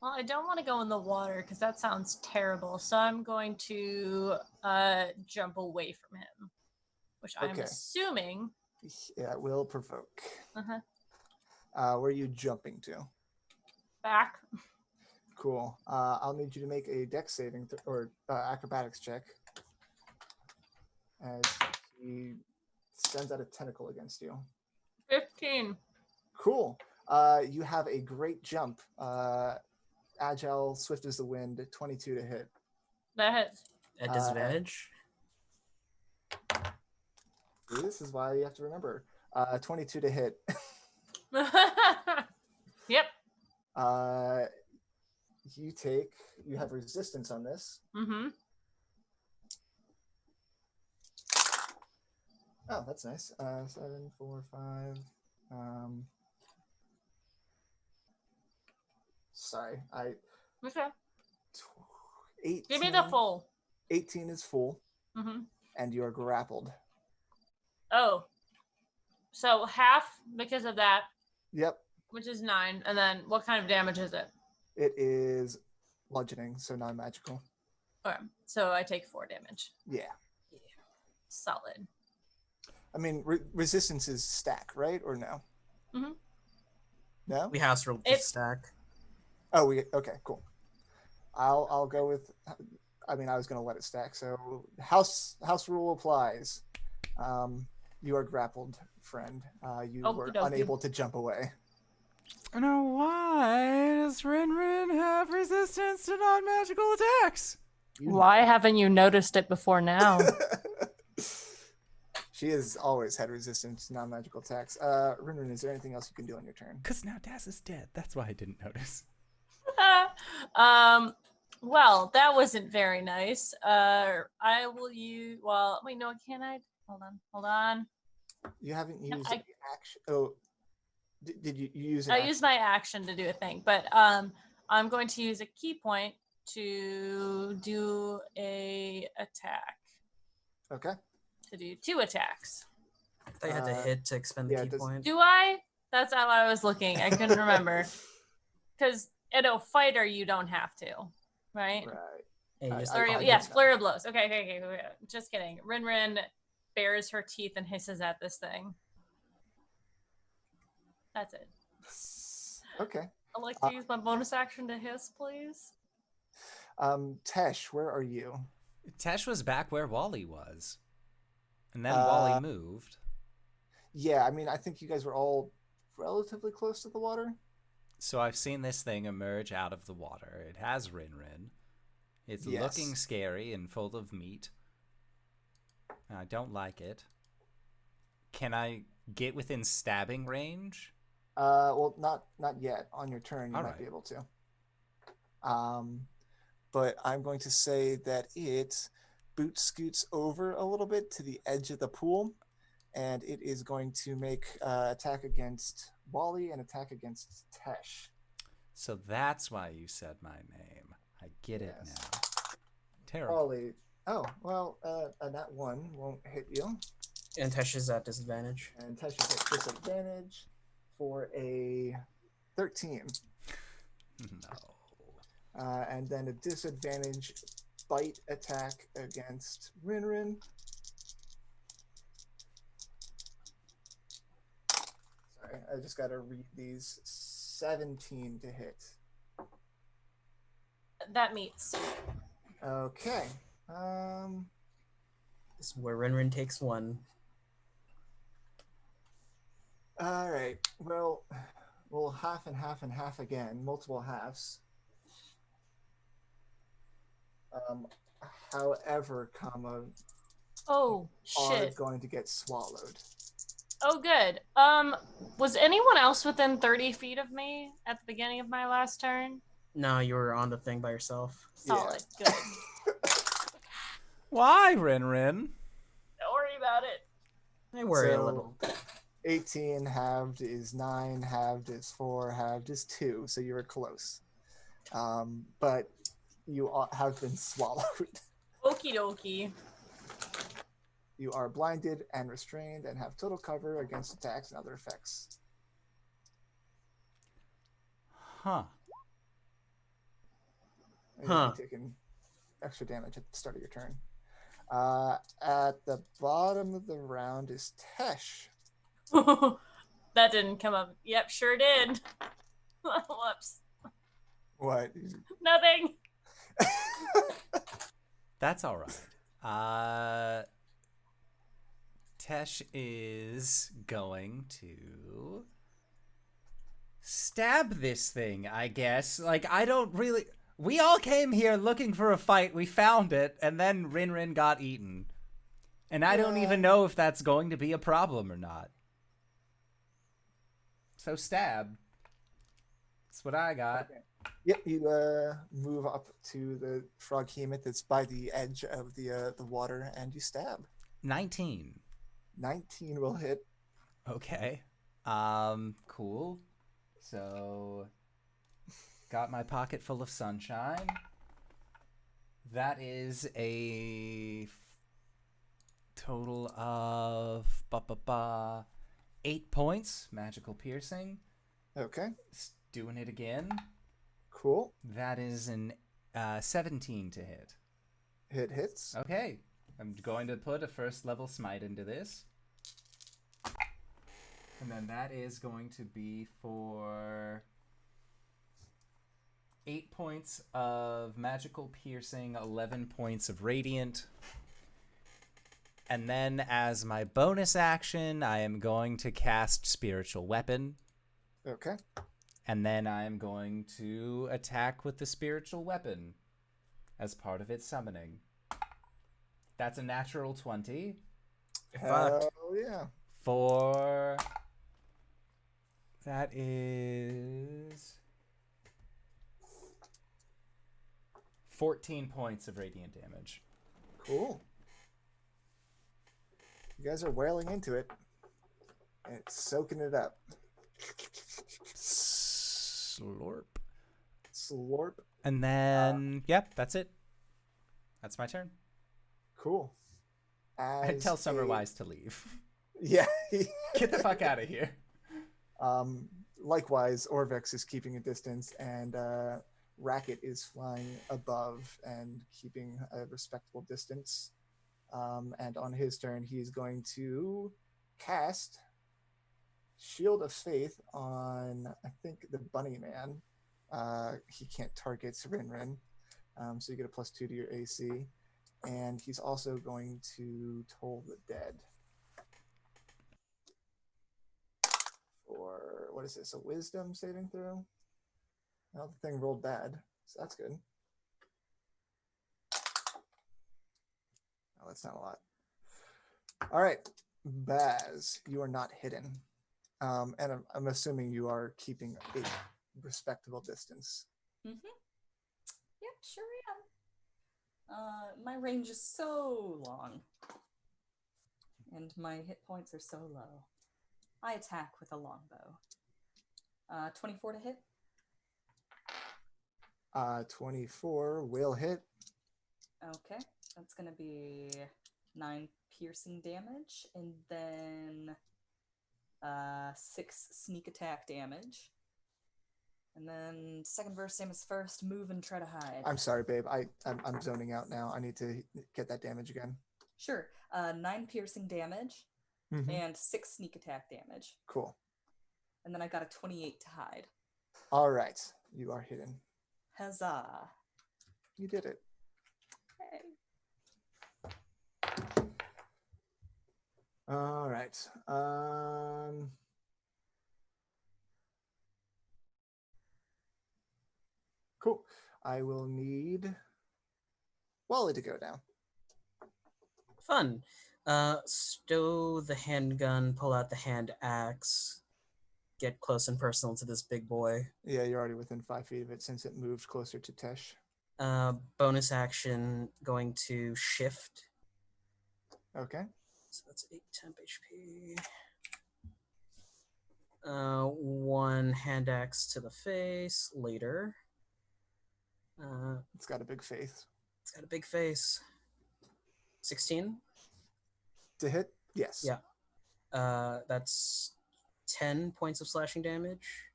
well, I don't want to go in the water because that sounds terrible. So I'm going to jump away from him, which I'm Okay. assuming. Yeah, it will provoke. Uh-huh. Where are you jumping to? Back. Cool. I'll need you to make a dex saving or acrobatics check. As he sends out a tentacle against you. 15. Cool. You have a great jump. Agile, swift as the wind, 22 to hit. That hits. At disadvantage? This is why you have to remember. 22 to hit. Yep. You have resistance on this. Mm-hmm. Oh, that's nice. 7, 4, 5. Sorry, Okay. 18. Give me the full. 18 is full, Mm-hmm. and you are grappled. Oh. So half because of that, Yep, which is 9. And then what kind of damage is it? it is bludgeoning, so non-magical. Okay. So I take 4 damage. Yeah. Solid. I mean, resistance is stack, right? Or no? Mm-hmm. No? We house rolled the It's- stack. Oh, okay, cool. I'll go with. I mean, I was gonna let it stack. So house rule applies. You are grappled, friend. You Okie were dokie. unable to jump away. Now, why does RinRin have resistance to non-magical attacks? Why haven't you noticed it before now? She has always had resistance to non-magical attacks. RinRin, is there anything else you can do on your turn? Because now Daz is dead. That's why I didn't notice. Well, that wasn't very nice. I will use. Well, wait, no, can I? Hold on. You haven't No, used I- any action. Oh, did you use? I used my action to do a thing, but I'm going to use a key point to do a attack. Okay. To do 2 attacks. They had to hit to expend the yeah, key point. Do I? That's how I was looking. I couldn't remember. Because in a fighter, you don't have to, right? Right. Yeah, you just Yes, flurry of blows. Okay. Just kidding. RinRin bares her teeth and hisses at this thing. That's it. Okay. I'd like to use my bonus action to hiss, please. Tesh, where are you? Tesh was back where Wally was. And then Wally moved. Yeah, I mean, I think you guys were all relatively close to the water. So I've seen this thing emerge out of the water. It has RinRin. It's Yes. looking scary and full of meat. I don't like it. Can I get within stabbing range? Well, not yet. On your turn, you All might right. be able to. But I'm going to say that it boot scoots over a little bit to the edge of the pool, and it is going to make attack against Wally and attack against Tesh. So that's why you said my name. I get it Yes. now. Terrible. Wally. Oh, well, that one won't hit you. And Tesh is at disadvantage. And Tesh is at disadvantage for a 13. No. And then a disadvantage bite attack against RinRin. Sorry, I just got to read these. 17 to hit. That meets. Okay. This is where RinRin takes 1. All right. Well, we'll half and half and half again. Multiple halves. However, Oh, are shit. going to get swallowed. Oh, good. Was anyone else within 30 feet of me at the beginning of my last turn? No, you were on the thing by yourself. Solid. Good. Why, RinRin? Don't worry about it. I worry a So, little. 18 halved is 9, halved is 4, halved is 2, so you were close. But you have been swallowed. Okie dokie. You are blinded and restrained and have total cover against attacks and other effects. Huh. And you'll be taking extra damage at the start of your turn. At the bottom of the round is Tesh. That didn't come up. Yep, sure did. Whoops. What? Nothing. That's all right. Tesh is going to stab this thing, I guess. Like, I don't really... We all came here looking for a fight. We found it, and then RinRin got eaten. And I don't even know if that's going to be a problem or not. So stab. That's what I got. Okay. Yep, you move up to the frog hemoth that's by the edge of the water, and you stab. 19. 19 will hit. Okay. Cool. So, got my pocket full of sunshine. That is a total of 8 points, magical piercing. Okay, Doing it again. cool. That is an 17 to hit. Hits. Okay. I'm going to put a first level smite into this. And then that is going to be for 8 points of magical piercing, 11 points of radiant. And then as my bonus action, I am going to cast Spiritual Weapon. Okay. And then I'm going to attack with the Spiritual Weapon as part of its summoning. That's a natural 20. Hell yeah. For... That is... 14 points of radiant damage. Cool. You guys are wailing into it. And it's soaking it up. Slurp. Slurp. And then, yep, that's it. That's my turn. Cool. I tell Summerwise to leave. Yeah. Get the fuck out of here. Likewise, Orvex is keeping a distance, and Racket is flying above and keeping a respectable distance. And on his turn, he's going to cast Shield of Faith on, I think, the Bunny Man. He can't target RinRin, so you get a +2 to your AC. And he's also going to Toll the Dead. Or, what is this, a Wisdom saving throw? Well, the thing rolled bad, so that's good. Oh, that's not a lot. All right, Baz, you are not hidden. And I'm assuming you are keeping a respectable distance. Yep, sure am. My range is so long. And my hit points are so low. I attack with a longbow. 24 to hit. 24 will hit. Okay, that's going to be 9 piercing damage, and then 6 sneak attack damage. And then second verse, same as first, move and try to hide. I'm sorry, babe. I'm zoning out now. I need to get that damage again. Sure. 9 piercing damage and 6 sneak attack damage. Cool. And then I got a 28 to hide. All right. You are hidden. Huzzah. You did it. Hey. All right. Cool. I will need Wally to go down. Fun. Stow the handgun, pull out the hand axe, get close and personal to this big boy. Yeah, you're already within 5 feet of it since it moved closer to Tesh. Bonus action, going to shift. Okay. So that's 8 temp HP. 1 hand axe to the face later. It's got a big face. It's got a big face. 16? To hit? Yes. Yeah. That's 10 points of slashing damage.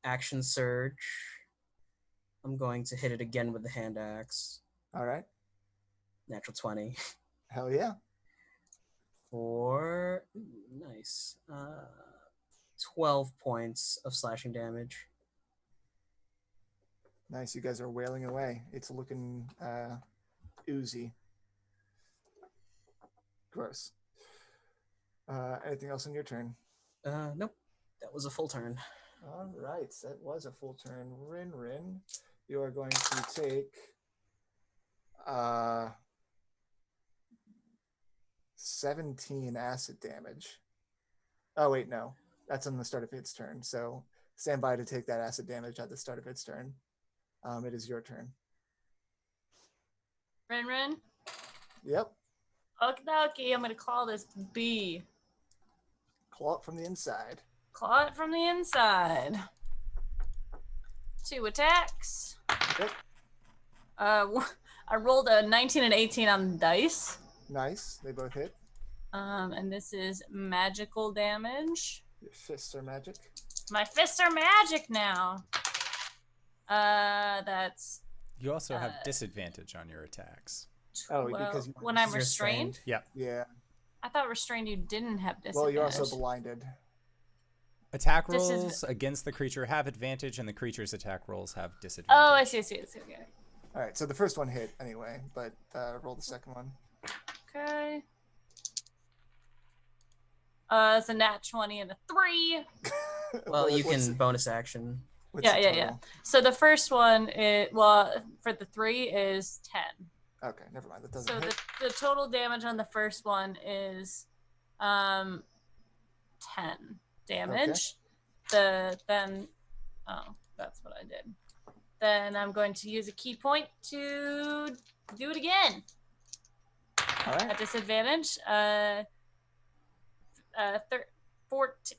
Action surge. I'm going to hit it again with the hand axe. All right. Natural 20. Hell yeah. For nice. 12 points of slashing damage. Nice. You guys are wailing away. It's looking oozy. Gross. Anything else on your turn? Nope. That was a full turn. All right. That was a full turn. RinRin, you are going to take 17 acid damage. Oh, wait, no. That's on the start of its turn. So stand by to take that acid damage at the start of its turn. It is your turn. RinRin? Yep. Okie dokie, I'm gonna call this B. Claw it from the inside. Claw it from the inside. 2 attacks. Yep. I rolled a 19 and 18 on the dice. Nice. They both hit. And this is magical damage. Your fists are magic. My fists are magic now. That's You also have disadvantage on your attacks. Oh, 12. because When I'm You're restrained? Yep. Yeah. I thought restrained you didn't have disadvantage. Well, you're also blinded. Attack This is- rolls against the creature have advantage, and the creature's attack rolls have disadvantage. Oh, I see. Okay. All right, so the first one hit anyway, but roll the second one. Okay. It's a nat 20 and a 3. Well, you can bonus action. Yeah. So the first one is, for the 3 is 10. Okay, never mind. That doesn't So hit. the total damage on the first one is 10 damage. That's what I did. Then I'm going to use a key point to do it again. All right. At disadvantage.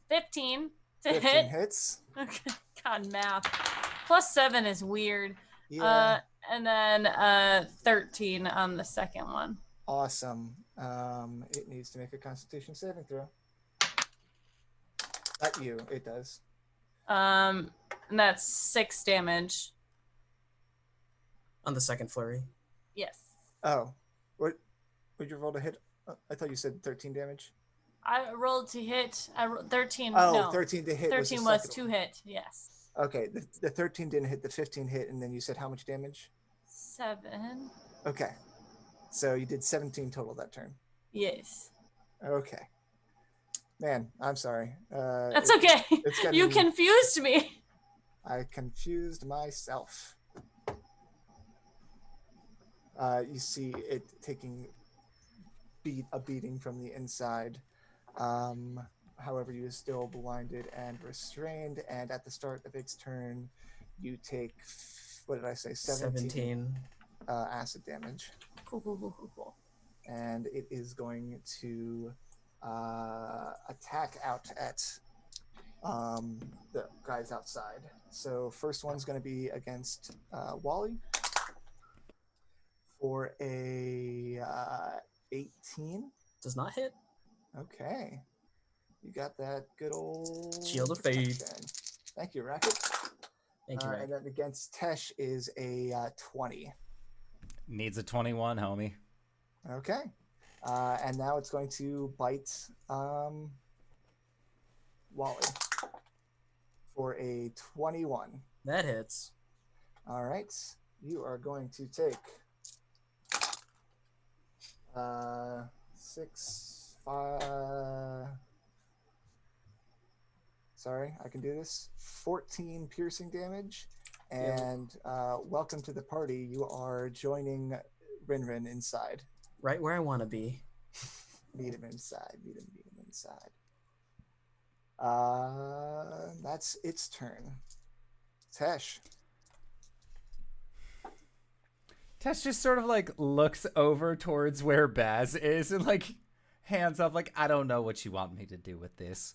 15 to 15 hit. hits. Okay. God, math. Plus 7 is weird. Yeah. And then 13 on the second one. Awesome. It needs to make a Constitution saving throw. Not you. It does. And that's 6 damage. On the second flurry. Yes. Oh, what? Would you roll to hit? I thought you said 13 damage. I rolled to hit. 13. Oh, no. 13 to hit. 13 was to hit. Yes. Okay, the 13 didn't hit. The 15 hit, and then you said how much damage? 7. Okay, so you did 17 total that turn. Yes. Okay. Man, I'm sorry. That's okay. You confused me. I confused myself. You see it taking a beating from the inside. However, you are still blinded and restrained. And at the start of its turn, you take, what did I say? 17. Acid damage. Cool. And it is going to attack out at the guys outside. So first one's going to be against Wally for a 18. Does not hit. Okay. You got that good old Shield of Faith. Thank you, Racket. Thank you, Racket. And then against Tesh is a 20. Needs a 21, homie. Okay. And now it's going to bite Wally for a 21. That hits. All right. You are going to take 6, 5. Sorry, I can do this. 14 piercing damage. And welcome to the party. You are joining RinRin inside. Right where I want to be. Meet him inside. Meet him inside. That's its turn. Tesh. Tesh just sort of like looks over towards where Baz is and like hands up like, I don't know what you want me to do with this.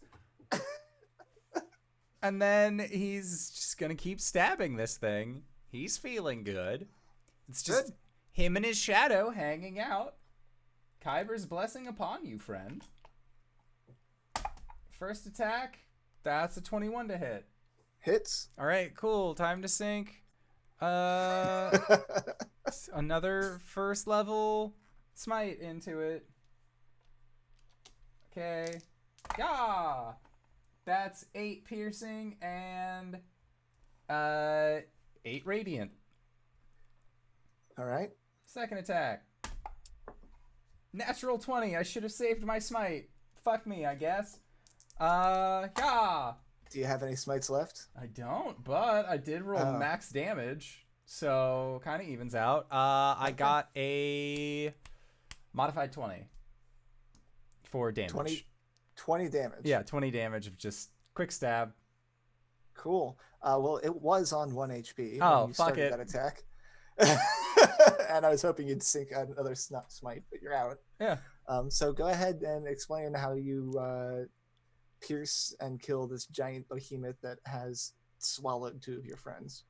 And then he's just gonna keep stabbing this thing. He's feeling good. It's just him and his shadow hanging out. Kyber's blessing upon you, friend. First attack, that's a 21 to hit. Hits. All right, cool. Time to sink. Another first level smite into it. Okay. Yeah. That's 8 piercing and 8 radiant. All right. Second attack. Natural 20. I should have saved my smite. Fuck me, I guess. Yeah. Do you have any smites left? I don't, but I did roll max damage, so kind of evens out. I got a modified 20 for damage. 20 damage. Yeah, 20 damage of just quick stab. Cool. Well, it was on 1 HP Oh, when you fuck started it. that attack. And I was hoping you'd sink another smite, but you're out. Yeah. So go ahead and explain how you pierce and kill this giant behemoth that has swallowed 2 of your friends.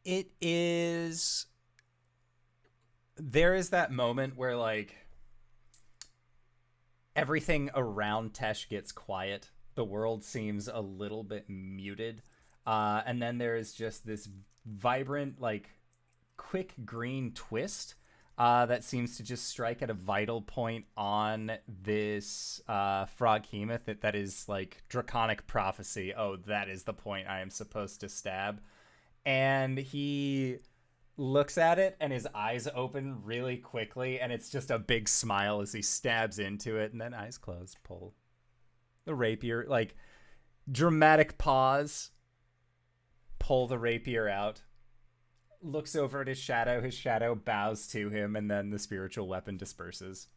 It is... There is that moment where, like, everything around Tesh gets quiet. The world seems a little bit muted. And then there is just this vibrant, like, quick green twist that seems to just strike at a vital point on this froghemoth that is like draconic prophecy. Oh, that is the point I am supposed to stab. And he looks at it, and his eyes open really quickly, and it's just a big smile as he stabs into it, and then eyes closed, pull the rapier, like, dramatic pause, pull the rapier out, looks over at his shadow bows to him, and then the spiritual weapon disperses.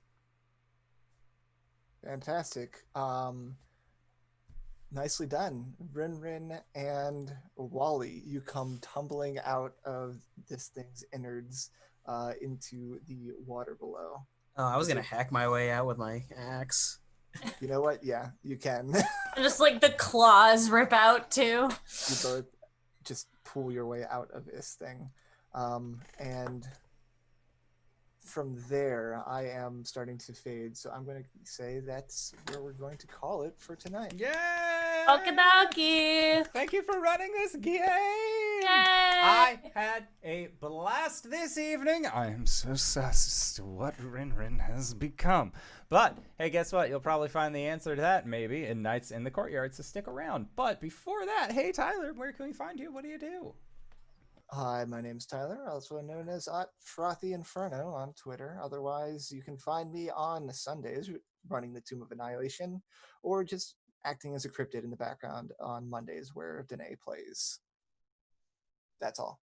Fantastic. Nicely done. RinRin and Wally, you come tumbling out of this thing's innards into the water below. Oh, I was going to hack my way out with my axe. You know what? Yeah, you can. Just like the claws rip out too. You both just pull your way out of this thing. And from there, I am starting to fade, so I'm going to say that's where we're going to call it for tonight. Yay! Okie dokie. Thank you for running this game! Yay! I had a blast this evening. I am so sus as to what RinRin has become. But, hey, guess what? You'll probably find the answer to that, maybe, in Nights in the Courtyard, so stick around. But before that, hey, Tyler, where can we find you? What do you do? Hi, my name's Tyler, also known as Frothy Inferno on Twitter. Otherwise, you can find me on Sundays running the Tomb of Annihilation, or just acting as a cryptid in the background on Mondays where Danae plays. That's all.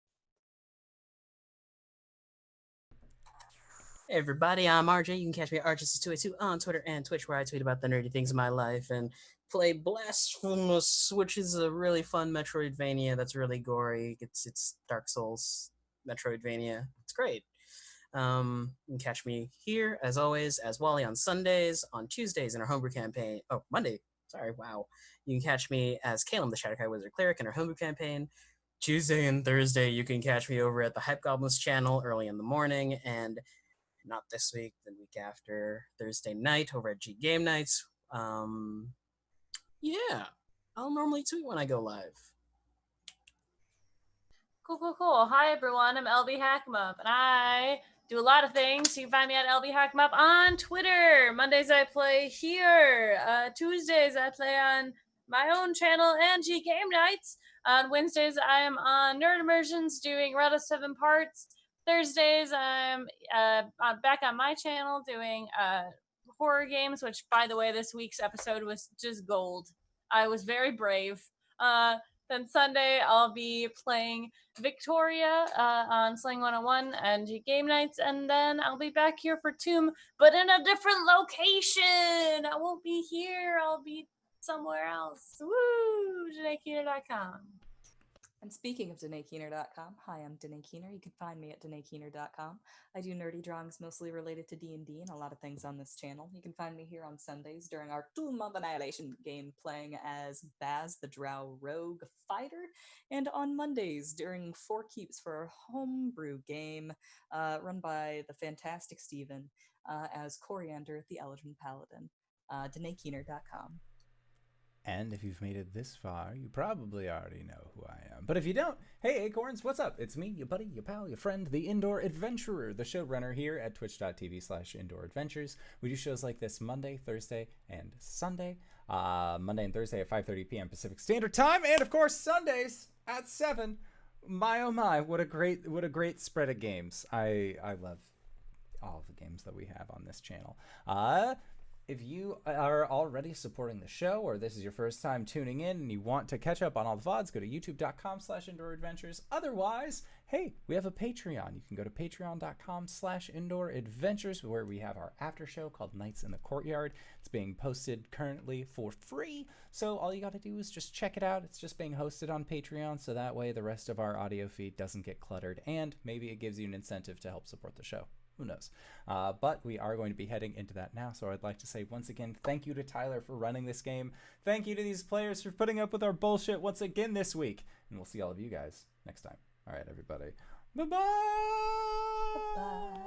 Hey everybody, I'm RJ. You can catch me at RJustice282 on Twitter and Twitch, where I tweet about the nerdy things in my life and play Blasphemous, which is a really fun Metroidvania that's really gory. It's Dark Souls Metroidvania. It's great. You can catch me here, as always, as Wally on Sundays, on Tuesdays in our homebrew campaign. Oh, Monday. Sorry, wow. You can catch me as Caleb, the Shadowkai Wizard Cleric, in our homebrew campaign. Tuesday and Thursday, you can catch me over at the Hype Goblins channel early in the morning, and not this week, the week after, Thursday night over at G Game Nights. Yeah, I'll normally tweet when I go live. Cool. Hi, everyone. I'm LBHackEmUp, and I do a lot of things. You can find me at LBHackEmUp on Twitter. Mondays, I play here. Tuesdays, I play on my own channel and G Game Nights. On Wednesdays, I am on Nerd Immersions doing Retta 7 parts. Thursdays, I'm back on my channel doing horror games, which, by the way, this week's episode was just gold. I was very brave. Then Sunday, I'll be playing Victoria on Sling 101 and Game Nights, and then I'll be back here for Tomb, but in a different location. I won't be here. I'll be somewhere else. Woo! JanaeKeener.com. And speaking of DanaeKeener.com, hi, I'm Danae Keener. You can find me at DanaeKeener.com. I do nerdy drawings mostly related to D&D and a lot of things on this channel. You can find me here on Sundays during our Tomb of Annihilation game playing as Baz, the Drow Rogue Fighter, and on Mondays during Four Keeps for our homebrew game run by the fantastic Steven as Coriander, the Elegant Paladin. DanaeKeener.com. And if you've made it this far, you probably already know who I am. But if you don't, hey Acorns, what's up? It's me, your buddy, your pal, your friend, the Indoor Adventurer, the showrunner here at twitch.tv/indooradventures. We do shows like this Monday, Thursday, and Sunday. Monday and Thursday at 5:30 p.m. Pacific Standard Time, and of course Sundays at 7. My oh my, what a great spread of games. I love all of the games that we have on this channel. If you are already supporting the show, or this is your first time tuning in and you want to catch up on all the VODs, go to youtube.com/indooradventures. Otherwise, hey, we have a Patreon. You can go to patreon.com/indooradventures, where we have our after show called Nights in the Courtyard. It's being posted currently for free, so all you got to do is just check it out. It's just being hosted on Patreon, so that way the rest of our audio feed doesn't get cluttered, and maybe it gives you an incentive to help support the show. Who knows? But we are going to be heading into that now, so I'd like to say once again, thank you to Tyler for running this game. Thank you to these players for putting up with our bullshit once again this week. And we'll see all of you guys next time. All right, everybody. Bye-bye! Bye.